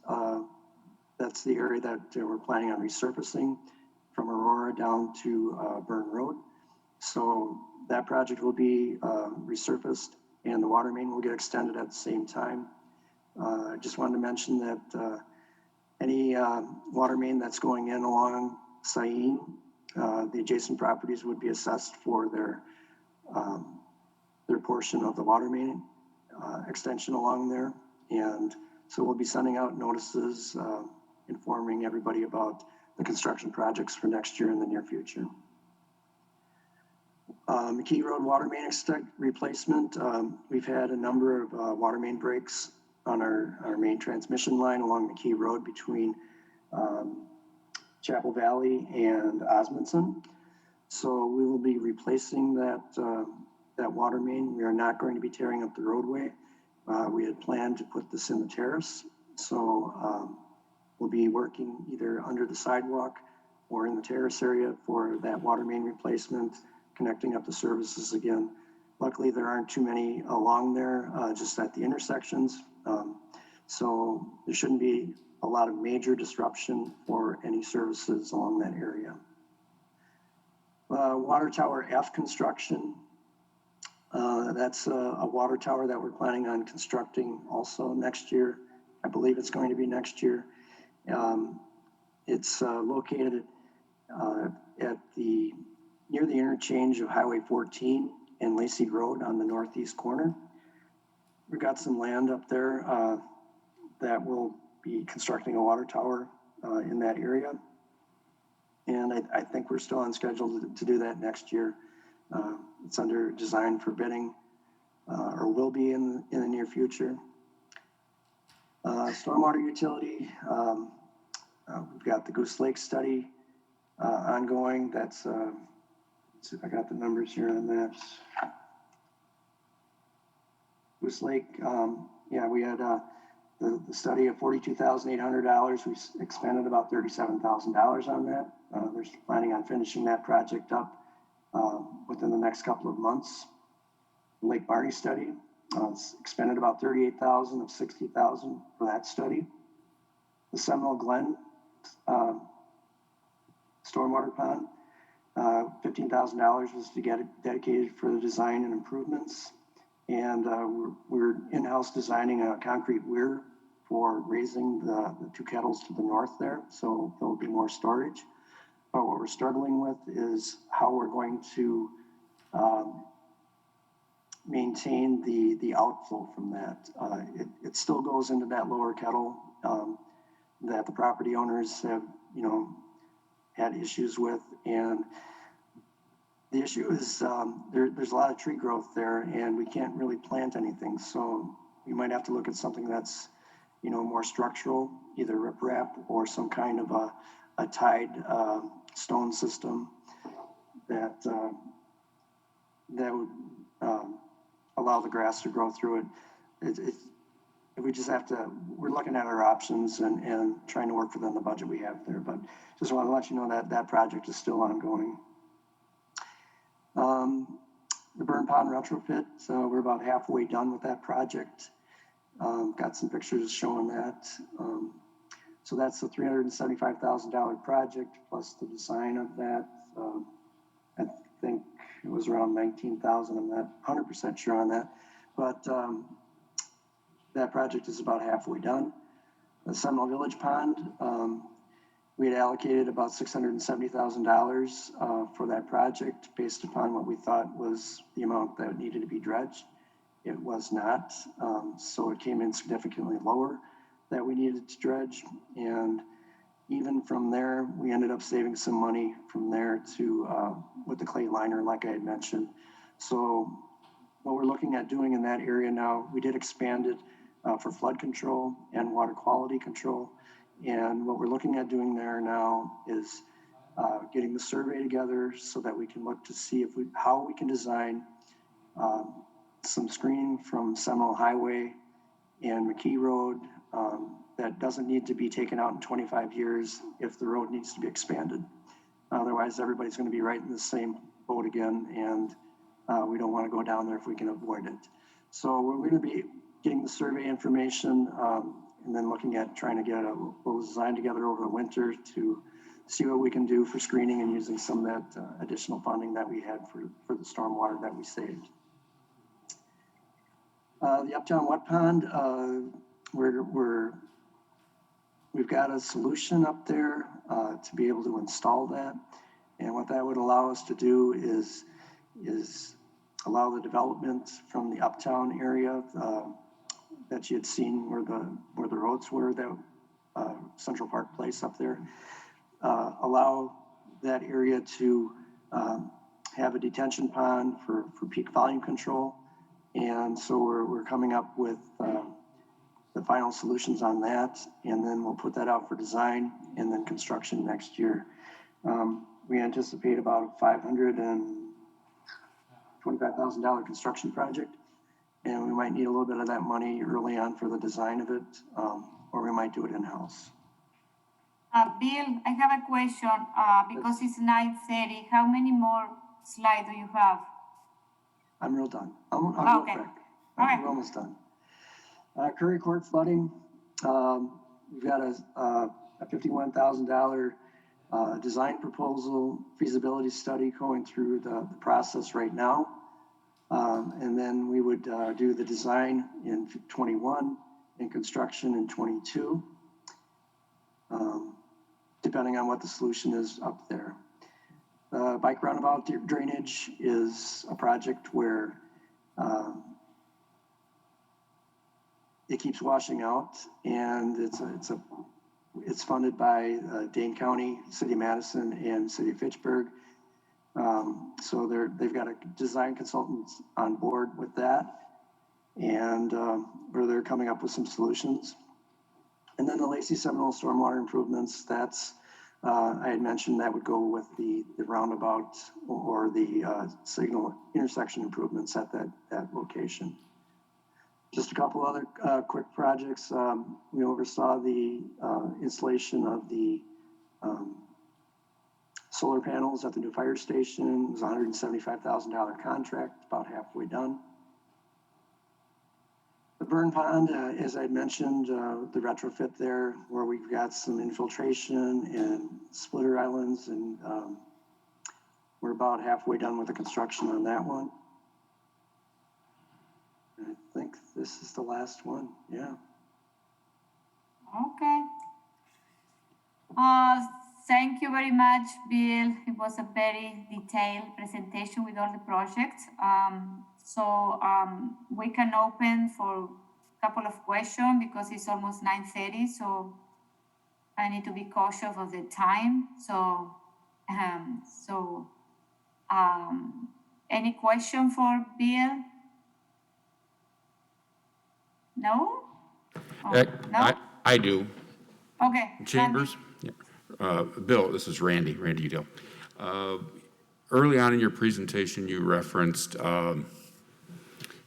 that's the area that we're planning on resurfacing from Aurora down to Burn Road. So that project will be resurfaced and the water main will get extended at the same time. I just wanted to mention that any water main that's going in along Cyene, the adjacent properties would be assessed for their portion of the water main extension along there. And so we'll be sending out notices informing everybody about the construction projects for next year and the near future. McKee Road water main replacement. We've had a number of water main breaks on our main transmission line along McKee Road between Chapel Valley and Osmondson. So we will be replacing that water main. We are not going to be tearing up the roadway. We had planned to put this in the terrace. So we'll be working either under the sidewalk or in the terrace area for that water main replacement, connecting up the services again. Luckily, there aren't too many along there, just at the intersections. So there shouldn't be a lot of major disruption for any services along that area. Water Tower F construction. That's a water tower that we're planning on constructing also next year. I believe it's going to be next year. It's located at near the interchange of Highway 14 and Lacey Road on the northeast corner. We've got some land up there that will be constructing a water tower in that area. And I think we're still on schedule to do that next year. It's under design for bidding, or will be in the near future. Stormwater utility, we've got the Goose Lake study ongoing. That's, let's see if I got the numbers here on the maps. Goose Lake, yeah, we had the study of $42,800. We expended about $37,000 on that. They're planning on finishing that project up within the next couple of months. The Lake Barney study, it's expended about $38,000 of $60,000 for that study. The Seminole Glen stormwater pond, $15,000 was to get it dedicated for the design and improvements. And we're in-house designing a concrete weir for raising the two kettles to the north there. So there will be more storage. But what we're struggling with is how we're going to maintain the outflow from that. It still goes into that lower kettle that the property owners have, had issues with. And the issue is there's a lot of tree growth there, and we can't really plant anything. So we might have to look at something that's, more structural, either riprap or some kind of a tied stone system that would allow the grass to grow through it. We just have to, we're looking at our options and trying to work within the budget we have there. But just want to let you know that that project is still ongoing. The burn pond retrofit, so we're about halfway done with that project. Got some pictures showing that. So that's a $375,000 project plus the design of that. I think it was around $19,000. I'm not 100% sure on that, but that project is about halfway done. The Seminole Village Pond, we had allocated about $670,000 for that project based upon what we thought was the amount that needed to be dredged. It was not, so it came in significantly lower that we needed to dredge. And even from there, we ended up saving some money from there to with the clay liner, like I had mentioned. So what we're looking at doing in that area now, we did expand it for flood control and water quality control. And what we're looking at doing there now is getting the survey together so that we can look to see how we can design some screening from Seminole Highway and McKee Road that doesn't need to be taken out in 25 years if the road needs to be expanded. Otherwise, everybody's going to be right in the same boat again, and we don't want to go down there if we can avoid it. So we're going to be getting the survey information and then looking at trying to get a little design together over the winter to see what we can do for screening and using some of that additional funding that we had for the stormwater that we saved. The Uptown Wet Pond, we've got a solution up there to be able to install that. And what that would allow us to do is allow the development from the Uptown area that you had seen where the roads were, that Central Park Place up there, allow that area to have a detention pond for peak volume control. And so we're coming up with the final solutions on that, and then we'll put that out for design and then construction next year. We anticipate about a $525,000 construction project, and we might need a little bit of that money early on for the design of it, or we might do it in-house. Bill, I have a question because it's 9:30. How many more slides do you have? I'm real done. I'll go Okay. quick. Okay. We're almost done. Curry Court flooding. We've got a $51,000 design proposal feasibility study going through the process right now. And then we would do the design in 21 and construction in 22, depending on what the solution is up there. Bike roundabout drainage is a project where it keeps washing out, and it's a It's funded by Dane County, City of Madison, and City of Fitchburg. So they've got a design consultant on board with that, and where they're coming up with some solutions. And then the Lacey Seminole stormwater improvements, that's, I had mentioned that would go with the roundabout or the signal intersection improvements at that location. Just a couple other quick projects. We oversaw the installation of the solar panels at the new fire station. It was a $175,000 contract, about halfway done. The burn pond, as I mentioned, the retrofit there where we've got some infiltration and splitter islands, and we're about halfway done with the construction on that one. I think this is the last one, yeah. Okay. Thank you very much, Bill. It was a very detailed presentation with all the projects. We can open for a couple of questions because it's almost 9:30, so I need to be cautious of the time. Any question for Bill? No? Oh, no? I do. Okay. Chambers? Yeah. Bill, this is Randy Udell. Early on in your presentation, you referenced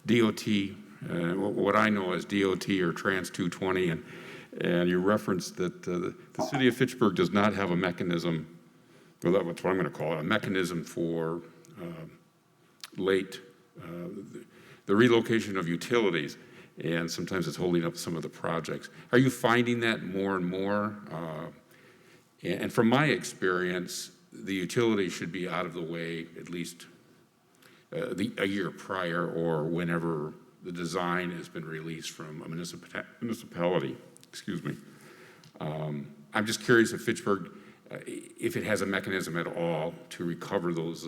DOT, what I know as DOT or Trans 220, and you referenced that the city of Fitchburg does not have a mechanism, well, that's what I'm going to call it, a mechanism for the relocation of utilities, and sometimes it's holding up some of the projects. Are you finding that more and more? And from my experience, the utility should be out of the way at least a year prior or whenever the design has been released from a municipality. Excuse me. I'm just curious if Fitchburg, if it has a mechanism at all to recover those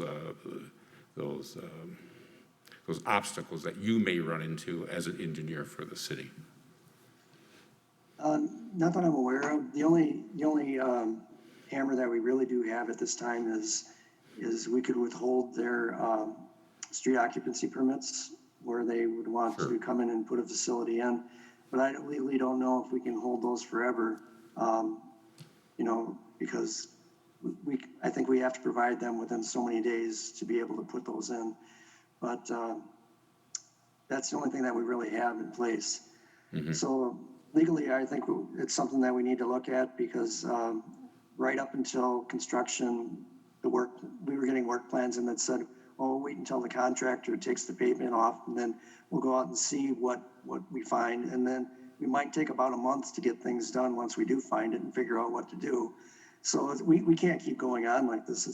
obstacles that you may run into as an engineer for the city. Not that I'm aware of. The only hammer that we really do have at this time is we could withhold their street occupancy permits where they would want to come in and put a facility in. But I legally don't know if we can hold those forever, because I think we have to provide them within so many days to be able to put those in. But that's the only thing that we really have in place. Mm-hmm. So legally, I think it's something that we need to look at because right up until construction, we were getting work plans and that said, oh, wait until the contractor takes the pavement off and then we'll go out and see what we find. And then we might take about a month to get things done once we do find it and figure out what to do. So we can't keep going on like this.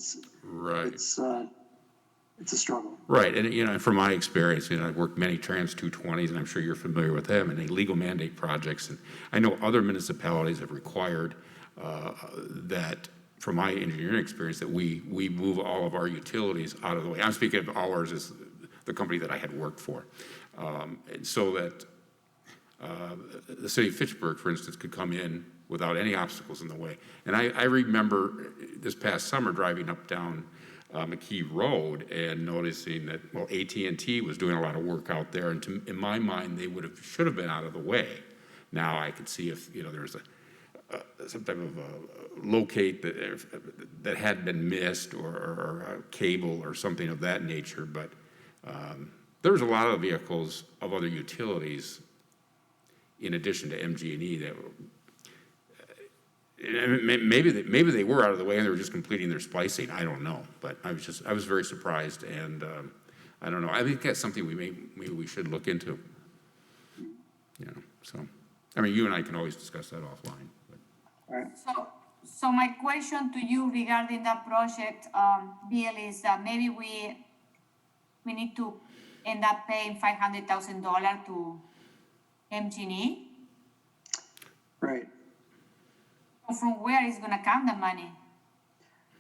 It's a struggle. Right, and from my experience, I've worked many Trans 220s, and I'm sure you're familiar with them, and legal mandate projects, and I know other municipalities have required that, from my engineering experience, that we move all of our utilities out of the way. I'm speaking of ours as the company that I had worked for, so that the city of Fitchburg, for instance, could come in without any obstacles in the way. And I remember this past summer driving up down McKee Road and noticing that, well, AT&T was doing a lot of work out there, and in my mind, they should have been out of the way. Now I could see if there was some type of locate that had been missed or a cable or something of that nature, but there was a lot of vehicles of other utilities in addition to MG&E that were. Maybe they were out of the way and they were just completing their splicing. I don't know, but I was very surprised, and I don't know. I think that's something maybe we should look into. So you and I can always discuss that offline. But. All right. So my question to you regarding that project, Bill, is that maybe we need to end up paying $500,000 to MG&E. Right. From where is going to come the money?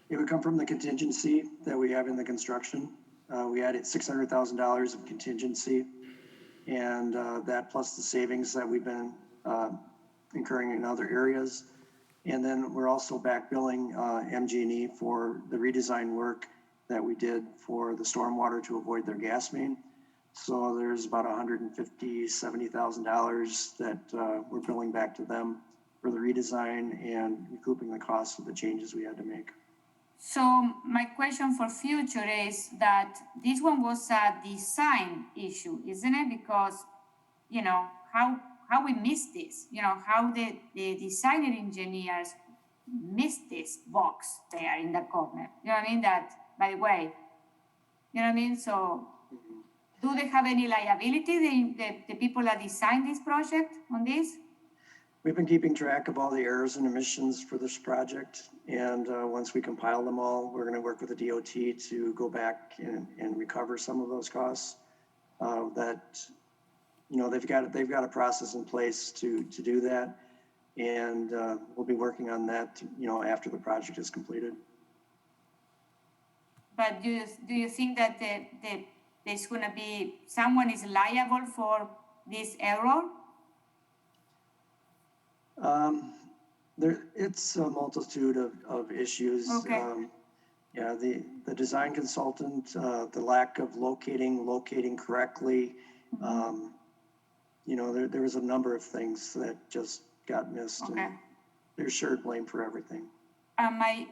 It would come from the contingency that we have in the construction. We added $600,000 of contingency, and that plus the savings that we've been incurring in other areas. And then we're also back billing MG&E for the redesign work that we did for the stormwater to avoid their gas main. So there's about $150,000-$70,000 that we're billing back to them for the redesign and recouping the costs of the changes we had to make. So my question for future is that this one was a design issue, isn't it? Because, you know, how we missed this, you know, how the designer engineers missed this box there in the corner. You know what I mean? That, by the way, you know what I mean? So do they have any liability, the people that designed this project on this? We've been keeping track of all the errors and omissions for this project. And once we compile them all, we're going to work with the DOT to go back and recover some of those costs. That, you know, they've got a process in place to do that. And we'll be working on that, you know, after the project is completed. But do you think that there's going to be someone is liable for this error? It's a multitude of issues. Okay. Yeah, the design consultant, the lack of locating correctly. You know, there was a number of things that just got missed. Okay. And there's shared blame for everything. My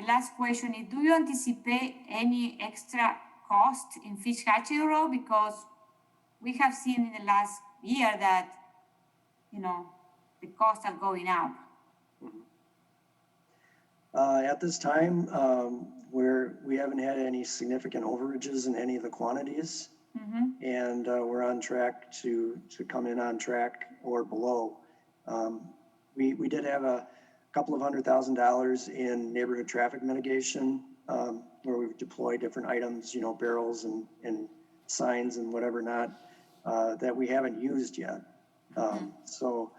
last question is, do you anticipate any extra cost in fish hatchery row? Because we have seen in the last year that, you know, the costs are going up. At this time, we haven't had any significant overages in any of the quantities. And we're on track to come in on track or below. We did have a couple of $100,000 in neighborhood traffic mitigation, where we've deployed different items, you know, barrels and signs and whatever not, that we haven't used yet. So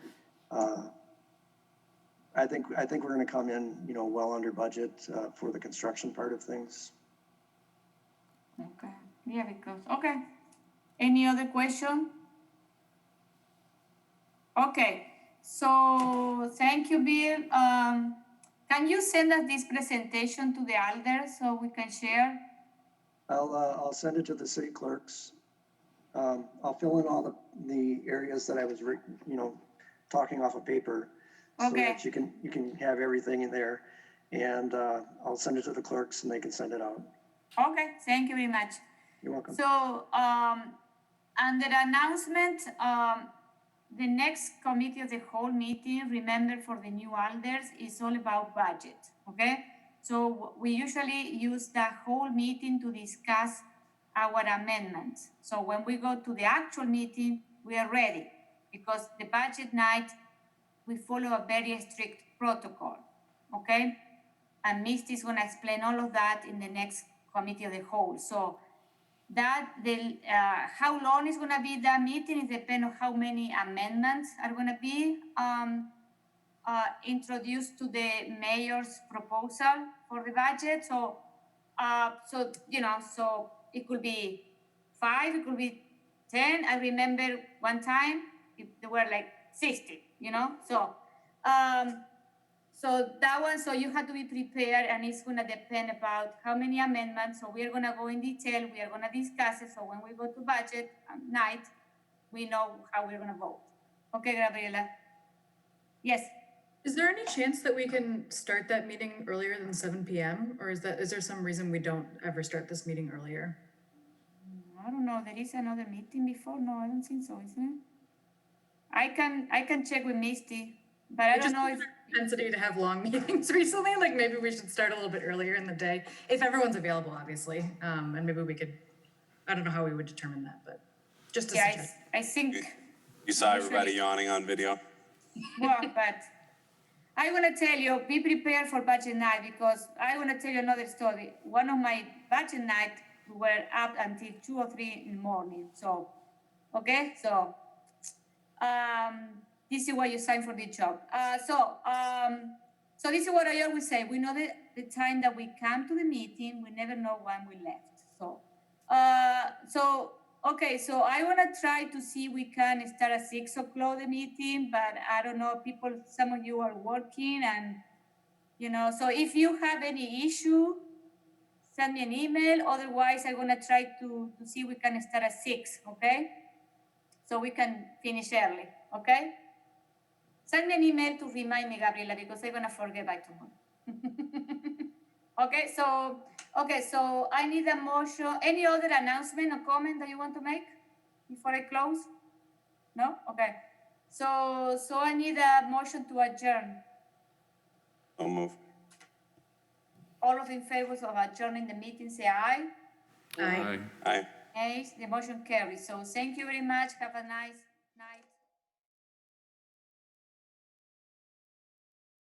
I think we're going to come in, you know, well under budget for the construction part of things. Okay. Yeah, because, okay. Any other question? Okay. So thank you, Bill. Can you send us this presentation to the elders so we can share? I'll send it to the city clerks. I'll fill in all the areas that I was, you know, talking off of paper. So Okay. that you can have everything in there. And I'll send it to the clerks and they can send it out. Okay, thank you very much. You're welcome. So, under announcement, the next committee of the whole meeting, remember for the new elders, is all about budget, okay? So we usually use the whole meeting to discuss our amendments. So when we go to the actual meeting, we are ready because the budget night, we follow a very strict protocol, okay? And Misty is gonna explain all of that in the next committee of the whole. So that how long is gonna be that meeting, it depends on how many amendments are gonna be introduced to the mayor's proposal for the budget. So, so you know, so it could be 5, it could be 10. I remember one time there were like 60, you know. So, so that one, so you have to be prepared, and it's gonna depend about how many amendments. So we are gonna go in detail. We are gonna discuss it. So when we go to budget night, we know how we're gonna vote. Okay, Gabriela. Yes. Is there any chance that we can start that meeting earlier than 7 p.m.? Or is there some reason we don't ever start this meeting earlier? I don't know. There is another meeting before. No, I don't think so, isn't it? I can check with Misty, but I don't know if propensity to have long meetings recently. Like maybe we should start a little bit earlier in the day if everyone's available, obviously. And maybe we could. I don't know how we would determine that, but just a suggestion. I think. You saw everybody yawning on video. Well, but I want to tell you, be prepared for budget night because I want to tell you another story. One of my budget night, we were up until 2 or 3 in the morning. So, okay, so this is why you sign for the job. So this is what I always say. We know the time that we come to the meeting. We never know when we left. So, so Okay, so I want to try to see we can start at 6 o'clock the meeting, but I don't know, people, some of you are working and, so if you have any issue, send me an email. Otherwise, I'm going to try to see we can start at 6, okay? So we can finish early, okay? Send me an email to remind me, Gabriela, because I'm going to forget by tomorrow. Okay, so I need a motion. Any other announcement or comment that you want to make before I close? No? Okay. So I need a motion to adjourn. I'll move. All of in favor of adjourning the meeting, say aye. Aye. Aye. Aye. The motion carries. So thank you very much. Have a nice